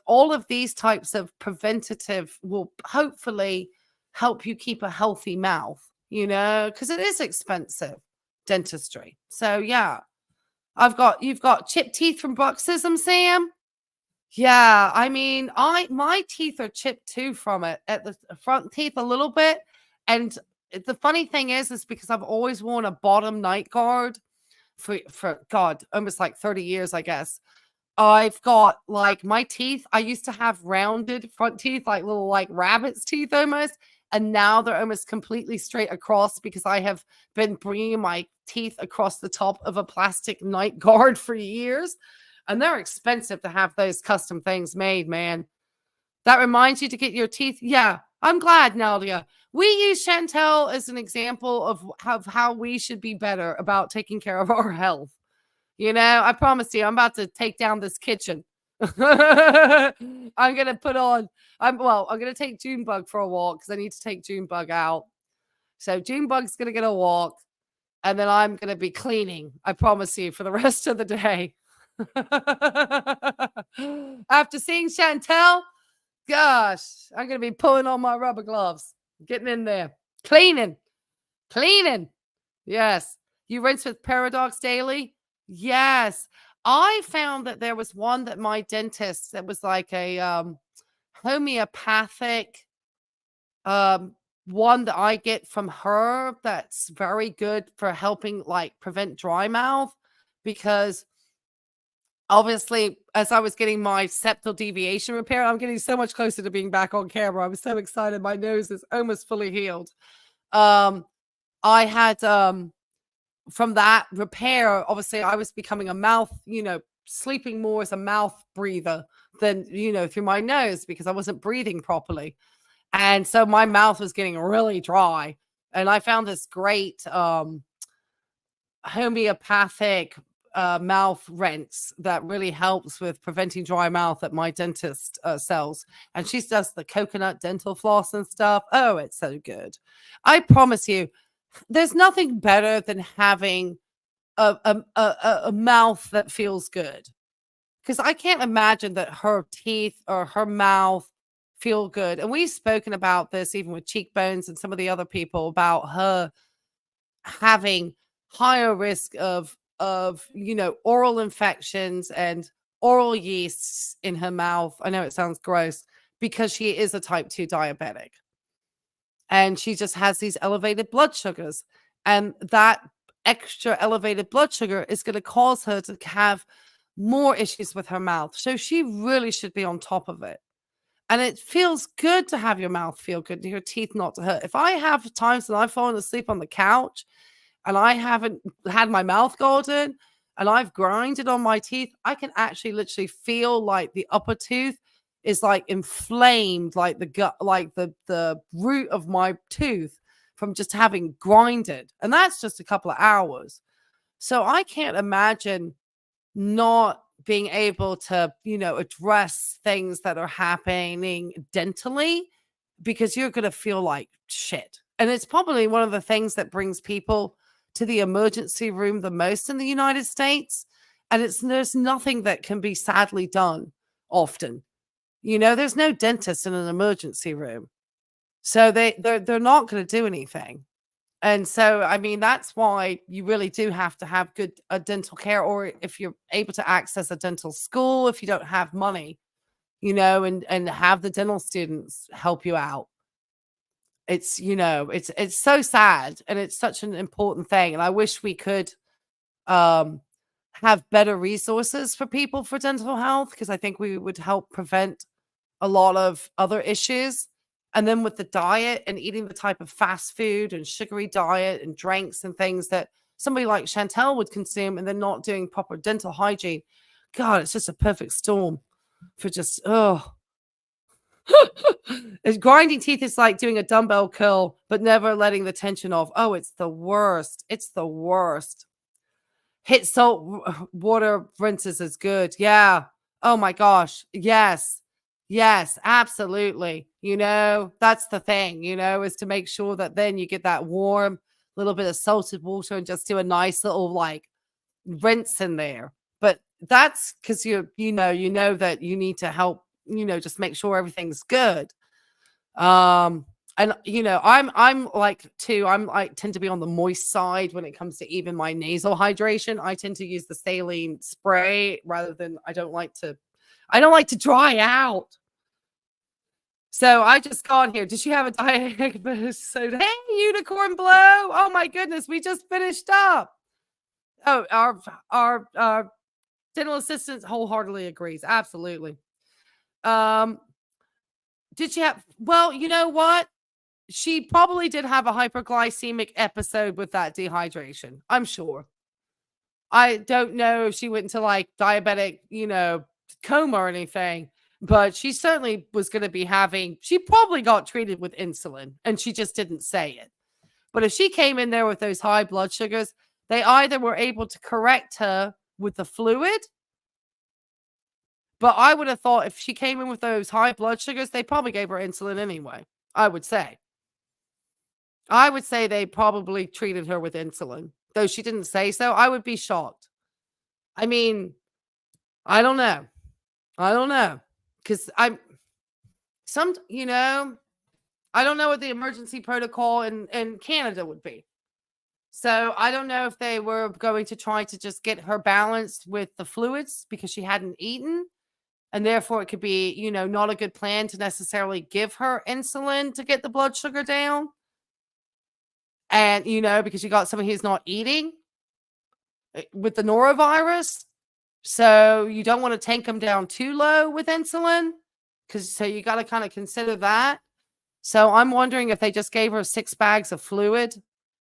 All of these types of preventative will hopefully help you keep a healthy mouth, because it is expensive dentistry. So yeah, you've got chipped teeth from bruxism, Sam. Yeah, I mean, my teeth are chipped too from it at the front teeth a little bit. And the funny thing is because I've always worn a bottom night guard for God, almost like 30 years, I guess. I've got like my teeth. I used to have rounded front teeth, like little like rabbit's teeth almost. And now they're almost completely straight across because I have been bringing my teeth across the top of a plastic night guard for years. And they're expensive to have those custom things made, man. That reminds you to get your teeth. Yeah, I'm glad, Nadia. We use Chantel as an example of how we should be better about taking care of our health. I promise you, I'm about to take down this kitchen. I'm gonna put on. I'm gonna take Junebug for a walk because I need to take Junebug out. So Junebug's gonna get a walk, and then I'm gonna be cleaning. I promise you for the rest of the day. After seeing Chantel, gosh, I'm gonna be pulling on my rubber gloves, getting in there, cleaning. Yes. You rinse with Paradox daily? Yes. I found that there was one that my dentist that was like a homeopathic one that I get from her that's very good for helping like prevent dry mouth because obviously as I was getting my septal deviation repair, I'm getting so much closer to being back on camera. I was so excited. My nose is almost fully healed. I had from that repair, obviously I was becoming a mouth, sleeping more as a mouth breather than, through my nose because I wasn't breathing properly. And so my mouth was getting really dry. And I found this great homeopathic mouth rinse that really helps with preventing dry mouth that my dentist sells. And she does the coconut dental floss and stuff. Oh, it's so good. I promise you, there's nothing better than having a mouth that feels good. Because I can't imagine that her teeth or her mouth feel good. And we've spoken about this even with Cheekbones and some of the other people about her having higher risk of oral infections and oral yeasts in her mouth. I know it sounds gross because she is a type 2 diabetic and she just has these elevated blood sugars, and that extra elevated blood sugar is going to cause her to have more issues with her mouth. So she really should be on top of it. And it feels good to have your mouth feel good, your teeth not to hurt. If I have times that I've fallen asleep on the couch and I haven't had my mouth golden and I've grinded on my teeth, I can actually literally feel like the upper tooth is like inflamed, like the gut, like the root of my tooth from just having grinded. And that's just a couple of hours. So I can't imagine not being able to, address things that are happening dentally because you're going to feel like shit. And it's probably one of the things that brings people to the emergency room the most in the United States. And there's nothing that can be sadly done often. There's no dentist in an emergency room. So they're not going to do anything. And so, I mean, that's why you really do have to have good dental care, or if you're able to access a dental school, if you don't have money, and have the dental students help you out. It's, it's so sad, and it's such an important thing. And I wish we could have better resources for people for dental health, because I think we would help prevent a lot of other issues. And then with the diet and eating the type of fast food and sugary diet and drinks and things that somebody like Chantel would consume, and then not doing proper dental hygiene. God, it's just a perfect storm for just, grinding teeth is like doing a dumbbell curl, but never letting the tension off. Oh, it's the worst. It's the worst. Hit salt water rinses is good. Yeah. Oh my gosh. Yes. Yes, absolutely. That's the thing, is to make sure that then you get that warm little bit of salted water and just do a nice little like rinse in there. But that's because you know that you need to help, just make sure everything's good. And I'm like too, tend to be on the moist side when it comes to even my nasal hydration. I tend to use the saline spray rather than, I don't like to dry out. So I just got here. Did she have a diet soda? Hey, Unicorn Blow. Oh my goodness. We just finished up. Oh, our dental assistant wholeheartedly agrees. Absolutely. Did she have, well, you know what? She probably did have a hyperglycemic episode with that dehydration. I'm sure. I don't know if she went into like diabetic, coma or anything, but she certainly was going to be she probably got treated with insulin and she just didn't say it. But if she came in there with those high blood sugars, they either were able to correct her with the fluid, but I would have thought if she came in with those high blood sugars, they probably gave her insulin anyway. I would say they probably treated her with insulin, though she didn't say so. I would be shocked. I mean, I don't know. Because I don't know what the emergency protocol in Canada would be. So I don't know if they were going to try to just get her balanced with the fluids because she hadn't eaten. And therefore, it could be, not a good plan to necessarily give her insulin to get the blood sugar down. And, because you got somebody who's not eating with the norovirus. So you don't want to tank them down too low with insulin. So you got to kind of consider that. So I'm wondering if they just gave her 6 bags of fluid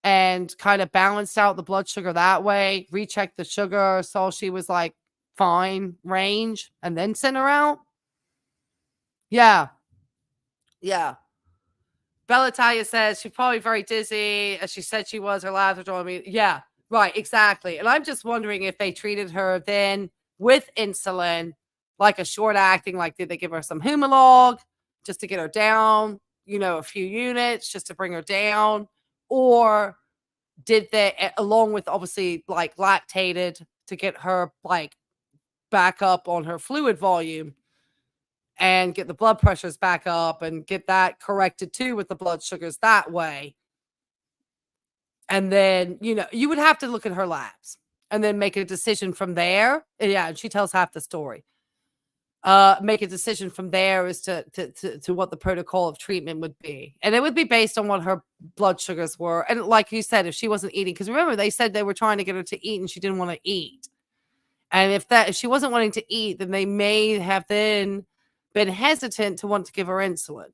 and kind of balanced out the blood sugar that way, rechecked the sugar, saw she was like fine range, and then sent her out. Yeah. Bellatalia says she's probably very dizzy, as she said she was. Her labs are telling me. Yeah, right, exactly. And I'm just wondering if they treated her then with insulin, like a short acting, like did they give her some Humalog just to get her down, a few units just to bring her down? Or did they, along with obviously like lactated to get her like back up on her fluid volume and get the blood pressures back up and get that corrected too with the blood sugars that way? And then, you would have to look at her labs and then make a decision from there. Yeah, and she tells half the story. Make a decision from there as to what the protocol of treatment would be. And it would be based on what her blood sugars were. And like you said, if she wasn't eating, because remember, they said they were trying to get her to eat and she didn't want to eat. And if she wasn't wanting to eat, then they may have then been hesitant to want to give her insulin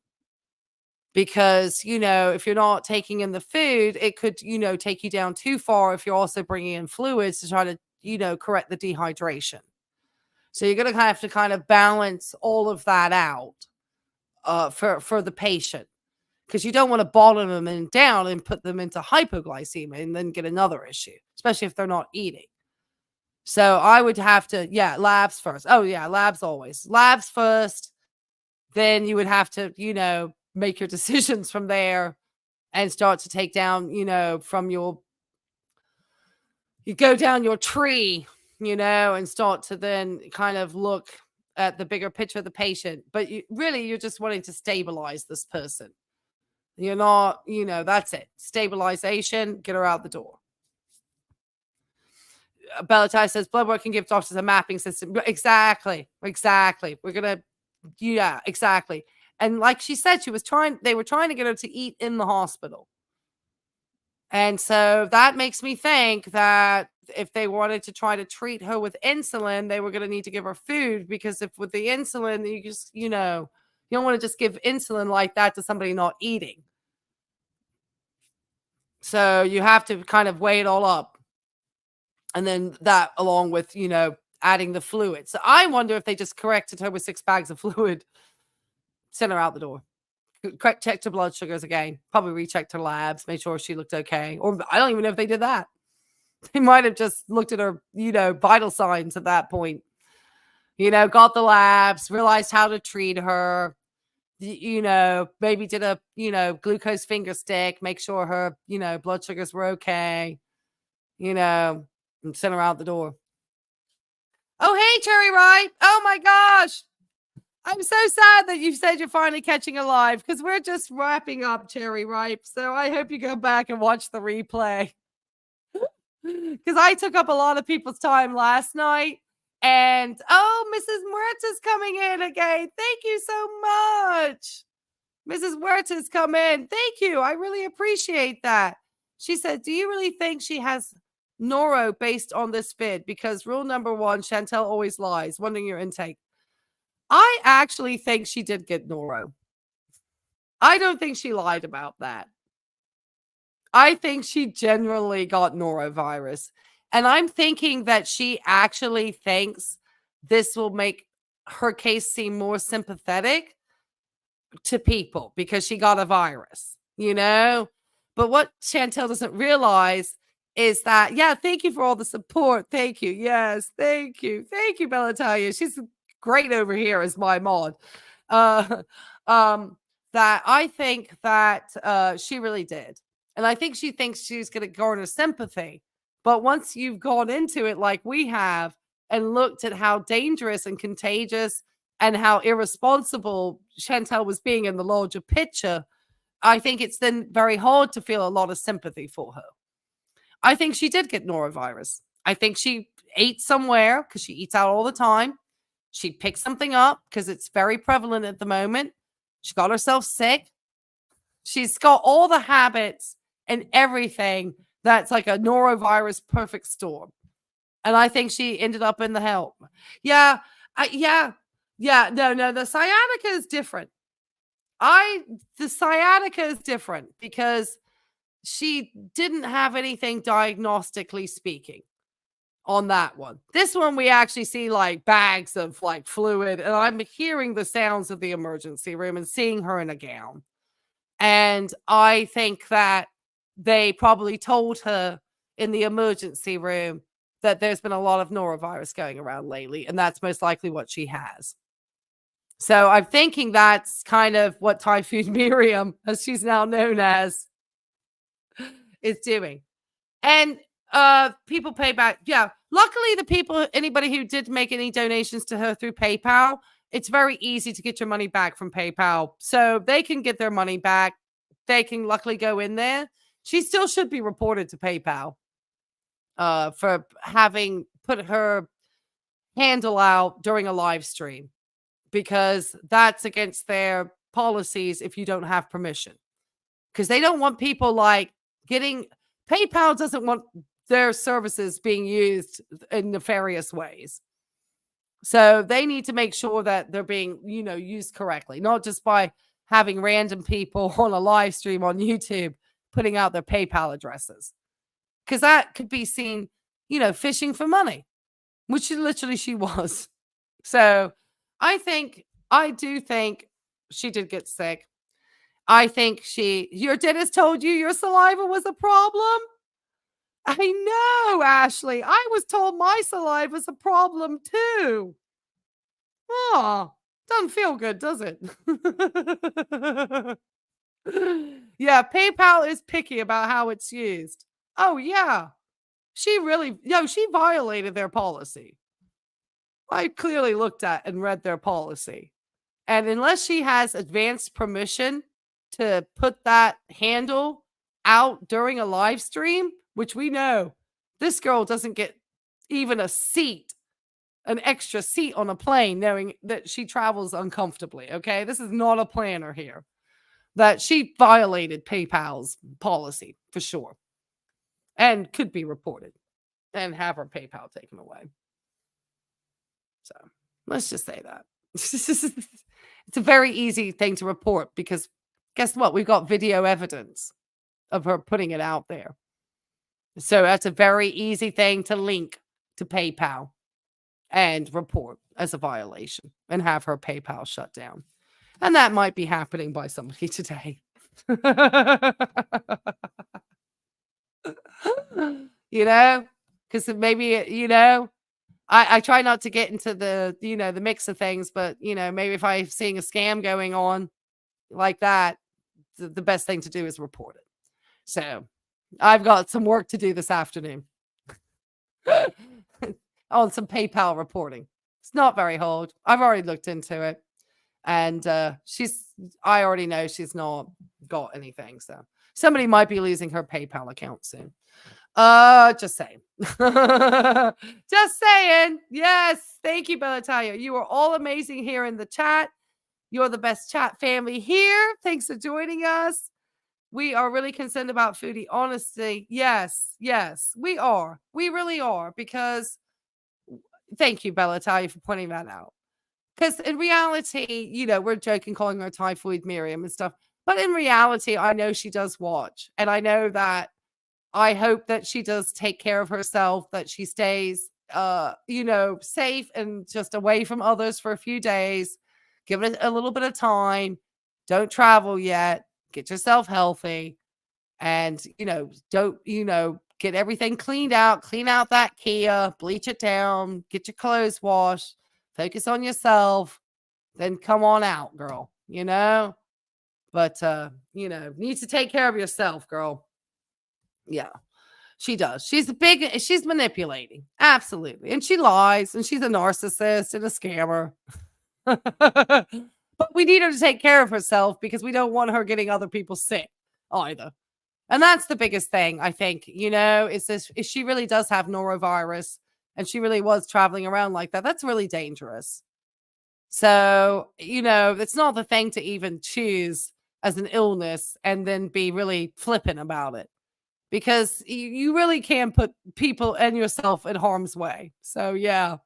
because, if you're not taking in the food, it could, take you down too far if you're also bringing in fluids to try to, correct the dehydration. So you're going to have to kind of balance all of that out for the patient, because you don't want to bottom them down and put them into hypoglycemia and then get another issue, especially if they're not eating. So I would have to, labs first. Oh yeah, labs always. Labs first. Then you would have to, make your decisions from there and start to take down, from you go down your tree, and start to then kind of look at the bigger picture of the patient. But you're just wanting to stabilize this person. You're not, that's it. Stabilization, get her out the door. Bellatai says blood work can give doctors a mapping system. Exactly. We're going to, exactly. And like she said, they were trying to get her to eat in the hospital. And so that makes me think that if they wanted to try to treat her with insulin, they were going to need to give her food, because if with the insulin, you just, you don't want to just give insulin like that to somebody not eating. So you have to kind of weigh it all up. And then that along with, adding the fluid. So I wonder if they just corrected her with 6 bags of fluid, sent her out the door. Checked her blood sugars again, probably rechecked her labs, made sure she looked okay. Or I don't even know if they did that. They might have just looked at her, vital signs at that point. Got the labs, realized how to treat her, maybe did a, glucose finger stick, make sure her, blood sugars were okay, and sent her out the door. Oh, hey, Cherry Ripe. Oh, my gosh. I'm so sad that you said you're finally catching a live, because we're just wrapping up, Cherry Ripe. So I hope you go back and watch the replay, because I took up a lot of people's time last night. And, Mrs. Muerta's coming in again. Thank you so much. Mrs. Muerta's come in. Thank you. I really appreciate that. She said, do you really think she has noro based on this vid? Because rule number 1, Chantel always lies. Wondering your intake. I actually think she did get noro. I don't think she lied about that. I think she generally got norovirus. And I'm thinking that she actually thinks this will make her case seem more sympathetic to people because she got a virus, But what Chantel doesn't realize is that, thank you for all the support. Thank you. Yes, thank you. Thank you, Bellatalia. She's great over here as my mod. That I think that she really did. And I think she thinks she's going to garner sympathy. But once you've gone into it like we have and looked at how dangerous and contagious and how irresponsible Chantel was being in the larger picture, I think it's then very hard to feel a lot of sympathy for her. I think she did get norovirus. I think she ate somewhere because she eats out all the time. She picked something up because it's very prevalent at the moment. She got herself sick. She's got all the habits and everything that's like a norovirus perfect storm. And I think she ended up in the help. No, the sciatica is different. The sciatica is different because she didn't have anything diagnostically speaking on that one. This one, we actually see like bags of like fluid, and I'm hearing the sounds of the emergency room and seeing her in a gown. And I think that they probably told her in the emergency room that there's been a lot of norovirus going around lately, and that's most likely what she has. So I'm thinking that's kind of what Typhoon Miriam, as she's now known as, is doing. And people pay back. Yeah. Luckily, anybody who did make any donations to her through PayPal, it's very easy to get your money back from PayPal. So they can get their money back. They can luckily go in there. She still should be reported to PayPal for having put her handle out during a live stream, because that's against their policies if you don't have permission. Because they don't want people like PayPal doesn't want their services being used in nefarious ways. So they need to make sure that they're being, used correctly, not just by having random people on a live stream on YouTube putting out their PayPal addresses. Because that could be seen, fishing for money, which literally she was. So I do think she did get sick. I think your dentist told you your saliva was a problem. I know, Ashley. I was told my saliva was a problem too. Oh, doesn't feel good, does it? Yeah, PayPal is picky about how it's used. Oh, yeah. She violated their policy. I clearly looked at and read their policy. And unless she has advanced permission to put that handle out during a live stream, which we know this girl doesn't get even an extra seat on a plane, knowing that she travels uncomfortably. Okay. This is not a planner here. That she violated PayPal's policy for sure and could be reported and have her PayPal taken away. So let's just say that. It's a very easy thing to report because guess what? We've got video evidence of her putting it out there. So that's a very easy thing to link to PayPal and report as a violation and have her PayPal shut down. And that might be happening by somebody today. Because maybe, I try not to get into the, the mix of things, but, maybe if I'm seeing a scam going on like that, the best thing to do is report it. So I've got some work to do this afternoon on some PayPal reporting. It's not very hard. I've already looked into it. And I already know she's not got anything. So somebody might be losing her PayPal account soon. Just saying. Just saying. Yes. Thank you, Bellatalia. You are all amazing here in the chat. You're the best chat family here. Thanks for joining us. We are really concerned about Foodie. Honestly, yes, we are. We really are. Because thank you, Bellatalia, for pointing that out. Because in reality, we're joking calling her Typhoid Miriam and stuff. But in reality, I know she does watch. And I know that I hope that she does take care of herself, that she stays, safe and just away from others for a few days. Give it a little bit of time. Don't travel yet. Get yourself healthy. And, don't, get everything cleaned out. Clean out that Kia. Bleach it down. Get your clothes washed. Focus on yourself. Then come on out, girl. But, need to take care of yourself, girl. Yeah, she does. She's manipulating. Absolutely. And she lies and she's a narcissist and a scammer. But we need her to take care of herself because we don't want her getting other people sick either. And that's the biggest thing, I think, is she really does have norovirus and she really was traveling around like that. That's really dangerous. So, it's not the thing to even choose as an illness and then be really flippant about it. Because you really can put people and yourself in harm's way. So, yeah.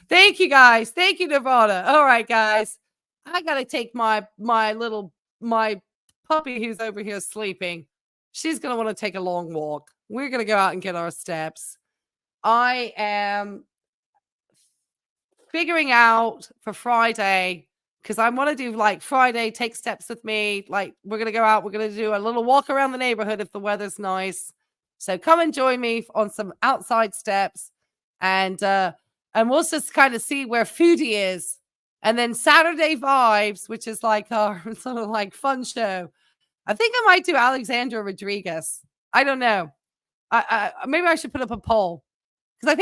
Thank you, guys. Thank you, Nirvana. All right, guys. I got to take my puppy who's over here sleeping. She's going to want to take a long walk. We're going to go out and get our steps. I am figuring out for Friday, because I want to do like Friday, take steps with me. Like we're going to go out. We're going to do a little walk around the neighborhood if the weather's nice. So come and join me on some outside steps. And we'll just kind of see where Foodie is. And then Saturday Vibes, which is like our sort of like fun show. I think I might do Alexandra Rodriguez. I don't know. Maybe I should put up a poll. Because I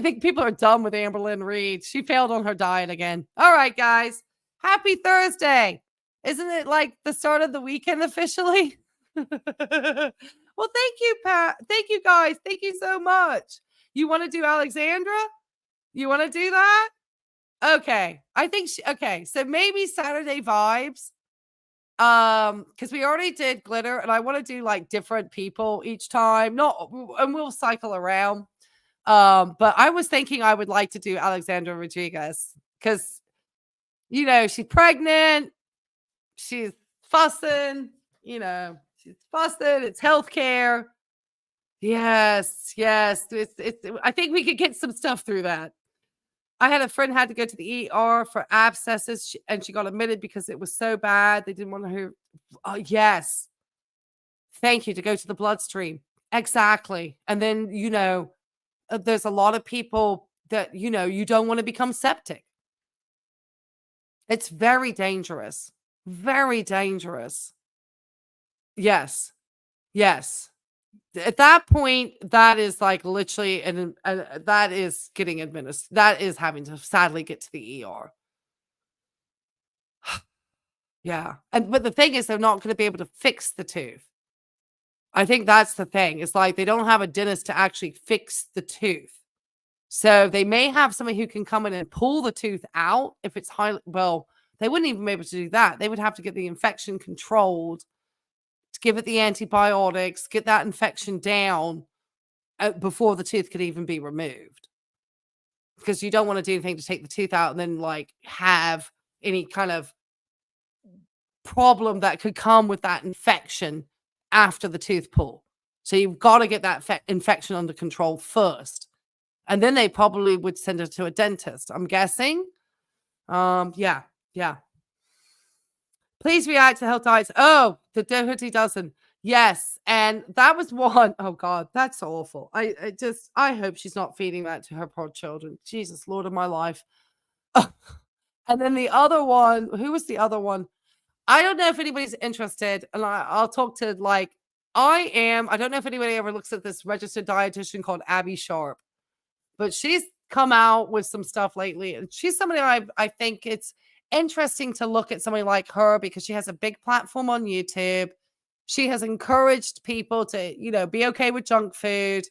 think people are done with Amber Lynn Reed. She failed on her diet again. All right, guys. Happy Thursday. Isn't it like the start of the weekend officially? Well, thank you, Pat. Thank you, guys. Thank you so much. You want to do Alexandra? You want to do that? Okay. Okay. So maybe Saturday Vibes. Because we already did Glitter, and I want to do like different people each time. And we'll cycle around. But I was thinking I would like to do Alexandra Rodriguez because, she's pregnant. She's fussing, she's fussing. It's healthcare. Yes. I think we could get some stuff through that. I had a friend had to go to the ER for abscesses, and she got admitted because it was so bad. They didn't want her. Yes. Thank you, to go to the bloodstream. Exactly. And then, there's a lot of people that, you don't want to become septic. It's very dangerous. Very dangerous. Yes. At that point, that is like literally, that is getting administered. That is having to sadly get to the ER. Yeah. But the thing is, they're not going to be able to fix the tooth. I think that's the thing. It's like they don't have a dentist to actually fix the tooth. So they may have somebody who can come in and pull the tooth out if it's they wouldn't even be able to do that. They would have to get the infection controlled, to give it the antibiotics, get that infection down before the tooth could even be removed. Because you don't want to do anything to take the tooth out and then have any kind of problem that could come with that infection after the tooth pull. So you've got to get that infection under control first. And then they probably would send her to a dentist, I'm guessing. Yeah. Please react to health diets. Oh, the Doherty dozen. Yes. And that was one. Oh God, that's awful. I hope she's not feeding that to her poor children. Jesus, Lord of my life. And then the other one, who was the other one? I don't know if anybody's interested. And I'll talk to I don't know if anybody ever looks at this registered dietitian called Abby Sharp. But she's come out with some stuff lately. And she's somebody I think it's interesting to look at somebody like her because she has a big platform on YouTube. She has encouraged people to, be okay with junk food.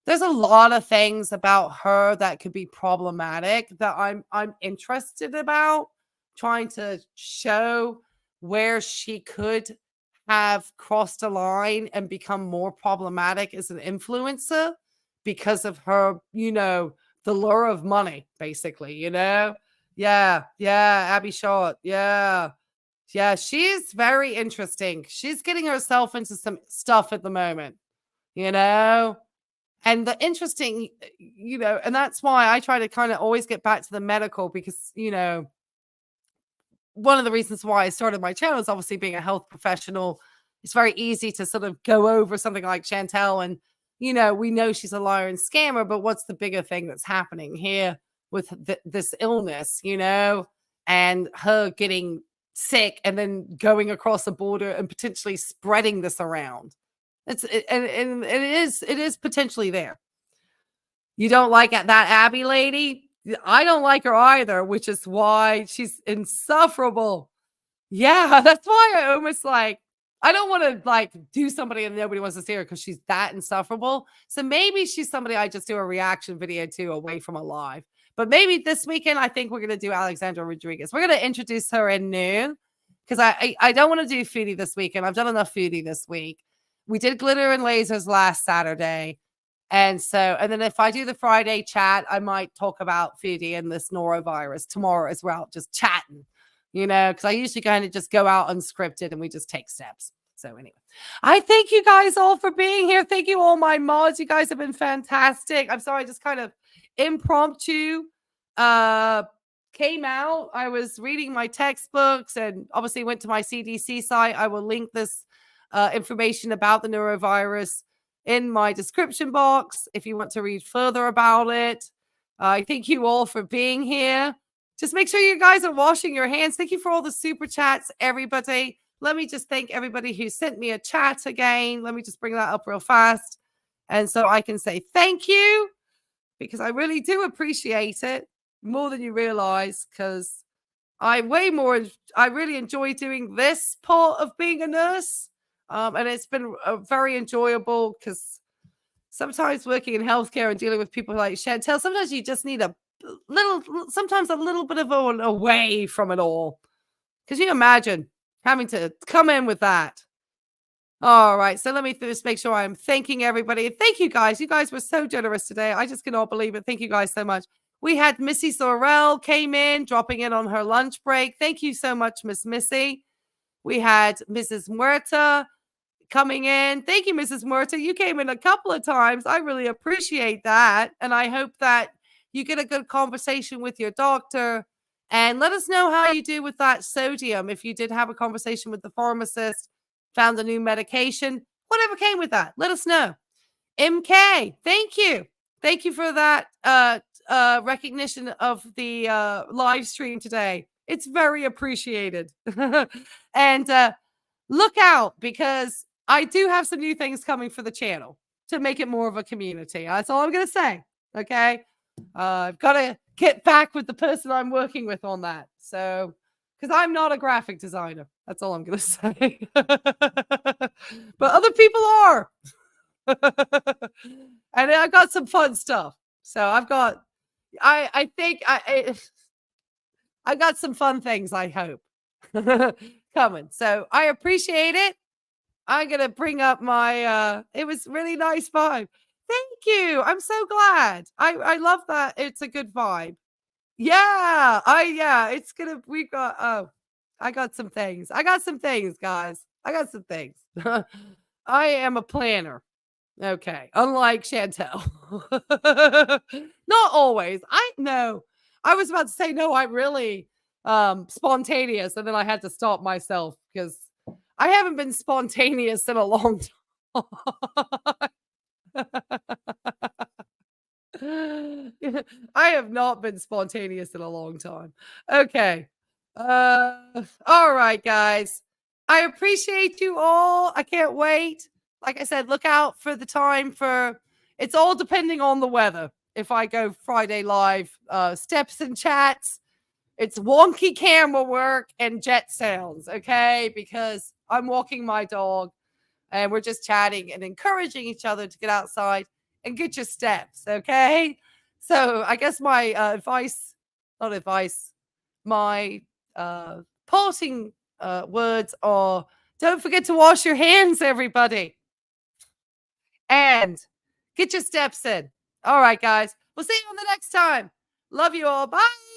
There's a lot of things about her that could be problematic that I'm interested about, trying to show where she could have crossed a line and become more problematic as an influencer. Because of her, the lure of money, basically, Yeah, Abby Short. Yeah, she's very interesting. She's getting herself into some stuff at the moment, And the interesting, and that's why I try to kind of always get back to the medical because, one of the reasons why I started my channel is obviously being a health professional. It's very easy to sort of go over something like Chantel and, we know she's a liar and scammer, but what's the bigger thing that's happening here with this illness, and her getting sick and then going across the border and potentially spreading this around. And it is potentially there. You don't like that Abby lady? I don't like her either, which is why she's insufferable. Yeah, that's why I almost I don't want to do somebody and nobody wants to see her because she's that insufferable. So maybe she's somebody I just do a reaction video to away from a live. But maybe this weekend, I think we're going to do Alexandra Rodriguez. We're going to introduce her in noon because I don't want to do Foodie this weekend. I've done enough Foodie this week. We did Glitter and Lasers last Saturday. And then if I do the Friday chat, I might talk about Foodie and this norovirus tomorrow as well, just chatting. Because I usually kind of just go out unscripted and we just take steps. So anyway, I thank you guys all for being here. Thank you all my mods. You guys have been fantastic. I'm sorry, I just kind of impromptu came out. I was reading my textbooks and obviously went to my CDC site. I will link this information about the norovirus in my description box if you want to read further about it. I thank you all for being here. Just make sure you guys are washing your hands. Thank you for all the super chats, everybody. Let me just thank everybody who sent me a chat again. Let me just bring that up real fast. And so I can say thank you because I really do appreciate it more than you realize because I really enjoy doing this part of being a nurse. And it's been very enjoyable because sometimes working in healthcare and dealing with people like Chantel, sometimes you just need sometimes a little bit of an away from it all. Because you imagine having to come in with that. All right. So let me just make sure I'm thanking everybody. Thank you guys. You guys were so generous today. I just cannot believe it. Thank you guys so much. We had Missy Sorrell came in, dropping in on her lunch break. Thank you so much, Miss Missy. We had Mrs. Muerta coming in. Thank you, Mrs. Muerta. You came in a couple of times. I really appreciate that. And I hope that you get a good conversation with your doctor. And let us know how you do with that sodium. If you did have a conversation with the pharmacist, found a new medication, whatever came with that, let us know. MK, thank you. Thank you for that recognition of the live stream today. It's very appreciated. And look out, because I do have some new things coming for the channel to make it more of a community. That's all I'm going to say. Okay. I've got to get back with the person I'm working with on that. So, because I'm not a graphic designer. That's all I'm going to say. But other people are. And I got some fun stuff. So I've got, I think I got some fun things, I hope, coming. So I appreciate it. I'm going to bring up my, it was really nice vibe. Thank you. I'm so glad. I love that. It's a good vibe. Yeah. It's going to, we got, I got some things. I got some things, guys. I got some things. I am a planner. Okay. Unlike Chantel. Not always. I know. I was about to say, no, I'm really spontaneous. And then I had to stop myself because I haven't been spontaneous in a long time. I have not been spontaneous in a long time. Okay. All right, guys. I appreciate you all. I can't wait. Like I said, look out for the time for it's all depending on the weather. If I go Friday live, steps and chats, it's wonky camera work and jet sounds, okay? Because I'm walking my dog and we're just chatting and encouraging each other to get outside and get your steps, okay? So I guess my my parting words are don't forget to wash your hands, everybody. And get your steps in. All right, guys. We'll see you on the next time. Love you all. Bye.